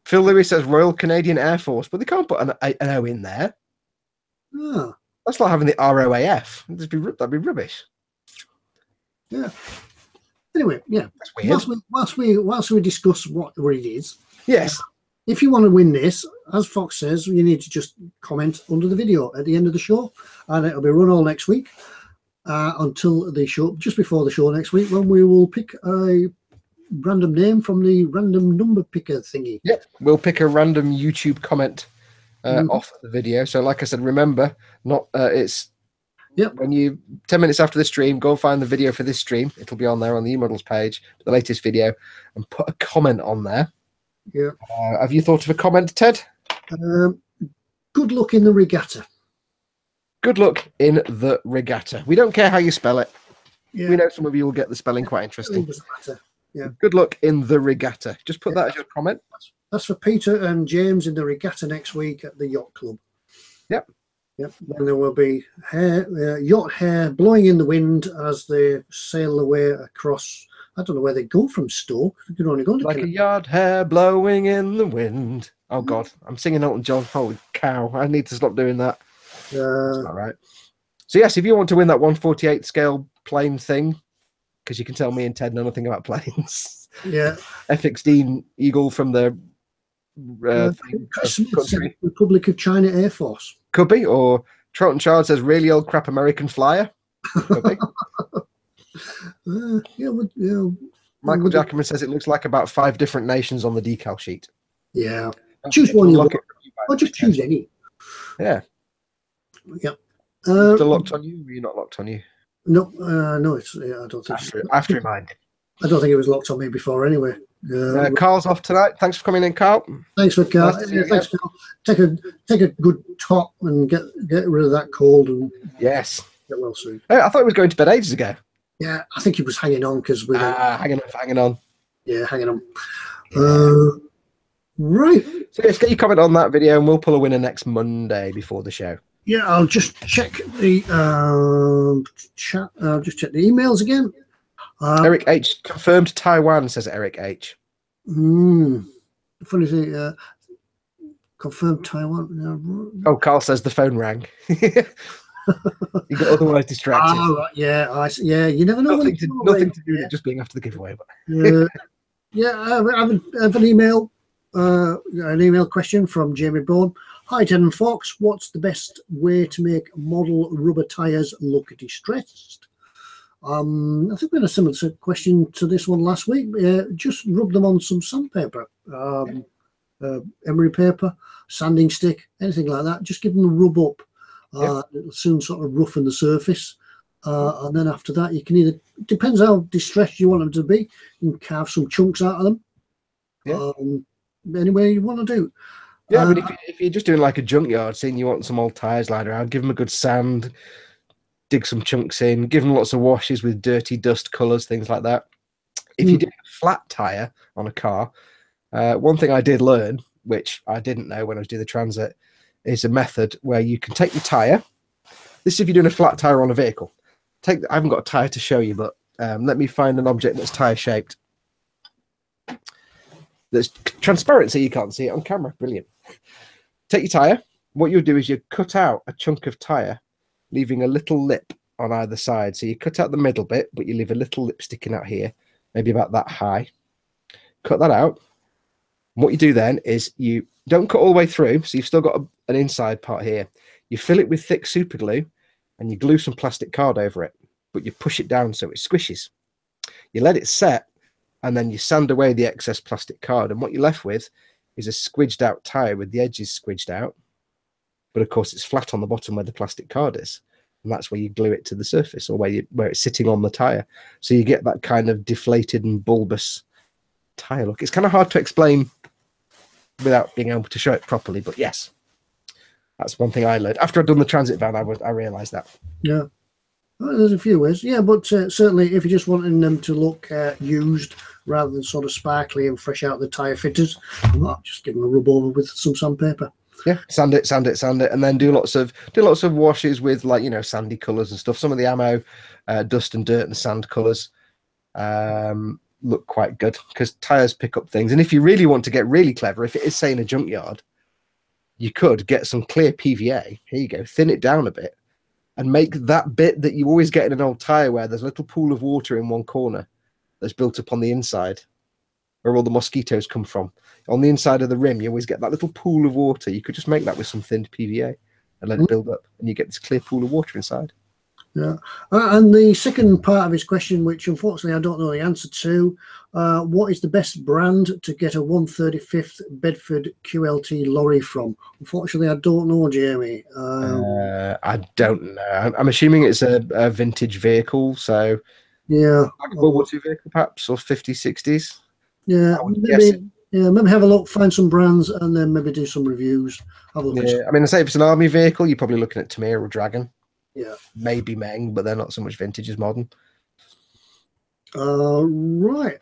Speaker 2: Phil Lewis says Royal Canadian Air Force, but they can't put an O in there.
Speaker 1: Oh.
Speaker 2: That's like having the ROAF. That'd be rubbish.
Speaker 1: Yeah. Anyway, yeah.
Speaker 2: That's weird.
Speaker 1: Whilst we discuss what it is.
Speaker 2: Yes.
Speaker 1: If you want to win this, as Fox says, you need to just comment under the video at the end of the show, and it'll be run all next week until the show, just before the show next week, when we will pick a random name from the random number picker thingy.
Speaker 2: Yep, we'll pick a random YouTube comment off the video. So, like I said, remember, it's when you 10 minutes after the stream, go and find the video for this stream. It'll be on there on the eModels page, the latest video, and put a comment on there.
Speaker 1: Yeah.
Speaker 2: Have you thought of a comment, Ted?
Speaker 1: Good luck in the regatta.
Speaker 2: Good luck in the regatta. We don't care how you spell it.
Speaker 1: Yeah.
Speaker 2: We know some of you will get the spelling quite interesting.
Speaker 1: It doesn't matter. Yeah.
Speaker 2: Good luck in the regatta. Just put that as your comment.
Speaker 1: That's for Peter and James in the regatta next week at the yacht club. Yep. Yep. And there will be yacht hair blowing in the wind as they sail away across. I don't know where they go from Stoke. You can only go to
Speaker 2: like a yard hair blowing in the wind. Oh God, I'm singing Elton John. Holy cow! I need to stop doing that. That's not right. So yes, if you want to win that 1/48 scale plane thing, because you can tell me and Ted know nothing about planes.
Speaker 1: Yeah.
Speaker 2: F-16 Eagle from the
Speaker 1: Republic of China Air Force.
Speaker 2: Could be, or Troughton Child says really old crap American flyer. Could be. Michael Jackman says it looks like about 5 different nations on the decal sheet.
Speaker 1: Yeah. Choose one you want. Or just choose any.
Speaker 2: Yeah.
Speaker 1: Yep.
Speaker 2: Still locked on you, or are you not locked on you?
Speaker 1: No, no, it's. Yeah, I don't think.
Speaker 2: I have to remind.
Speaker 1: I don't think it was locked on me before. Anyway.
Speaker 2: Carl's off tonight. Thanks for coming in, Carl.
Speaker 1: Thanks for Carl. Thanks, Carl. Take a good top and get rid of that cold and
Speaker 2: yes,
Speaker 1: get well soon.
Speaker 2: Hey, I thought he was going to bed ages ago.
Speaker 1: Yeah, I think he was hanging on because we
Speaker 2: hanging on.
Speaker 1: Yeah, hanging on. Right.
Speaker 2: So yes, get your comment on that video, and we'll pull a winner next Monday before the show.
Speaker 1: Yeah, I'll just check the chat. I'll just check the emails again.
Speaker 2: Eric H confirmed Taiwan, says Eric H.
Speaker 1: Funny thing, confirmed Taiwan.
Speaker 2: Oh, Carl says the phone rang. You got otherwise distracted.
Speaker 1: Right, yeah, yeah. You never know.
Speaker 2: Nothing to do with it just being after the giveaway. But
Speaker 1: yeah, I have an email. an email question from Jamie Bourne. Hi, Ted and Fox. What's the best way to make model rubber tyres look distressed? I think we had a similar question to this one last week. Just rub them on some sandpaper, emery paper, sanding stick, anything like that. Just give them a rub up. It'll soon sort of roughen the surface. And then after that, you can either, depends how distressed you want them to be, you can carve some chunks out of them. Any way you want to do.
Speaker 2: Yeah, but if you're just doing like a junkyard scene, you want some old tyres lying around, give them a good sand, dig some chunks in, give them lots of washes with dirty dust colours, things like that. If you do a flat tyre on a car, one thing I did learn, which I didn't know when I was doing the Transit, is a method where you can take the tyre. This is if you're doing a flat tyre on a vehicle. I haven't got a tyre to show you, but let me find an object that's tyre shaped. There's transparent so you can't see it on camera. Brilliant. Take your tyre. What you'll do is you cut out a chunk of tyre, leaving a little lip on either side. So you cut out the middle bit, but you leave a little lip sticking out here, maybe about that high. Cut that out. What you do then is you don't cut all the way through, so you've still got an inside part here. You fill it with thick super glue, and you glue some plastic card over it, but you push it down so it squishes. You let it set, and then you sand away the excess plastic card, and what you're left with is a squidged out tyre with the edges squidged out, but of course it's flat on the bottom where the plastic card is, and that's where you glue it to the surface, or where it's sitting on the tyre. So you get that kind of deflated and bulbous tyre look. It's kind of hard to explain without being able to show it properly, but yes, that's one thing I learned. After I'd done the Transit van, I realised that. Yeah.
Speaker 1: Well, there's a few ways, yeah, but certainly if you're just wanting them to look used rather than sort of sparkly and fresh out the tyre fitters, just give them a rub over with some sandpaper.
Speaker 2: Yeah, sand it, and then do lots of washes with, like, you know, sandy colours and stuff. Some of the ammo, dust and dirt and sand colours look quite good because tyres pick up things. And if you really want to get really clever, if it is, say, in a junkyard, you could get some clear PVA. Here you go, thin it down a bit, and make that bit that you always get in an old tyre where there's a little pool of water in one corner that's built up on the inside, where all the mosquitoes come from. On the inside of the rim, you always get that little pool of water. You could just make that with some thinned PVA and let it build up, and you get this clear pool of water inside.
Speaker 1: Yeah. And the second part of his question, which unfortunately I don't know the answer to, what is the best brand to get a 135th Bedford QLT lorry from? Unfortunately, I don't know, Jamie.
Speaker 2: I don't know. I'm assuming it's a vintage vehicle, so
Speaker 1: yeah,
Speaker 2: like a World War II vehicle, perhaps, or 50s, 60s.
Speaker 1: Yeah, maybe have a look, find some brands, and then maybe do some reviews. Have a look.
Speaker 2: Yeah, I mean, I say if it's an army vehicle, you're probably looking at Tamir or Dragon.
Speaker 1: Yeah,
Speaker 2: maybe Meng, but they're not so much vintage as modern.
Speaker 1: Right.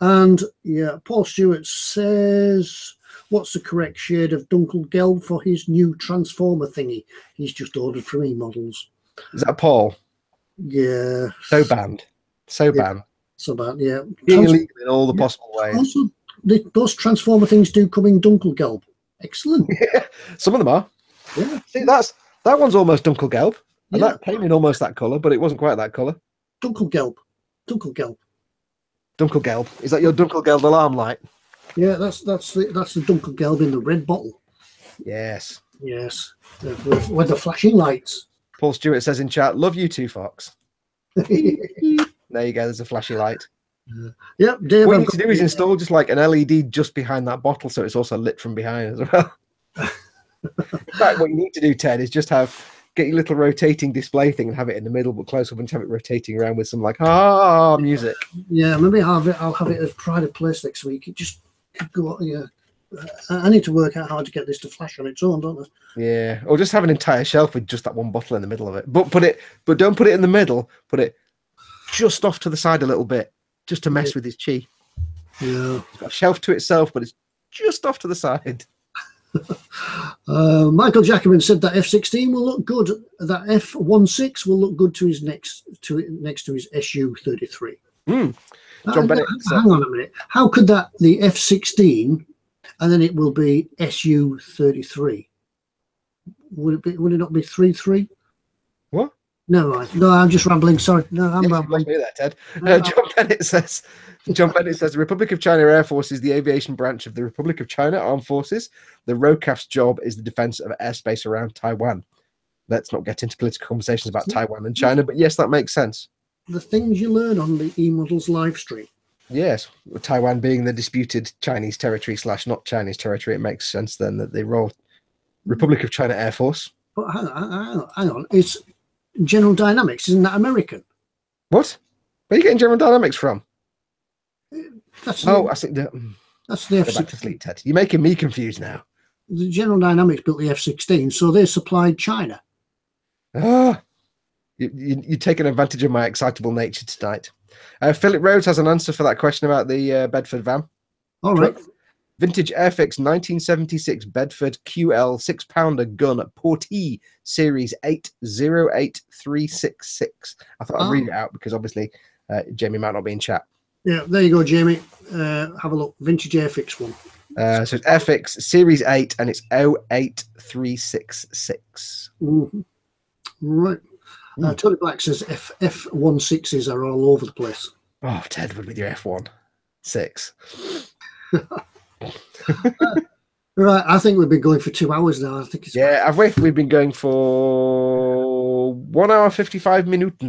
Speaker 1: And yeah, Paul Stewart says, what's the correct shade of Dunkelgelb for his new transformer thingy he's just ordered from eModels?
Speaker 2: Is that Paul?
Speaker 1: Yeah.
Speaker 2: So banned. So banned.
Speaker 1: So bad, yeah.
Speaker 2: Being illegal in all the possible ways.
Speaker 1: Also, those transformer things do come in Dunkelgelb. Excellent.
Speaker 2: Yeah, some of them are.
Speaker 1: Yeah.
Speaker 2: See, that one's almost Dunkelgelb. And that came in almost that colour, but it wasn't quite that colour.
Speaker 1: Dunkelgelb. Dunkelgelb.
Speaker 2: Dunkelgelb. Is that your Dunkelgelb alarm light?
Speaker 1: Yeah, that's the Dunkelgelb in the red bottle.
Speaker 2: Yes.
Speaker 1: Yes. With the flashing lights.
Speaker 2: Paul Stewart says in chat, love you too, Fox. There you go, there's a flashy light.
Speaker 1: Yeah, Dave,
Speaker 2: what you need to do is install just like an LED just behind that bottle so it's also lit from behind as well. In fact, what you need to do, Ted, is just get your little rotating display thing and have it in the middle, but close up, and have it rotating around with some like music.
Speaker 1: Yeah, maybe I'll have it as pride of place next week. It just could go. Yeah, I need to work out how to get this to flash on its own, don't I?
Speaker 2: Yeah, or just have an entire shelf with just that one bottle in the middle of it. But don't put it in the middle. Put it just off to the side a little bit, just to mess with his chi.
Speaker 1: Yeah,
Speaker 2: it's got a shelf to itself, but it's just off to the side.
Speaker 1: Michael Jacobin said that F16 will look good. That F16 will look good to his next to his SU33.
Speaker 2: John Bennett.
Speaker 1: Hang on a minute. How could that the F16 and then it will be SU33? Would it not be 33?
Speaker 2: What?
Speaker 1: No, right. No, I'm just rambling. Sorry. No, I'm
Speaker 2: Yes, you
Speaker 1: rambling.
Speaker 2: lost me there, Ted.
Speaker 1: No,
Speaker 2: John Bennett says the Republic of China Air Force is the aviation branch of the Republic of China Armed Forces. The ROCAF's job is the defense of airspace around Taiwan. Let's not get into political conversations about Taiwan and China, but yes, that makes sense.
Speaker 1: the things you learn on the eModels live stream.
Speaker 2: Yes, Taiwan being the disputed Chinese territory / not Chinese territory, it makes sense then that they roll Republic of China Air Force.
Speaker 1: But hang on. It's General Dynamics, isn't that American?
Speaker 2: What? Where are you getting General Dynamics from?
Speaker 1: That's
Speaker 2: I think
Speaker 1: that's the
Speaker 2: go
Speaker 1: F-16.
Speaker 2: back to sleep, Ted. You're making me confused now.
Speaker 1: The General Dynamics built the F-16, so they supplied China.
Speaker 2: You're taking advantage of my excitable nature tonight. Philip Rhodes has an answer for that question about the Bedford van.
Speaker 1: All right.
Speaker 2: Vintage Airfix 1976 Bedford QL 6-pounder gun at Portee Series 808366. I thought I'd read it out because obviously Jamie might not be in chat.
Speaker 1: Yeah, there you go, Jamie. Have a look. Vintage Airfix one.
Speaker 2: So it's Airfix Series 8 and it's 08366.
Speaker 1: Mm-hmm. Right. Tony Black says F16s are all over the place.
Speaker 2: Oh, Tedward with your F16.
Speaker 1: Right, I think we've been going for 2 hours now. I think it's
Speaker 2: have we? We've been going for 1 hour 55 minutes.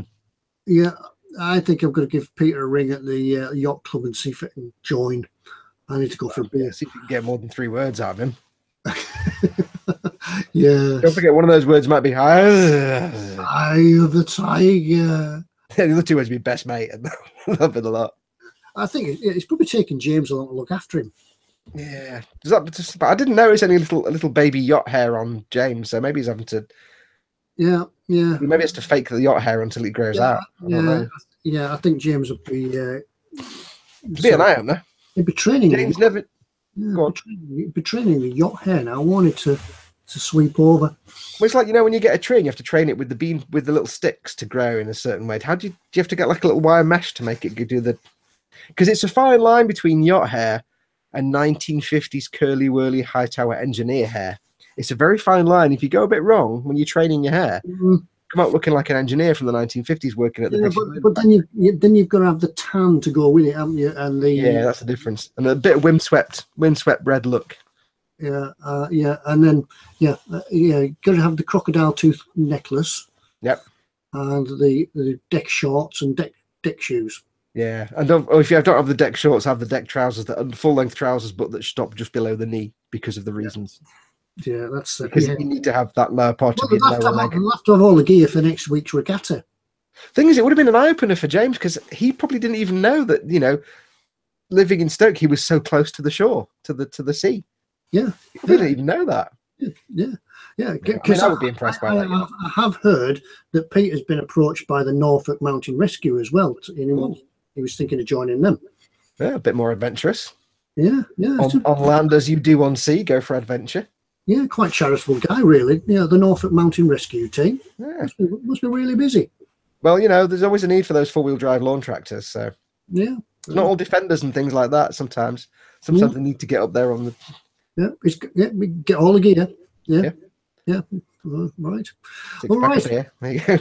Speaker 1: Yeah, I think I'm going to give Peter a ring at the yacht club and see if it can join. I need to go for a beer.
Speaker 2: See if you can get more than 3 words out of him.
Speaker 1: Yeah.
Speaker 2: Don't forget, one of those words might be eye
Speaker 1: of the tiger.
Speaker 2: The other 2 words would be best mate, and that'll be a lot.
Speaker 1: I think it's probably taking James a long to look after him.
Speaker 2: Yeah, but I didn't notice any little baby yacht hair on James, so maybe he's having to.
Speaker 1: Yeah.
Speaker 2: Maybe it's to fake the yacht hair until it grows out.
Speaker 1: I think James would be.
Speaker 2: Be an eye on there.
Speaker 1: He'd be training.
Speaker 2: James never.
Speaker 1: He'd be training the yacht hair now. I wanted to sweep over.
Speaker 2: Well, it's like, when you get a tree, you have to train it with the little sticks to grow in a certain way. How do you have to get like a little wire mesh to make it do the? Because it's a fine line between yacht hair and 1950s curly whirly high tower engineer hair. It's a very fine line. If you go a bit wrong when you're training your hair, come out looking like an engineer from the 1950s working at the.
Speaker 1: But then you've got to have the tan to go with it, haven't you? And
Speaker 2: that's the difference. And a bit of windswept red look.
Speaker 1: And then got to have the crocodile tooth necklace.
Speaker 2: Yep.
Speaker 1: And the deck shorts and deck shoes.
Speaker 2: Yeah, and if you don't have the deck shorts, have the deck trousers that are full length trousers, but that stop just below the knee because of the reasons.
Speaker 1: Yeah, that's
Speaker 2: because you need to have that lower part of your lower leg.
Speaker 1: We'll have to have all the gear for next week's regatta.
Speaker 2: Thing is, it would have been an eye opener for James because he probably didn't even know that living in Stoke, he was so close to the shore, to the sea.
Speaker 1: Yeah,
Speaker 2: he didn't even know that.
Speaker 1: Yeah.
Speaker 2: Because I would be impressed by that.
Speaker 1: I have heard that Peter's been approached by the Norfolk Mountain Rescue as well. He was thinking of joining them.
Speaker 2: Yeah, a bit more adventurous.
Speaker 1: Yeah.
Speaker 2: On land as you do on sea, go for adventure.
Speaker 1: Yeah, quite charitable guy, really. Yeah, the Norfolk Mountain Rescue team.
Speaker 2: Yeah.
Speaker 1: Must be really busy.
Speaker 2: Well, there's always a need for those 4-wheel drive lawn tractors. So
Speaker 1: yeah,
Speaker 2: it's not all defenders and things like that. Sometimes they need to get up there on the.
Speaker 1: We get all the gear. Yeah. Right. All right.
Speaker 2: There you go.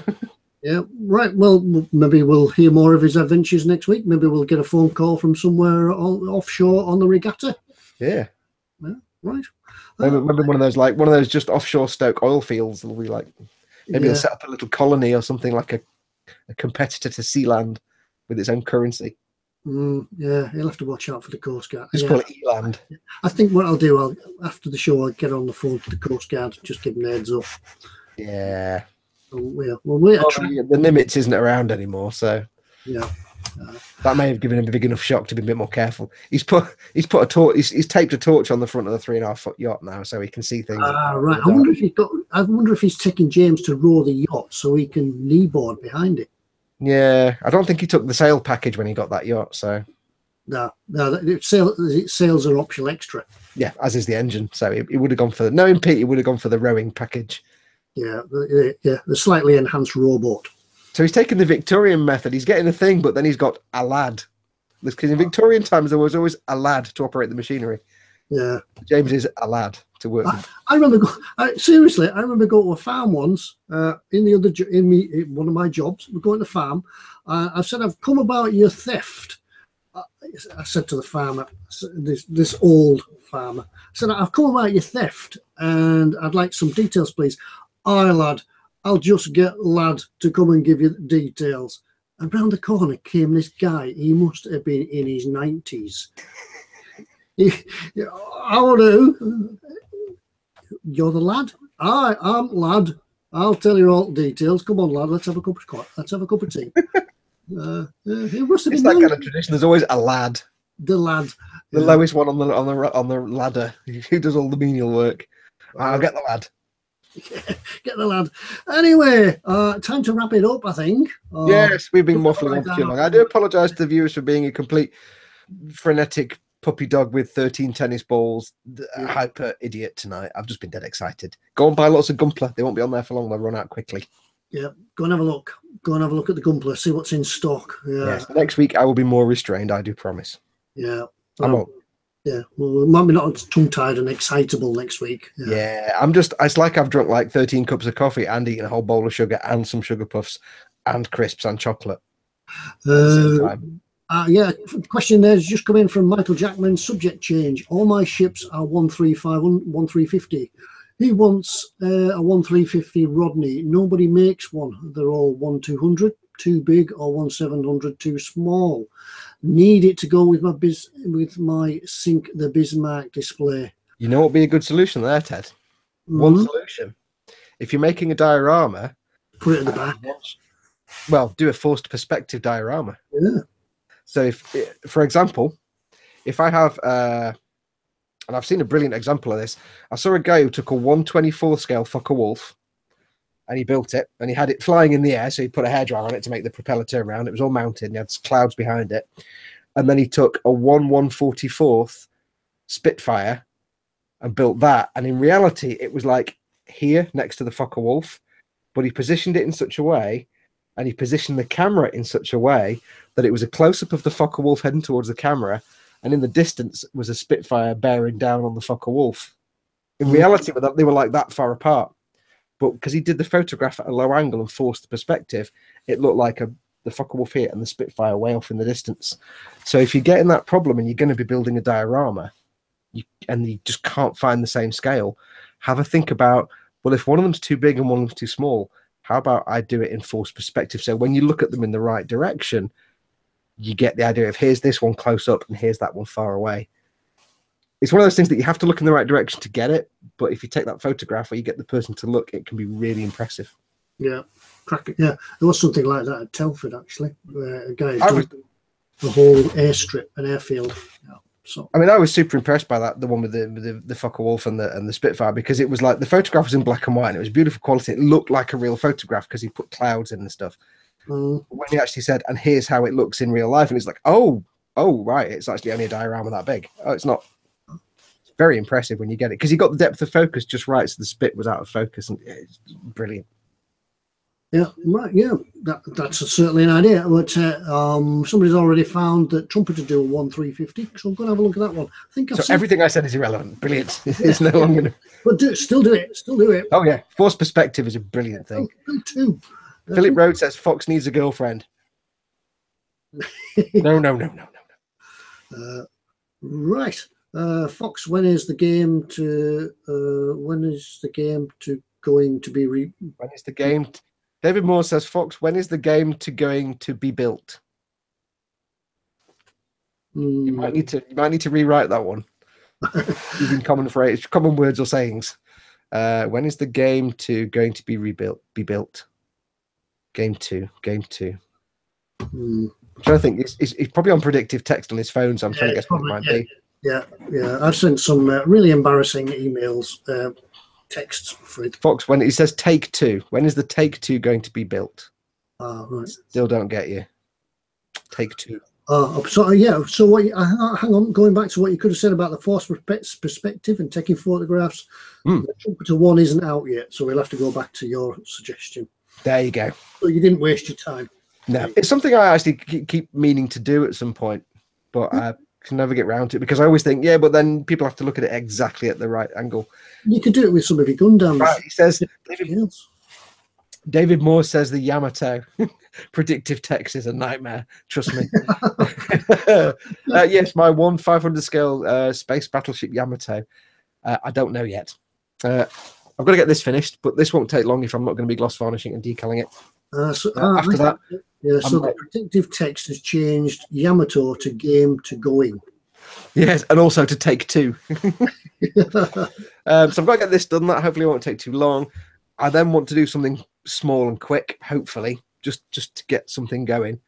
Speaker 1: Yeah, right. Well, maybe we'll hear more of his adventures next week. Maybe we'll get a phone call from somewhere offshore on the regatta.
Speaker 2: Yeah.
Speaker 1: Right.
Speaker 2: Maybe one of those just offshore Stoke oil fields. Will be like maybe he'll set up a little colony or something like a competitor to Sealand with its own currency.
Speaker 1: Yeah, he'll have to watch out for the Coast Guard.
Speaker 2: Just call it Eland.
Speaker 1: I think what I'll do, after the show, I'll get on the phone to the Coast Guard, just give them the heads up.
Speaker 2: Yeah.
Speaker 1: We'll wait.
Speaker 2: The Nimitz isn't around anymore, so
Speaker 1: yeah.
Speaker 2: That may have given him a big enough shock to be a bit more careful. He's put a torch. He's taped a torch on the front of the 3.5-foot yacht now, so he can see things.
Speaker 1: Right. I wonder if he's taking James to row the yacht so he can kneeboard behind it.
Speaker 2: Yeah, I don't think he took the sail package when he got that yacht. So
Speaker 1: no, sails are optional extra.
Speaker 2: Yeah, as is the engine. So he would have gone for knowing Pete. He would have gone for the rowing package.
Speaker 1: Yeah, the slightly enhanced rowboat.
Speaker 2: So he's taken the Victorian method. He's getting a thing, but then he's got a lad. Because in Victorian times, there was always a lad to operate the machinery.
Speaker 1: Yeah.
Speaker 2: James is a lad. to work.
Speaker 1: I remember, seriously, I remember going to a farm once in one of my jobs. We're going to the farm. I said, I've come about your theft. I said to the farmer, this old farmer, I said, I've come about your theft and I'd like some details, please. Aye, lad, I'll just get lad to come and give you the details. And round the corner came this guy. He must have been in his 90s. How do? You're the lad? Aye, I'm lad. I'll tell you all the details. Come on, lad. Let's have a cup of tea. It must have
Speaker 2: It's
Speaker 1: been
Speaker 2: that kind of tradition. There's always a lad.
Speaker 1: The lad,
Speaker 2: the lowest one on the ladder, who does all the menial work. I'll get the lad.
Speaker 1: Get the lad. Anyway, time to wrap it up, I think.
Speaker 2: Yes, we've been waffling on for too long. I do apologise to the viewers for being a complete frenetic puppy dog with 13 tennis balls, hyper idiot tonight. I've just been dead excited. Go and buy lots of Gunpla. They won't be on there for long. They'll run out quickly.
Speaker 1: Yeah, go and have a look. Go and have a look at the Gunpla. See what's in stock. Yeah.
Speaker 2: Yes, next week I will be more restrained. I do promise.
Speaker 1: Yeah.
Speaker 2: I won't.
Speaker 1: Yeah, well, it might be not tongue-tied and excitable next week.
Speaker 2: Yeah, it's like I've drunk like 13 cups of coffee and eaten a whole bowl of sugar and some sugar puffs and crisps and chocolate at the same time.
Speaker 1: Yeah, question there's just come in from Michael Jackman. Subject change. All my ships are 1350. He wants a 1350 Rodney. Nobody makes one. They're all 1200 too big or 1700 too small. Need it to go with my Sync the Bismarck display.
Speaker 2: You know what would be a good solution there, Ted? One solution. If you're making a diorama,
Speaker 1: put it at the back.
Speaker 2: Well, do a forced perspective diorama.
Speaker 1: Yeah.
Speaker 2: So if, for example, if I have, and I've seen a brilliant example of this. I saw a guy who took a 1/24 scale Focke-Wulf and he built it and he had it flying in the air. So he put a hairdryer on it to make the propeller turn around. It was all mounted and he had clouds behind it. And then he took a 1/144th Spitfire and built that. And in reality, it was like here next to the Focke-Wulf, but he positioned it in such a way and he positioned the camera in such a way that it was a close-up of the Focke-Wulf heading towards the camera, and in the distance was a Spitfire bearing down on the Focke-Wulf. In reality, they were like that far apart. But because he did the photograph at a low angle and forced the perspective, it looked like the Focke-Wulf here and the Spitfire way off in the distance. So if you're getting that problem and you're going to be building a diorama, and you just can't find the same scale, have a think about, well, if one of them's too big and one of them's too small, how about I do it in forced perspective? So when you look at them in the right direction, you get the idea of here's this one close up and here's that one far away. It's one of those things that you have to look in the right direction to get it. But if you take that photograph or you get the person to look, it can be really impressive.
Speaker 1: Yeah, cracking. Yeah, there was something like that at Telford, actually. A guy did the whole airstrip, an airfield. Yeah. So
Speaker 2: I mean, I was super impressed by that, the one with the Focke-Wulf and the Spitfire, because it was like the photograph was in black and white and it was beautiful quality. It looked like a real photograph because he put clouds in and stuff. When he actually said, and here's how it looks in real life, and it's like, oh, right, it's actually only a diorama that big. Oh, it's not. It's very impressive when you get it because he got the depth of focus just right, so the spit was out of focus, and it's brilliant.
Speaker 1: Yeah, right. Yeah, that's certainly an idea. But somebody's already found that Trumpeter do a 1350, so I'm going to have a look at that one. I think
Speaker 2: so. Everything I said is irrelevant. Brilliant. It's no longer.
Speaker 1: But still do it. Still do it.
Speaker 2: Oh yeah, forced perspective is a brilliant thing.
Speaker 1: Too.
Speaker 2: Philip Road says Fox needs a girlfriend. No.
Speaker 1: Right. Fox, when is the game to going to be
Speaker 2: when is the game David Moore says, Fox, when is the game going to be built? You might need to rewrite that one using common words or sayings. When is the game going to be built? Game two. I'm trying to think. It's probably on predictive text on his phone, so I'm trying to guess what it might be.
Speaker 1: Yeah. I've sent some really embarrassing emails, texts for it.
Speaker 2: Fox, when he says take two, when is the take two going to be built?
Speaker 1: Right.
Speaker 2: Still don't get you. Take two.
Speaker 1: So yeah. So what? Hang on. Going back to what you could have said about the forced perspective and taking photographs. The Trumpeter one isn't out yet, so we'll have to go back to your suggestion.
Speaker 2: There you go.
Speaker 1: So you didn't waste your time.
Speaker 2: No, it's something I actually keep meaning to do at some point, but can never get round to it because I always think, yeah, but then people have to look at it exactly at the right angle.
Speaker 1: You could do it with some of your Gundams.
Speaker 2: Right, he says,
Speaker 1: Yes.
Speaker 2: David Moore says the Yamato predictive text is a nightmare. Trust me. Yes, my 1/500 scale space battleship Yamato. I don't know yet. I've got to get this finished, but this won't take long if I'm not going to be gloss varnishing and decaling it. After that,
Speaker 1: yeah. So the predictive text has changed Yamato to game to going.
Speaker 2: Yes, and also to take two. So I've got to get this done. That hopefully won't take too long. I then want to do something small and quick, hopefully, just to get something going.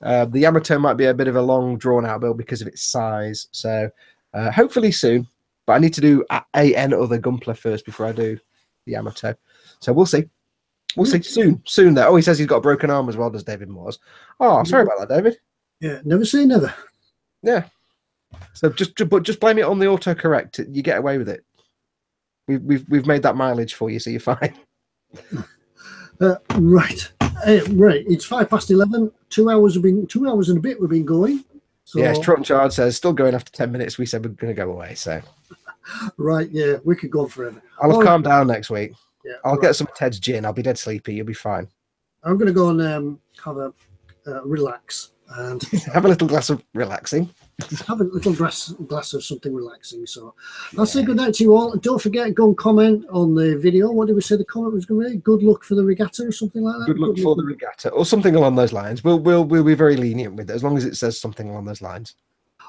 Speaker 2: The Yamato might be a bit of a long, drawn-out build because of its size. So hopefully soon. But I need to do an other Gunpla first before I do the Yamato. So we'll see. We'll see soon. There. Oh, he says he's got a broken arm as well, does David Moores? Oh, sorry about that, David.
Speaker 1: Yeah, never say never.
Speaker 2: Yeah. So just blame it on the autocorrect. You get away with it. We've made that mileage for you, so you're fine.
Speaker 1: Right. Right. It's 11:05. 2 hours and a bit we've been going. So,
Speaker 2: yes, Trot and Chard says still going after 10 minutes. We said we're going to go away. So
Speaker 1: right, yeah, we could go forever.
Speaker 2: I'll have calmed down next week.
Speaker 1: Yeah,
Speaker 2: I'll get some Ted's gin. I'll be dead sleepy. You'll be fine.
Speaker 1: I'm going to go and have a relax and
Speaker 2: have a little glass of relaxing.
Speaker 1: Have a little glass of something relaxing. So I'll say good night to you all. And don't forget, go and comment on the video. What did we say the comment was going to be? Good luck for the regatta or something like that?
Speaker 2: Good luck for the regatta or something along those lines. We'll be very lenient with it as long as it says something along those lines.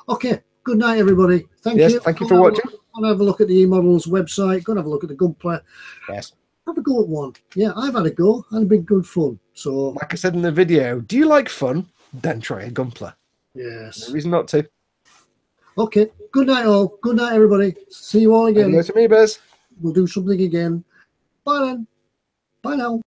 Speaker 1: Okay. Good night, everybody. Thank you.
Speaker 2: Thank you for watching.
Speaker 1: Go and have a look at the eModels website. Go and have a look at the Gunpla.
Speaker 2: Yes.
Speaker 1: Have a go at one. Yeah, I've had a go and it's been good fun. So,
Speaker 2: like I said in the video, do you like fun? Then try a Gunpla.
Speaker 1: Yes.
Speaker 2: No reason not to.
Speaker 1: Okay. Good night, all. Good night, everybody. See you all again.
Speaker 2: Adios, amoebas.
Speaker 1: We'll do something again. Bye then. Bye now.